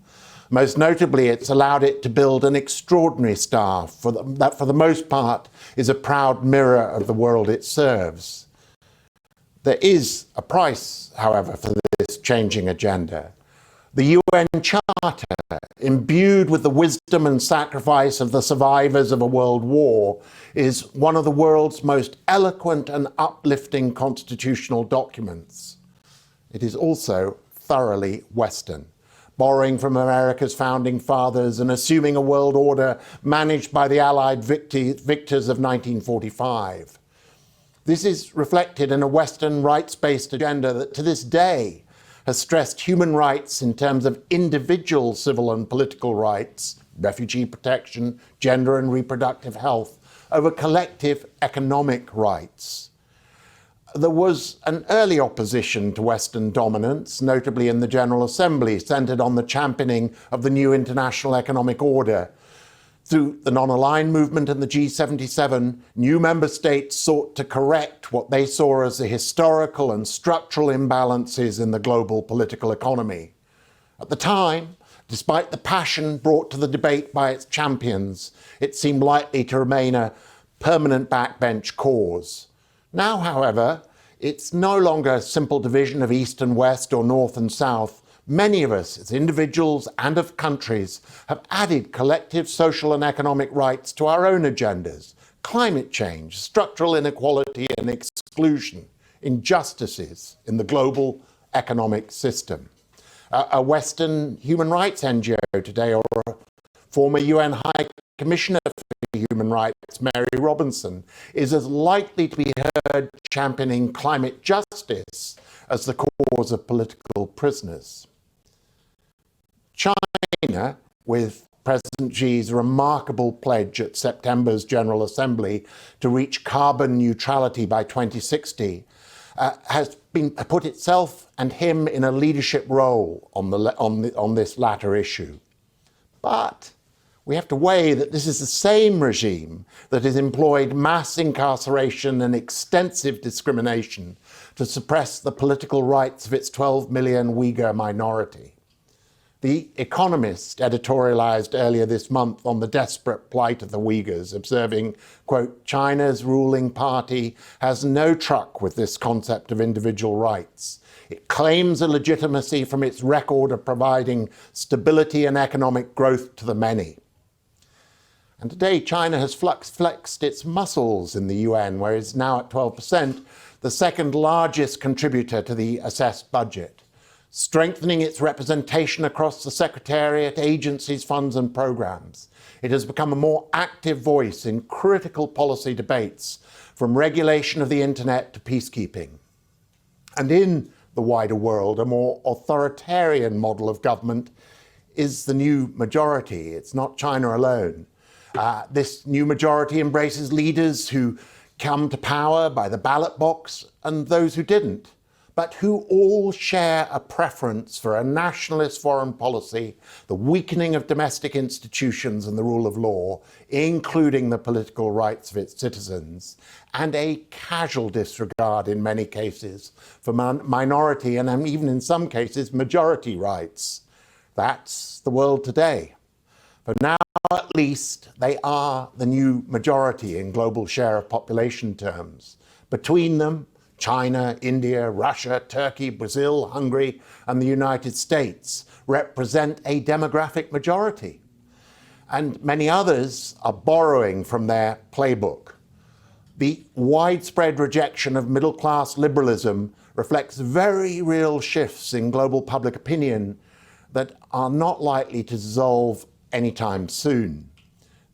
Most notably, it's allowed it to build an extraordinary staff that for the most part is a proud mirror of the world it serves. There is a price, however, for this changing agenda. The UN Charter, imbued with the wisdom and sacrifice of the survivors of a world war, is one of the world's most eloquent and uplifting constitutional documents. It is also thoroughly Western, borrowing from America's founding fathers and assuming a world order managed by the Allied victors of 1945. This is reflected in a Western rights-based agenda that to this day has stressed human rights in terms of individual civil and political rights, refugee protection, gender and reproductive health, over collective economic rights. There was an early opposition to Western dominance, notably in the General Assembly, centered on the championing of the new international economic order. Through the non-aligned movement and the G77, new member states sought to correct what they saw as the historical and structural imbalances in the global political economy. At the time, despite the passion brought to the debate by its champions, it seemed likely to remain a permanent backbench cause. Now, however, it's no longer a simple division of East and West or North and South, Many of us, as individuals and of countries, have added collective social and economic rights to our own agendas. Climate change, structural inequality and exclusion, injustices in the global economic system. A Western human rights NGO today, or a former UN High Commissioner for Human Rights, Mary Robinson, is as likely to be heard championing climate justice as the cause of political prisoners. China, with President Xi's remarkable pledge at September's General Assembly to reach carbon neutrality by 2060, has put itself and him in a leadership role on this latter issue. But we have to weigh that this is the same regime that has employed mass incarceration and extensive discrimination to suppress the political rights of its 12 million Uyghur minority. The Economist editorialized earlier this month on the desperate plight of the Uyghurs, observing, quote, China's ruling party has no truck with this concept of individual rights. It claims a legitimacy from its record of providing stability and economic growth to the many. And today, China has flexed its muscles in the UN, where it's now at 12%, the second largest contributor to the assessed budget, strengthening its representation across the Secretariat, agencies, funds and programs. It has become a more active voice in critical policy debates, from regulation of the internet to peacekeeping. And in the wider world, a more authoritarian model of government is the new majority. It's not China alone. This new majority embraces leaders who come to power by the ballot box and those who didn't, but who all share a preference for a nationalist foreign policy, the weakening of domestic institutions and the rule of law, including the political rights of its citizens, and a casual disregard in many cases for minority and even in some cases majority rights. That's the world today. For now, at least, they are the new majority in global share of population terms. Between them, China, India, Russia, Turkey, Brazil, Hungary, and the United States represent a demographic majority. And many others are borrowing from their playbook. The widespread rejection of middle-class liberalism reflects very real shifts in global public opinion that are not likely to dissolve anytime soon.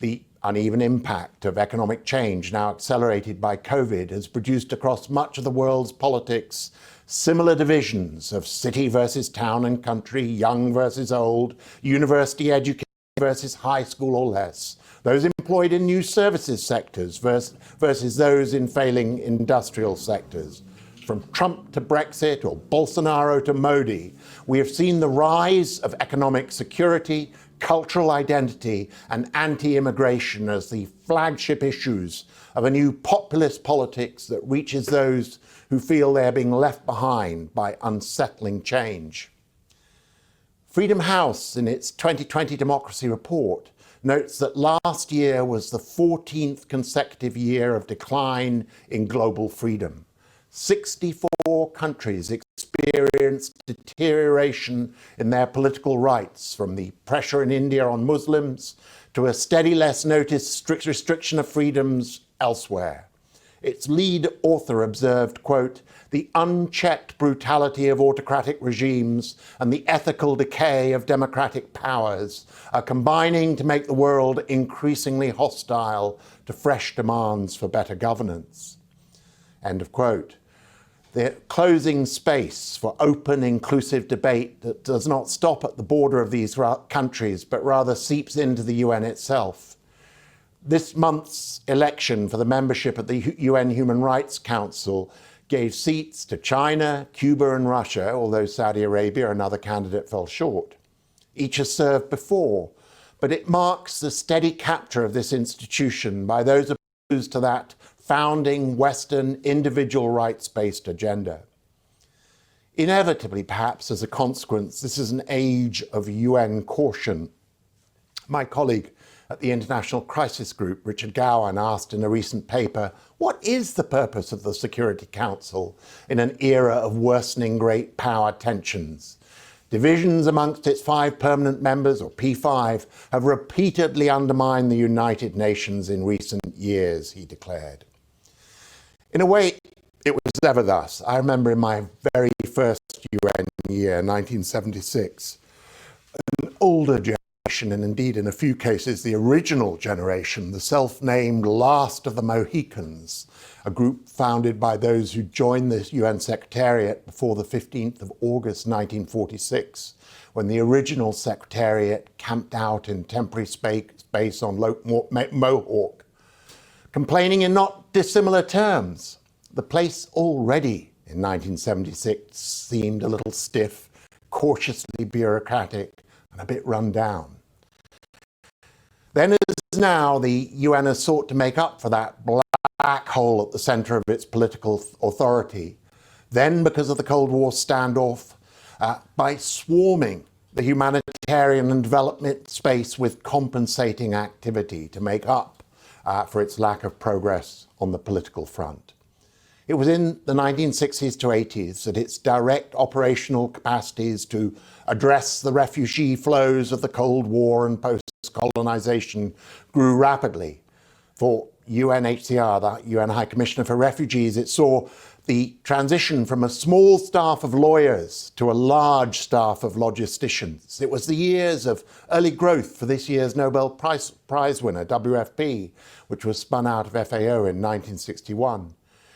The uneven impact of economic change, now accelerated by COVID, has produced across much of the world's politics similar divisions of city versus town and country, young versus old, university education versus high school or less, those employed in new services sectors versus those in failing industrial sectors. From Trump to Brexit or Bolsonaro to Modi, we have seen the rise of economic security, cultural identity and anti-immigration as the flagship issues of a new populist politics that reaches those who feel they are being left behind by unsettling change. Freedom House, in its 2020 Democracy Report, notes that last year was the 14th consecutive year of decline in global freedom. 64 countries experienced deterioration in their political rights, from the pressure in India on Muslims to a steady less noticed strict restriction of freedoms elsewhere. Its lead author observed, quote, the unchecked brutality of autocratic regimes and the ethical decay of democratic powers are combining to make the world increasingly hostile to fresh demands for better governance. End of quote. The closing space for open, inclusive debate that does not stop at the border of these countries, but rather seeps into the UN itself. This month's election for the membership of the UN Human Rights Council gave seats to China, Cuba, and Russia, although Saudi Arabia, another candidate, fell short. Each has served before, but it marks the steady capture of this institution by those opposed to that founding Western individual rights-based agenda. Inevitably, perhaps as a consequence, this is an age of UN caution. My colleague at the International Crisis Group, Richard Gowan, asked in a recent paper, what is the purpose of the Security Council in an era of worsening great power tensions? Divisions amongst its 5 permanent members, or P5, have repeatedly undermined the United Nations in recent years, he declared. In a way, it was ever thus. I remember in my very first UN year, 1976, an older generation, and indeed in a few cases the original generation, the self-named last of the Mohicans, a group founded by those who joined the UN Secretariat before the 15th of August 1946, when the original Secretariat camped out in temporary space on Mohawk, complaining in not dissimilar terms. The place already in 1976 seemed a little stiff, cautiously bureaucratic, and a bit run down. Then as now, the UN has sought to make up for that black hole at the center of its political authority, then because of the Cold War standoff, by swarming the humanitarian and development space with compensating activity to make up for its lack of progress on the political front. It was in the 1960s to 80s that its direct operational capacities to address the refugee flows of the Cold War and post-colonization grew rapidly. For UNHCR, the UN High Commissioner for Refugees, it saw the transition from a small staff of lawyers to a large staff of logisticians. It was the years of early growth for this year's Nobel Prize winner, WFP, which was spun out of FAO in 1961.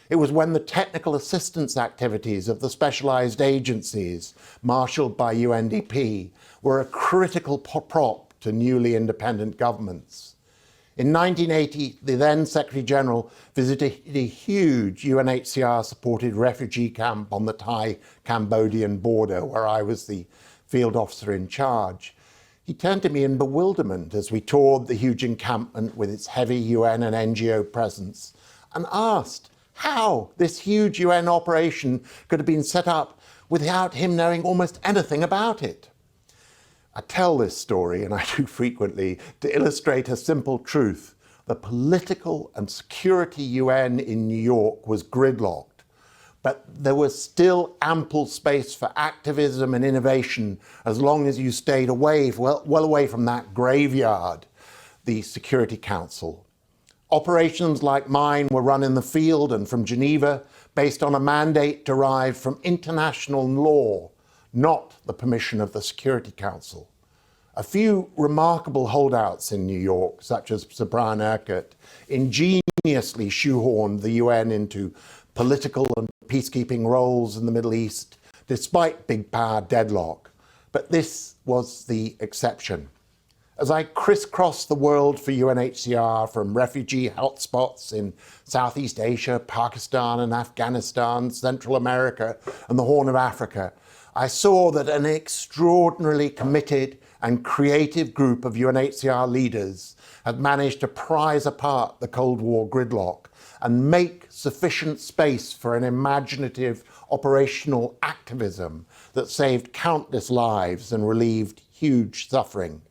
It was when the technical assistance activities of the specialized agencies marshaled by UNDP were a critical prop to newly independent governments. In 1980, the then Secretary General visited a huge UNHCR-supported refugee camp on the Thai-Cambodian border, where I was the field officer in charge. He turned to me in bewilderment as we toured the huge encampment with its heavy UN and NGO presence and asked how this huge UN operation could have been set up without him knowing almost anything about it. I tell this story, and I do frequently, to illustrate a simple truth. The political and security UN in New York was gridlocked, but there was still ample space for activism and innovation as long as you stayed away, well away from that graveyard, the Security Council. Operations like mine were run in the field and from Geneva based on a mandate derived from international law, not the permission of the Security Council. A few remarkable holdouts in New York, such as Sir Brian Urquhart, ingeniously shoehorned the UN into political and peacekeeping roles in the Middle East, despite big power deadlock. But this was the exception. As I crisscrossed the world for UNHCR, from refugee hotspots in Southeast Asia, Pakistan and Afghanistan, Central America and the Horn of Africa, I saw that an extraordinarily committed and creative group of UNHCR leaders had managed to prise apart the Cold War gridlock and make sufficient space for an imaginative operational activism that saved countless lives and relieved huge suffering.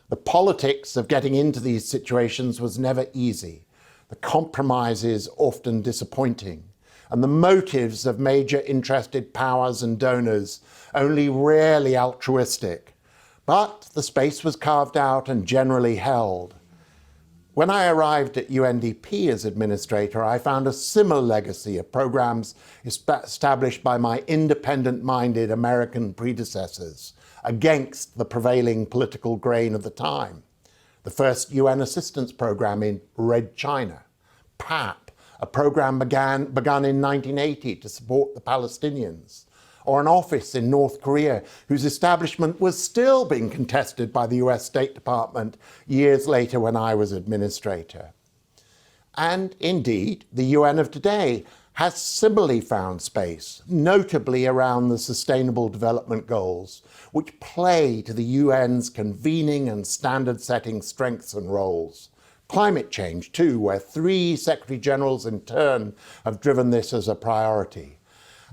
The politics of getting into these situations was never easy, the compromises often disappointing, and the motives of major interested powers and donors only rarely altruistic. But the space was carved out and generally held. When I arrived at UNDP as administrator, I found a similar legacy of programs established by my independent-minded American predecessors against the prevailing political grain of the time. The first UN assistance program in Red China, PAP, a program begun in 1980 to support the Palestinians, or an office in North Korea whose establishment was still being contested by the US State Department years later when I was administrator. And indeed, the UN of today has similarly found space, notably around the Sustainable Development Goals, which play to the UN's convening and standard-setting strengths and roles. Climate change, too, where 3 Secretary Generals in turn have driven this as a priority.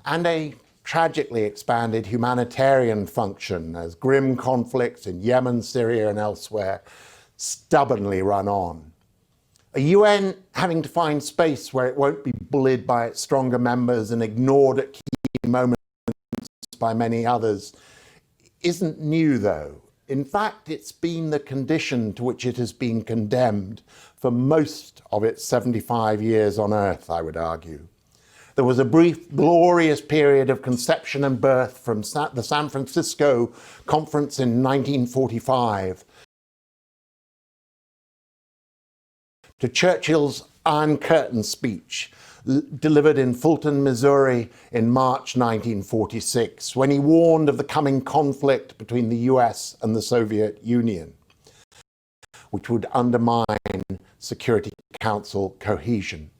And a tragically expanded humanitarian function as grim conflicts in Yemen, Syria, and elsewhere stubbornly run on. A UN having to find space where it won't be bullied by its stronger members and ignored at key moments by many others isn't new, though. In fact, it's been the condition to which it has been condemned for most of its 75 years on Earth, I would argue. There was a brief, glorious period of conception and birth from the San Francisco Conference in 1945 to Churchill's Iron Curtain speech delivered in Fulton, Missouri in March 1946, when he warned of the coming conflict between the US and the Soviet Union, which would undermine Security Council cohesion.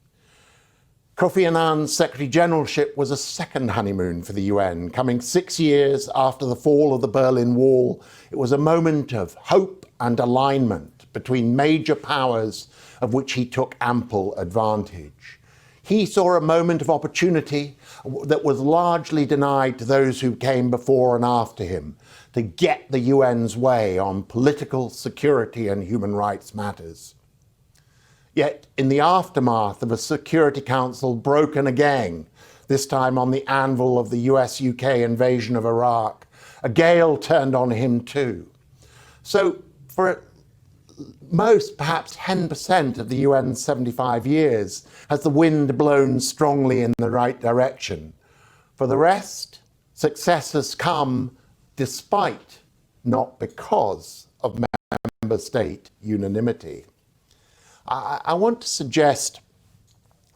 Kofi Annan's Secretary Generalship was a second honeymoon for the UN. Coming 6 years after the fall of the Berlin Wall, it was a moment of hope and alignment between major powers of which he took ample advantage. He saw a moment of opportunity that was largely denied to those who came before and after him to get the UN's way on political, security and human rights matters. Yet, in the aftermath of a Security Council broken again, this time on the anvil of the US-UK invasion of Iraq, a gale turned on him too. So, for most, perhaps 10% of the UN's 75 years, has the wind blown strongly in the right direction. For the rest, success has come despite, not because, of member state unanimity. I want to suggest,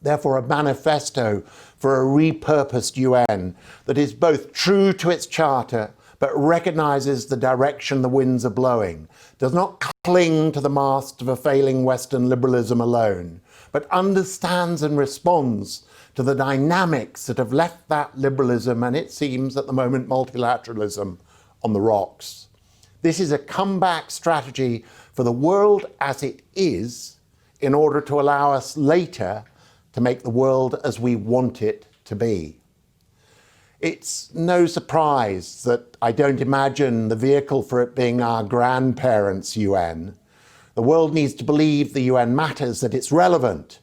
therefore, a manifesto for a repurposed UN that is both true to its charter but recognises the direction the winds are blowing, does not cling to the mast of a failing Western liberalism alone, but understands and responds to the dynamics that have left that liberalism and, it seems at the moment, multilateralism on the rocks. This is a comeback strategy for the world as it is in order to allow us later to make the world as we want it to be. It's no surprise that I don't imagine the vehicle for it being our grandparents' UN. The world needs to believe the UN matters, that it's relevant.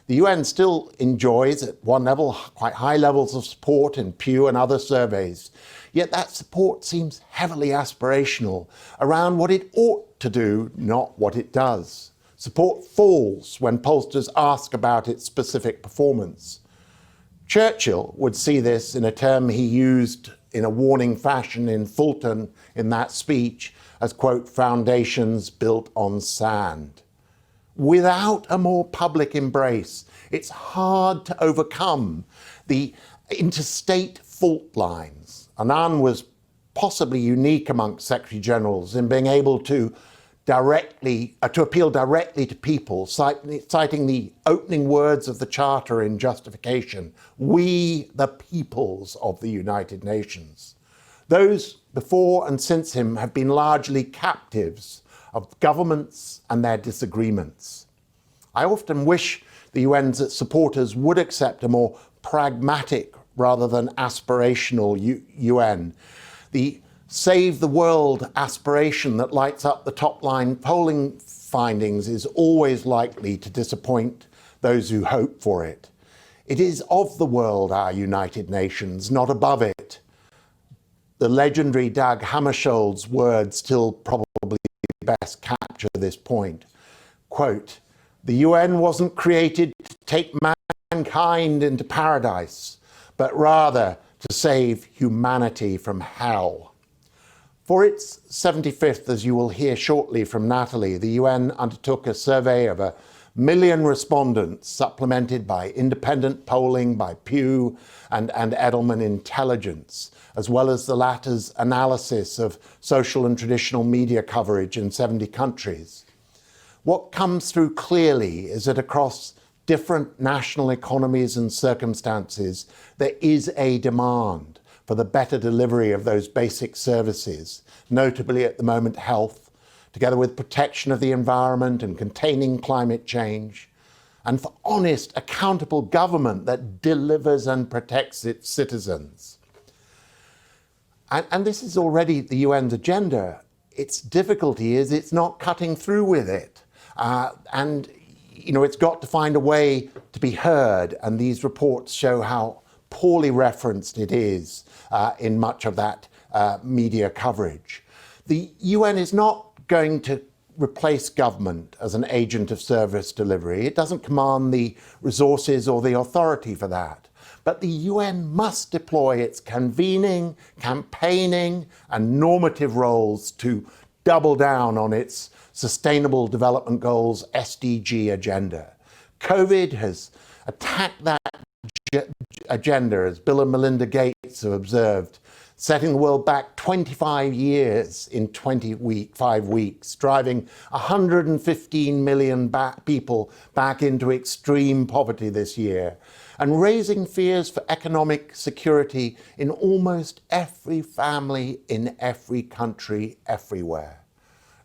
The UN still enjoys, at one level, quite high levels of support in Pew and other surveys. Yet that support seems heavily aspirational around what it ought to do, not what it does. Support falls when pollsters ask about its specific performance. Churchill would see this in a term he used in a warning fashion in Fulton in that speech as, quote, foundations built on sand. Without a more public embrace, it's hard to overcome the interstate fault lines. Annan was possibly unique amongst Secretary Generals in being able to appeal directly to people, citing the opening words of the Charter in justification, "We the peoples of the United Nations." Those before and since him have been largely captives of governments and their disagreements. I often wish the UN's supporters would accept a more pragmatic rather than aspirational UN. The Save the World aspiration that lights up the top-line polling findings is always likely to disappoint those who hope for it. It is of the world, our United Nations, not above it. The legendary Dag Hammarskjöld's words still probably best capture this point. Quote, "The UN wasn't created to take mankind into paradise, but rather to save humanity from hell." For its 75th, as you will hear shortly from Natalie, the UN undertook a survey of 1 million respondents, supplemented by independent polling by Pew and Edelman Intelligence, as well as the latter's analysis of social and traditional media coverage in 70 countries. What comes through clearly is that across different national economies and circumstances, there is a demand for the better delivery of those basic services, notably at the moment health, together with protection of the environment and containing climate change, and for honest, accountable government that delivers and protects its citizens. And this is already the UN's agenda. Its difficulty is it's not cutting through with it. And it's got to find a way to be heard, and these reports show how poorly referenced it is in much of that media coverage. The UN is not going to replace government as an agent of service delivery. It doesn't command the resources or the authority for that. But the UN must deploy its convening, campaigning, and normative roles to double down on its Sustainable Development Goals SDG agenda. COVID has attacked that agenda, as Bill and Melinda Gates have observed, setting the world back 25 years in 25 weeks, driving 115 million people back into extreme poverty this year, and raising fears for economic security in almost every family in every country everywhere.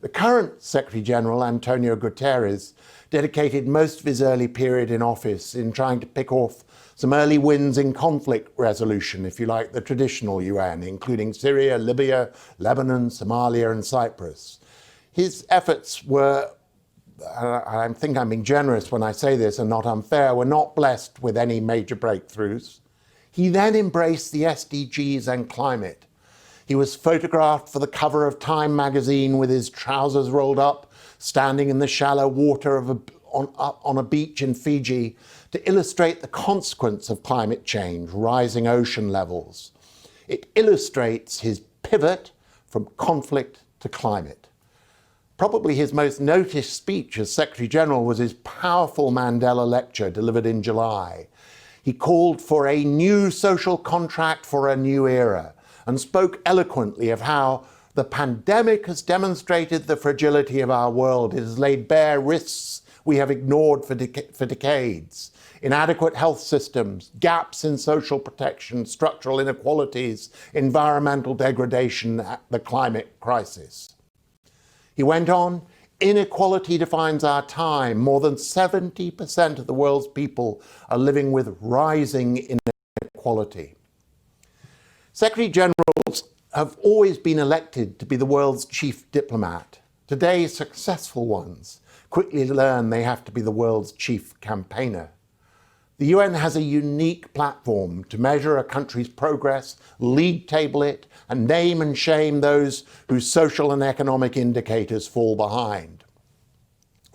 The current Secretary General, Antonio Guterres, dedicated most of his early period in office in trying to pick off some early wins in conflict resolution, if you like, the traditional UN, including Syria, Libya, Lebanon, Somalia, and Cyprus. His efforts were, I think I'm being generous when I say this and not unfair, were not blessed with any major breakthroughs. He then embraced the SDGs and climate. He was photographed for the cover of Time magazine with his trousers rolled up, standing in the shallow water of on a beach in Fiji to illustrate the consequence of climate change, rising ocean levels. It illustrates his pivot from conflict to climate. Probably his most noticed speech as Secretary General was his powerful Mandela lecture delivered in July. He called for a new social contract for a new era and spoke eloquently of how the pandemic has demonstrated the fragility of our world. It has laid bare risks we have ignored for decades. Inadequate health systems, gaps in social protection, structural inequalities, environmental degradation, the climate crisis. He went on, inequality defines our time. More than 70% of the world's people are living with rising inequality. Secretary Generals have always been elected to be the world's chief diplomat. Today, successful ones quickly learn they have to be the world's chief campaigner. The UN has a unique platform to measure a country's progress, league table it, and name and shame those whose social and economic indicators fall behind.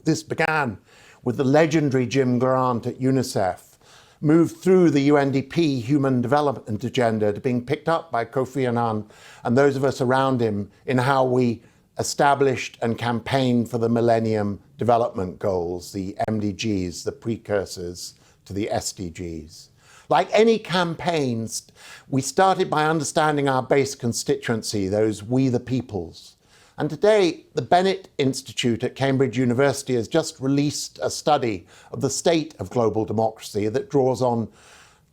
This began with the legendary Jim Grant at UNICEF, moved through the UNDP Human Development Agenda to being picked up by Kofi Annan and those of us around him in how we established and campaigned for the Millennium Development Goals, the MDGs, the precursors to the SDGs. Like any campaigns, we started by understanding our base constituency, those we the peoples. And today, the Bennett Institute at Cambridge University has just released a study of the state of global democracy that draws on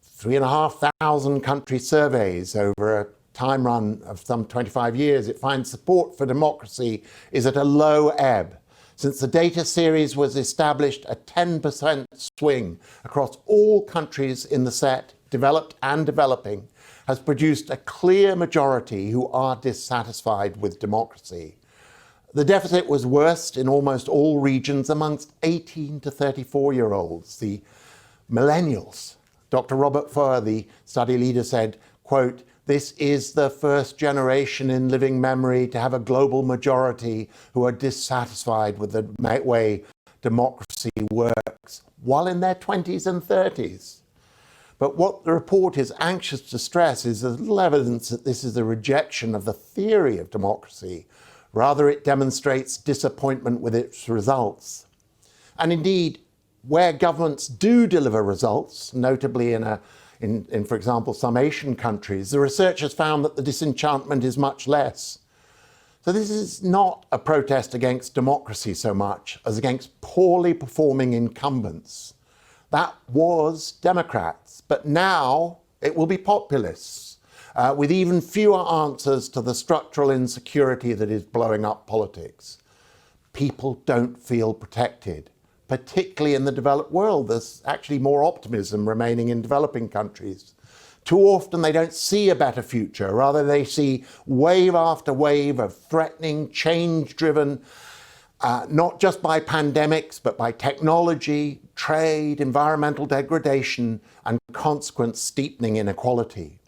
3,500 country surveys over a time run of some 25 years. It finds support for democracy is at a low ebb. Since the data series was established, a 10% swing across all countries in the set, developed and developing, has produced a clear majority who are dissatisfied with democracy. The deficit was worst in almost all regions amongst 18 to 34-year-olds, the millennials. Dr. Robert Foer, the study leader, said, quote, "This is the first generation in living memory to have a global majority who are dissatisfied with the way democracy works, while in their 20s and 30s. But what the report is anxious to stress is there's little evidence that this is a rejection of the theory of democracy. Rather, it demonstrates disappointment with its results. And indeed, where governments do deliver results, notably in, for example, some Asian countries, the research has found that the disenchantment is much less. So this is not a protest against democracy so much as against poorly performing incumbents. That was Democrats, but now it will be populists, with even fewer answers to the structural insecurity that is blowing up politics. People don't feel protected. Particularly in the developed world, there's actually more optimism remaining in developing countries. Too often they don't see a better future. Rather, they see wave after wave of threatening, change-driven, not just by pandemics, but by technology, trade, environmental degradation, and consequent steepening inequality.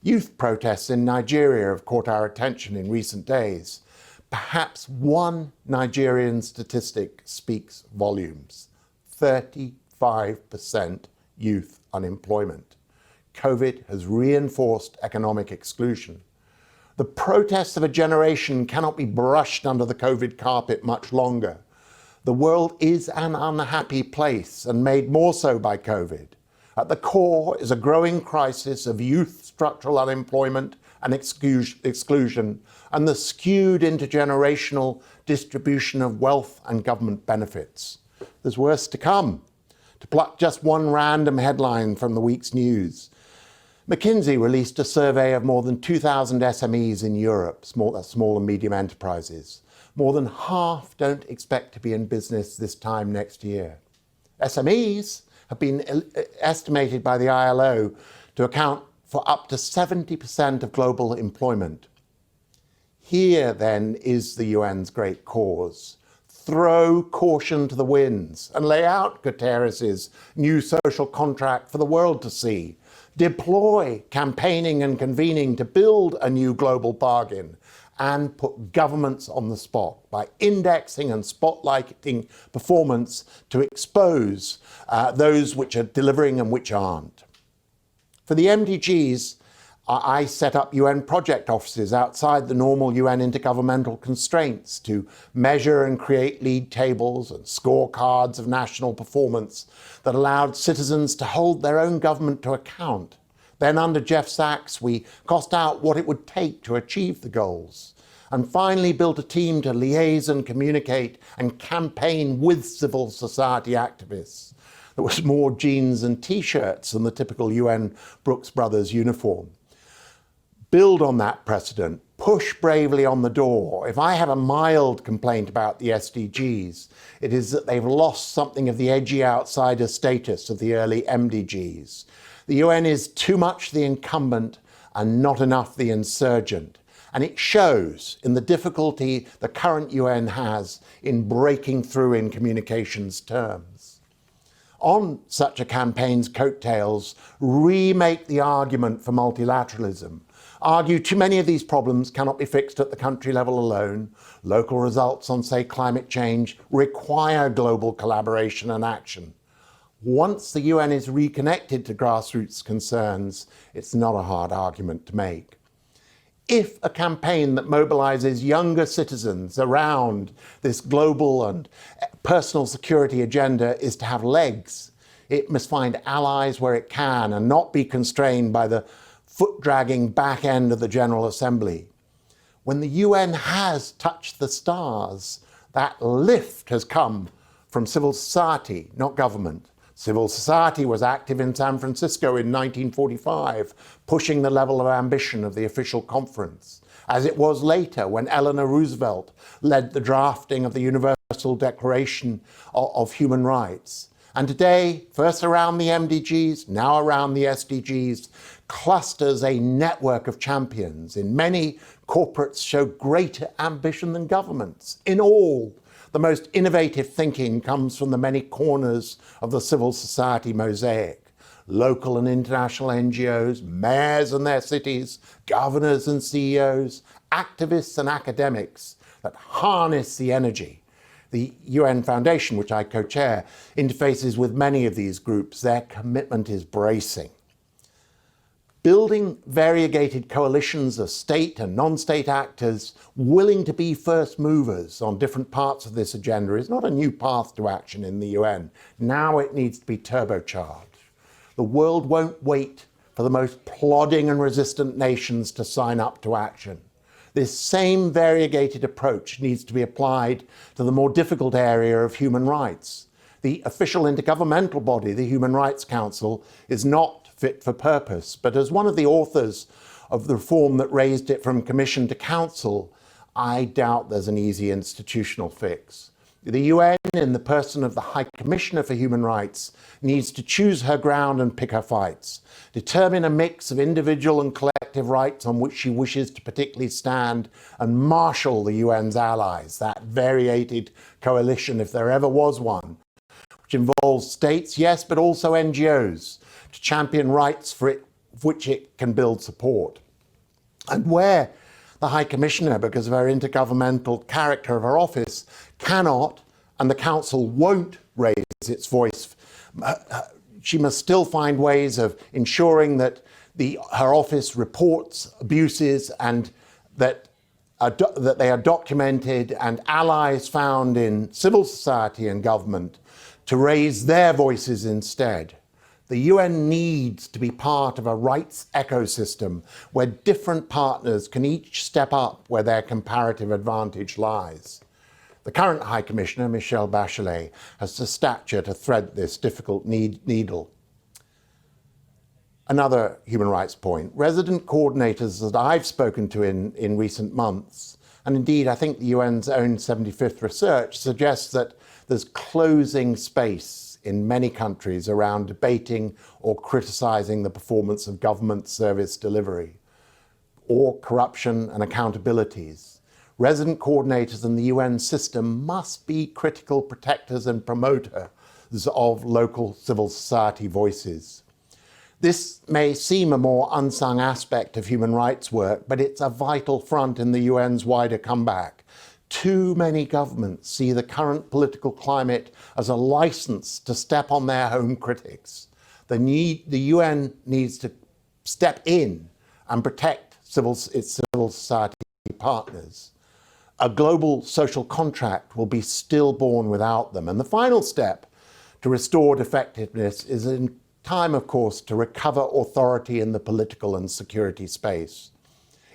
Youth protests in Nigeria have caught our attention in recent days. Perhaps one Nigerian statistic speaks volumes. 35% youth unemployment. COVID has reinforced economic exclusion. The protests of a generation cannot be brushed under the COVID carpet much longer. The world is an unhappy place, and made more so by COVID. At the core is a growing crisis of youth structural unemployment and exclusion, and the skewed intergenerational distribution of wealth and government benefits. There's worse to come. To pluck just one random headline from the week's news, McKinsey released a survey of more than 2,000 SMEs in Europe, small and medium enterprises. More than half don't expect to be in business this time next year. SMEs have been estimated by the ILO to account for up to 70% of global employment. Here, then, is the UN's great cause. Throw caution to the winds and lay out Guterres' new social contract for the world to see. Deploy campaigning and convening to build a new global bargain, and put governments on the spot by indexing and spotlighting performance to expose those which are delivering and which aren't. For the MDGs, I set up UN project offices outside the normal UN intergovernmental constraints to measure and create league tables and scorecards of national performance that allowed citizens to hold their own government to account. Then under Jeff Sachs, we cost out what it would take to achieve the goals, and finally built a team to liaise and communicate and campaign with civil society activists. There was more jeans and t-shirts than the typical UN Brooks Brothers uniform. Build on that precedent, push bravely on the door. If I have a mild complaint about the SDGs, it is that they've lost something of the edgy outsider status of the early MDGs. The UN is too much the incumbent and not enough the insurgent. And it shows in the difficulty the current UN has in breaking through in communications terms. On such a campaign's coattails, remake the argument for multilateralism. Argue too many of these problems cannot be fixed at the country level alone. Local results on, say, climate change require global collaboration and action. Once the UN is reconnected to grassroots concerns, it's not a hard argument to make. If a campaign that mobilizes younger citizens around this global and personal security agenda is to have legs, it must find allies where it can and not be constrained by the foot-dragging back end of the General Assembly. When the UN has touched the stars, that lift has come from civil society, not government. Civil society was active in San Francisco in 1945, pushing the level of ambition of the official conference, as it was later when Eleanor Roosevelt led the drafting of the Universal Declaration of Human Rights. And today, first around the MDGs, now around the SDGs, clusters a network of champions. In many, corporates show greater ambition than governments. In all, the most innovative thinking comes from the many corners of the civil society mosaic. Local and international NGOs, mayors and their cities, governors and CEOs, activists and academics that harness the energy. The UN Foundation, which I co-chair, interfaces with many of these groups. Their commitment is bracing. Building variegated coalitions of state and non-state actors willing to be first movers on different parts of this agenda is not a new path to action in the UN. Now it needs to be turbocharged. The world won't wait for the most plodding and resistant nations to sign up to action. This same variegated approach needs to be applied to the more difficult area of human rights. The official intergovernmental body, the Human Rights Council, is not fit for purpose, but as one of the authors of the reform that raised it from Commission to Council, I doubt there's an easy institutional fix. The UN, in the person of the High Commissioner for Human Rights, needs to choose her ground and pick her fights, determine a mix of individual and collective rights on which she wishes to particularly stand, and marshal the UN's allies, that variegated coalition, if there ever was one, which involves states, yes, but also NGOs, to champion rights which it can build support. And where the High Commissioner, because of her intergovernmental character of her office, cannot, and the Council won't raise its voice, she must still find ways of ensuring that her office reports abuses and that they are documented, and allies found in civil society and government to raise their voices instead. The UN needs to be part of a rights ecosystem where different partners can each step up where their comparative advantage lies. The current High Commissioner, Michelle Bachelet, has the stature to thread this difficult needle. Another human rights point. Resident coordinators that I've spoken to in recent months, and indeed I think the UN's own 75th research suggests that there's closing space in many countries around debating or criticizing the performance of government service delivery or corruption and accountabilities. Resident coordinators in the UN system must be critical protectors and promoters of local civil society voices. This may seem a more unsung aspect of human rights work, but it's a vital front in the UN's wider comeback. Too many governments see the current political climate as a license to step on their home critics. The UN needs to step in and protect its civil society partners. A global social contract will be stillborn without them. And the final step to restored effectiveness is in time, of course, to recover authority in the political and security space.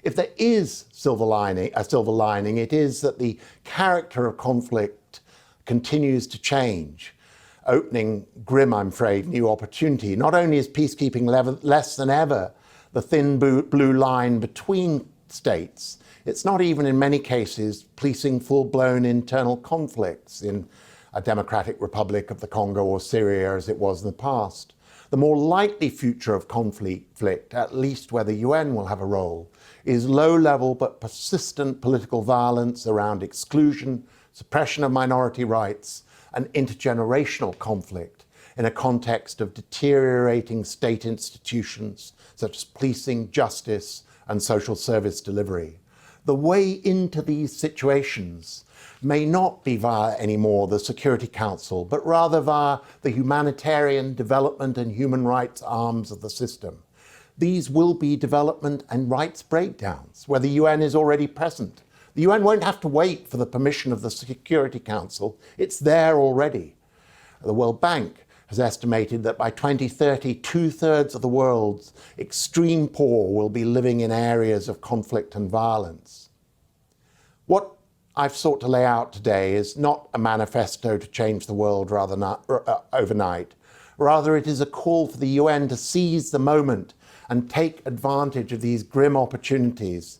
If there is a silver lining, it is that the character of conflict continues to change, opening grim, I'm afraid, new opportunity. Not only is peacekeeping less than ever the thin blue line between states, it's not even in many cases policing full-blown internal conflicts in a Democratic Republic of the Congo or Syria as it was in the past. The more likely future of conflict, at least where the UN will have a role, is low-level but persistent political violence around exclusion, suppression of minority rights, and intergenerational conflict in a context of deteriorating state institutions such as policing, justice, and social service delivery. The way into these situations may not be via anymore the Security Council, but rather via the humanitarian, development, and human rights arms of the system. These will be development and rights breakdowns, where the UN is already present. The UN won't have to wait for the permission of the Security Council. It's there already. The World Bank has estimated that by 2030, 2/3 of the world's extreme poor will be living in areas of conflict and violence. What I've sought to lay out today is not a manifesto to change the world overnight. Rather, it is a call for the UN to seize the moment and take advantage of these grim opportunities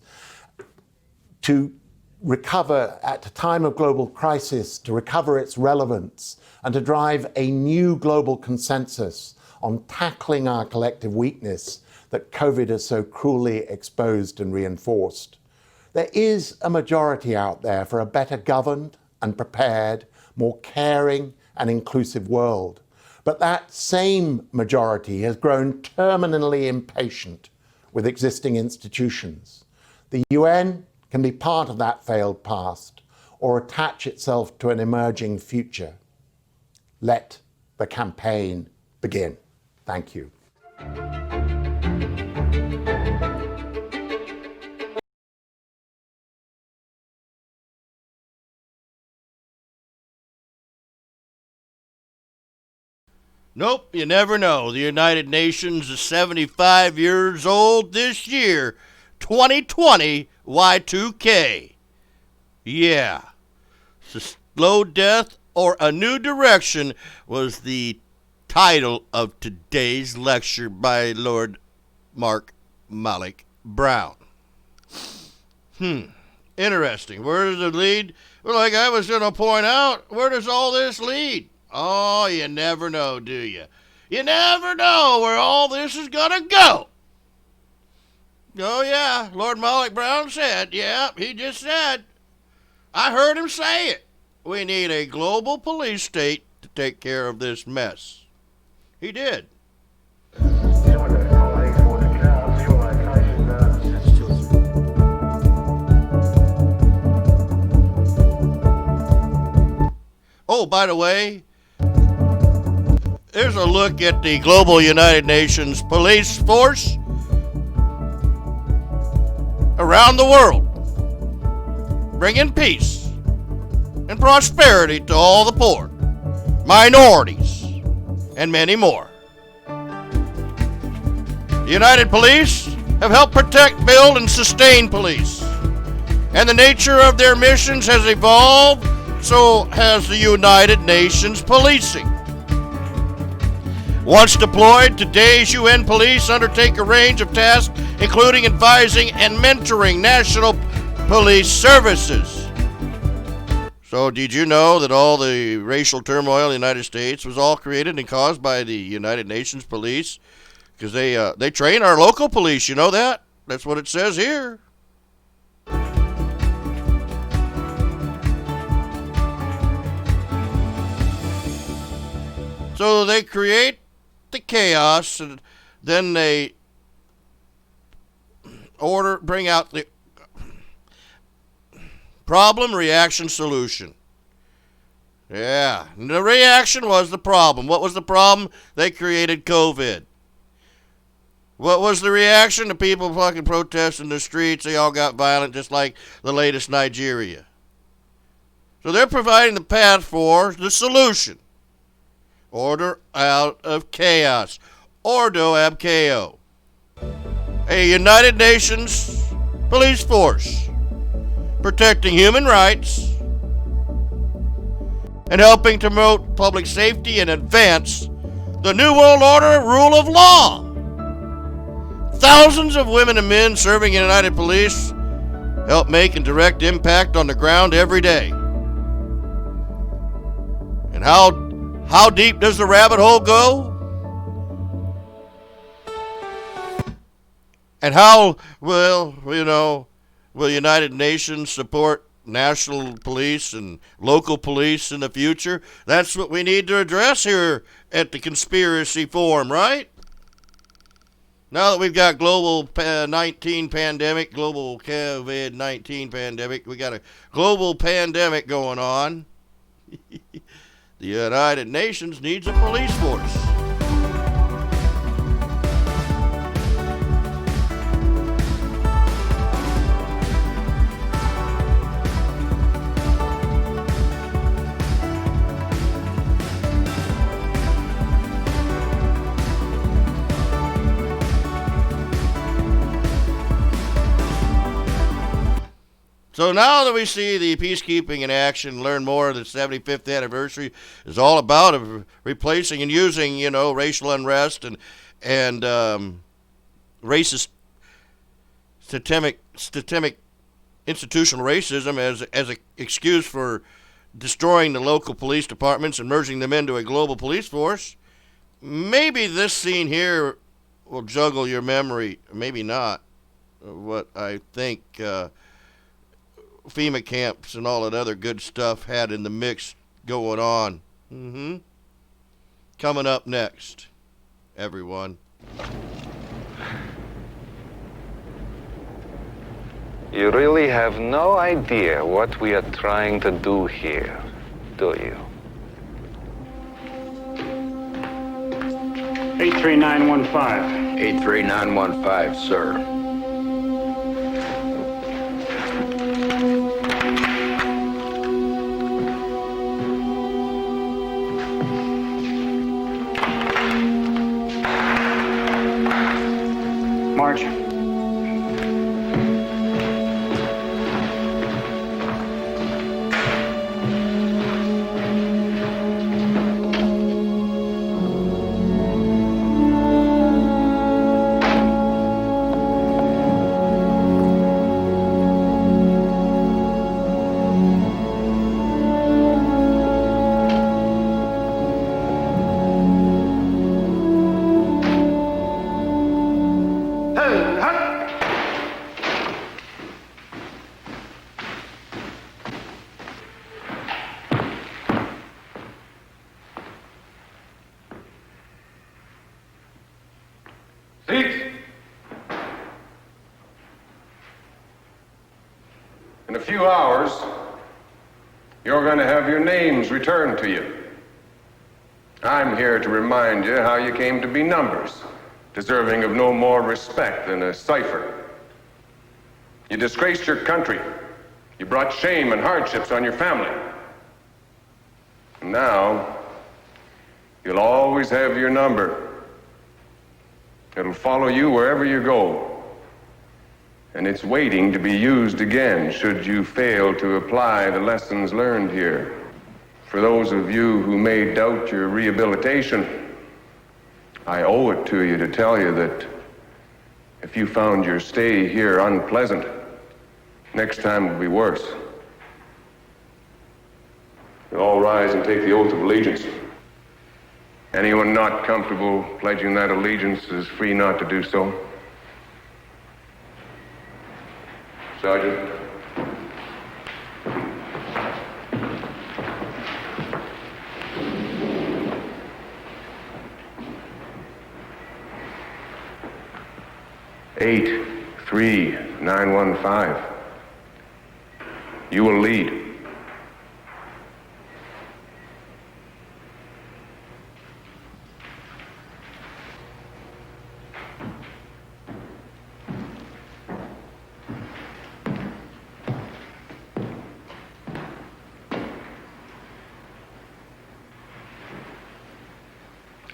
to recover at a time of global crisis, to recover its relevance, and to drive a new global consensus on tackling our collective weakness that COVID has so cruelly exposed and reinforced. There is a majority out there for a better governed and prepared, more caring and inclusive world. But that same majority has grown terminally impatient with existing institutions. The UN can be part of that failed past or attach itself to an emerging future. Let the campaign begin. Thank you. Nope, you never know. The United Nations is 75 years old this year. 2020 Y2K. Yeah. Slow Death or A New Direction was the title of today's lecture by Lord Mark Malik Brown. Interesting. Where does it lead? Well, like I was going to point out, where does all this lead? Oh, you never know, do you? You never know where all this is going to go. Oh, yeah, Lord Malik Brown said, yeah, he just said. I heard him say it. We need a global police state to take care of this mess. He did. In order for Oh, by the way, here's a look at the global United Nations police force around the world, bringing peace and prosperity to all the poor, minorities, and many more. The United Police have helped protect, build, and sustain police, and the nature of their missions has evolved, so has the United Nations policing. Once deployed, today's UN police undertake a range of tasks, including advising and mentoring national police services. So did you know that all the racial turmoil in the United States was all created and caused by the United Nations police? Because they train our local police, you know that? That's what it says here. So they create the chaos, and then they bring out the problem, reaction, solution. Yeah, and the reaction was the problem. What was the problem? They created COVID. What was the reaction? The people fucking protesting in the streets. They all got violent, just like the latest Nigeria. So they're providing the path for the solution. Order out of chaos. Ordo ab chaos. A United Nations police force protecting human rights and helping to promote public safety and advance the New World Order rule of law. Thousands of women and men serving in United Police help make a direct impact on the ground every day. And how deep does the rabbit hole go? And how will United Nations support national police and local police in the future? That's what we need to address here at the Conspiracy Forum, right? Now that we've got global COVID-19 pandemic, we got a global pandemic going on. The United Nations needs a police force. So now that we see the peacekeeping in action, learn more, the 75th anniversary is all about replacing and using, racial unrest and racist systemic institutional racism as an excuse for destroying the local police departments and merging them into a global police force. Maybe this scene here will juggle your memory, maybe not, of what I think FEMA camps and all that other good stuff had in the mix going on. Coming up next, everyone. You really have no idea what we are trying to do here, do you? 83915. 83915, sir. March. In a few hours, you're going to have your names returned to you. I'm here to remind you how you came to be numbers, deserving of no more respect than a cipher. You disgraced your country. You brought shame and hardships on your family. And now, you'll always have your number. It'll follow you wherever you go. And it's waiting to be used again should you fail to apply the lessons learned here. For those of you who may doubt your rehabilitation, I owe it to you to tell you that if you found your stay here unpleasant, next time will be worse. You'll all rise and take the oath of allegiance. Anyone not comfortable pledging that allegiance is free not to do so. Sergeant. Eight, 3, 915. You will lead.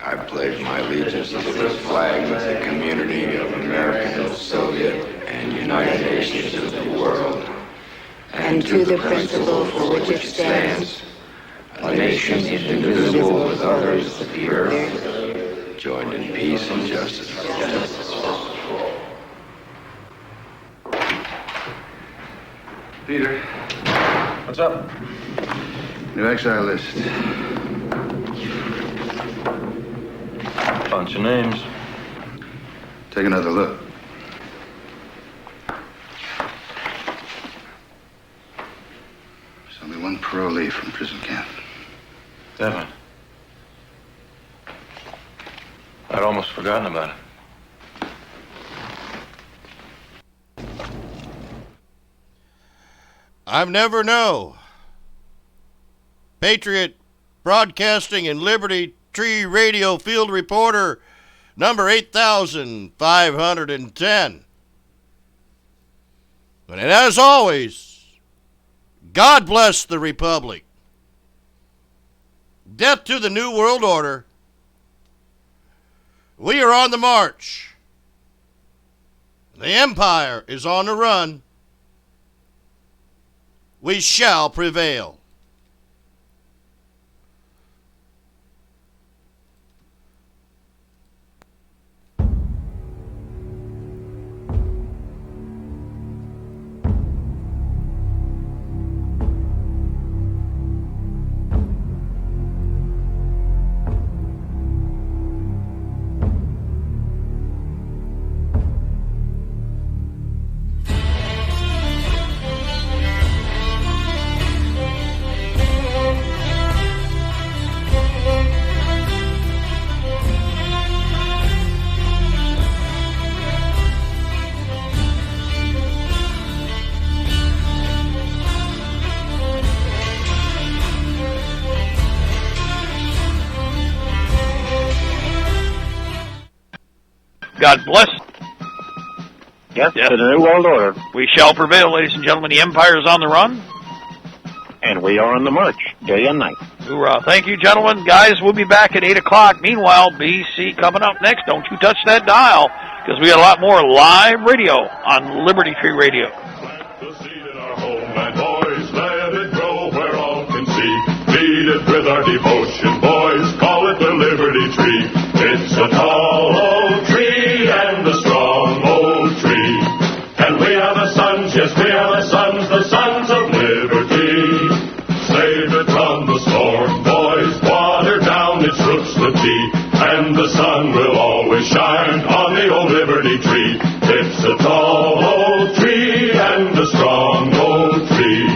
I pledge my allegiance to the flag of the community of American, Soviet, and United Nations of the world, and to the principle for which it stands, a nation indivisible with others of the earth, joined in peace and justice for all. Peter. What's up? New exile list. Bunch of names. Take another look. There's only one parolee from prison camp. 7. I'd almost forgotten about it. I've never know. Patriot Broadcasting and Liberty Tree Radio Field Reporter number 8510. And as always, God bless the Republic. Death to the New World Order. We are on the march. The Empire is on the run. We shall prevail. God bless. Yes, to the New World Order. We shall prevail, ladies and gentlemen. The Empire is on the run. And we are on the march, day and night. Hoorah. Thank you, gentlemen. Guys, we'll be back at 8 o'clock. Meanwhile, BC coming up next. Don't you touch that dial, because we got a lot more live radio on Liberty Tree Radio. Plant the seed in our homeland, boys. Let it grow where all can see. Feed it with our devotion, boys. Call it the Liberty Tree. It's a tall old tree and a strong old tree. And we are the sons, yes, we are the sons of liberty. Save it from the storm, boys. Water down its roots with tea. And the sun will always shine on the old Liberty Tree. It's a tall old tree and a strong old tree.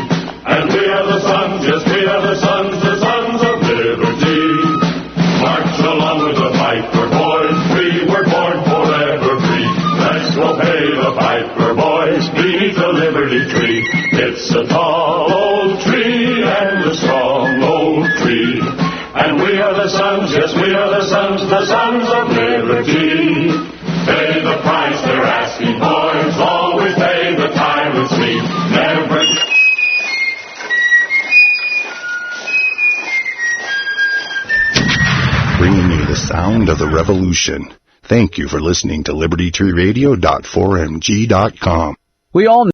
And we are the sons, yes, we are the sons of liberty. March along with the piper, boys. We were born forever free. Let's go pay the piper, boys, beneath the Liberty Tree. It's a tall old tree and a the sons of liberty. Pay the price they're asking, boys. Always pay the tyrant's fee. Never. Bringing you the sound of the revolution. Thank you for listening to LibertyTreeRadio.4mg.com. We all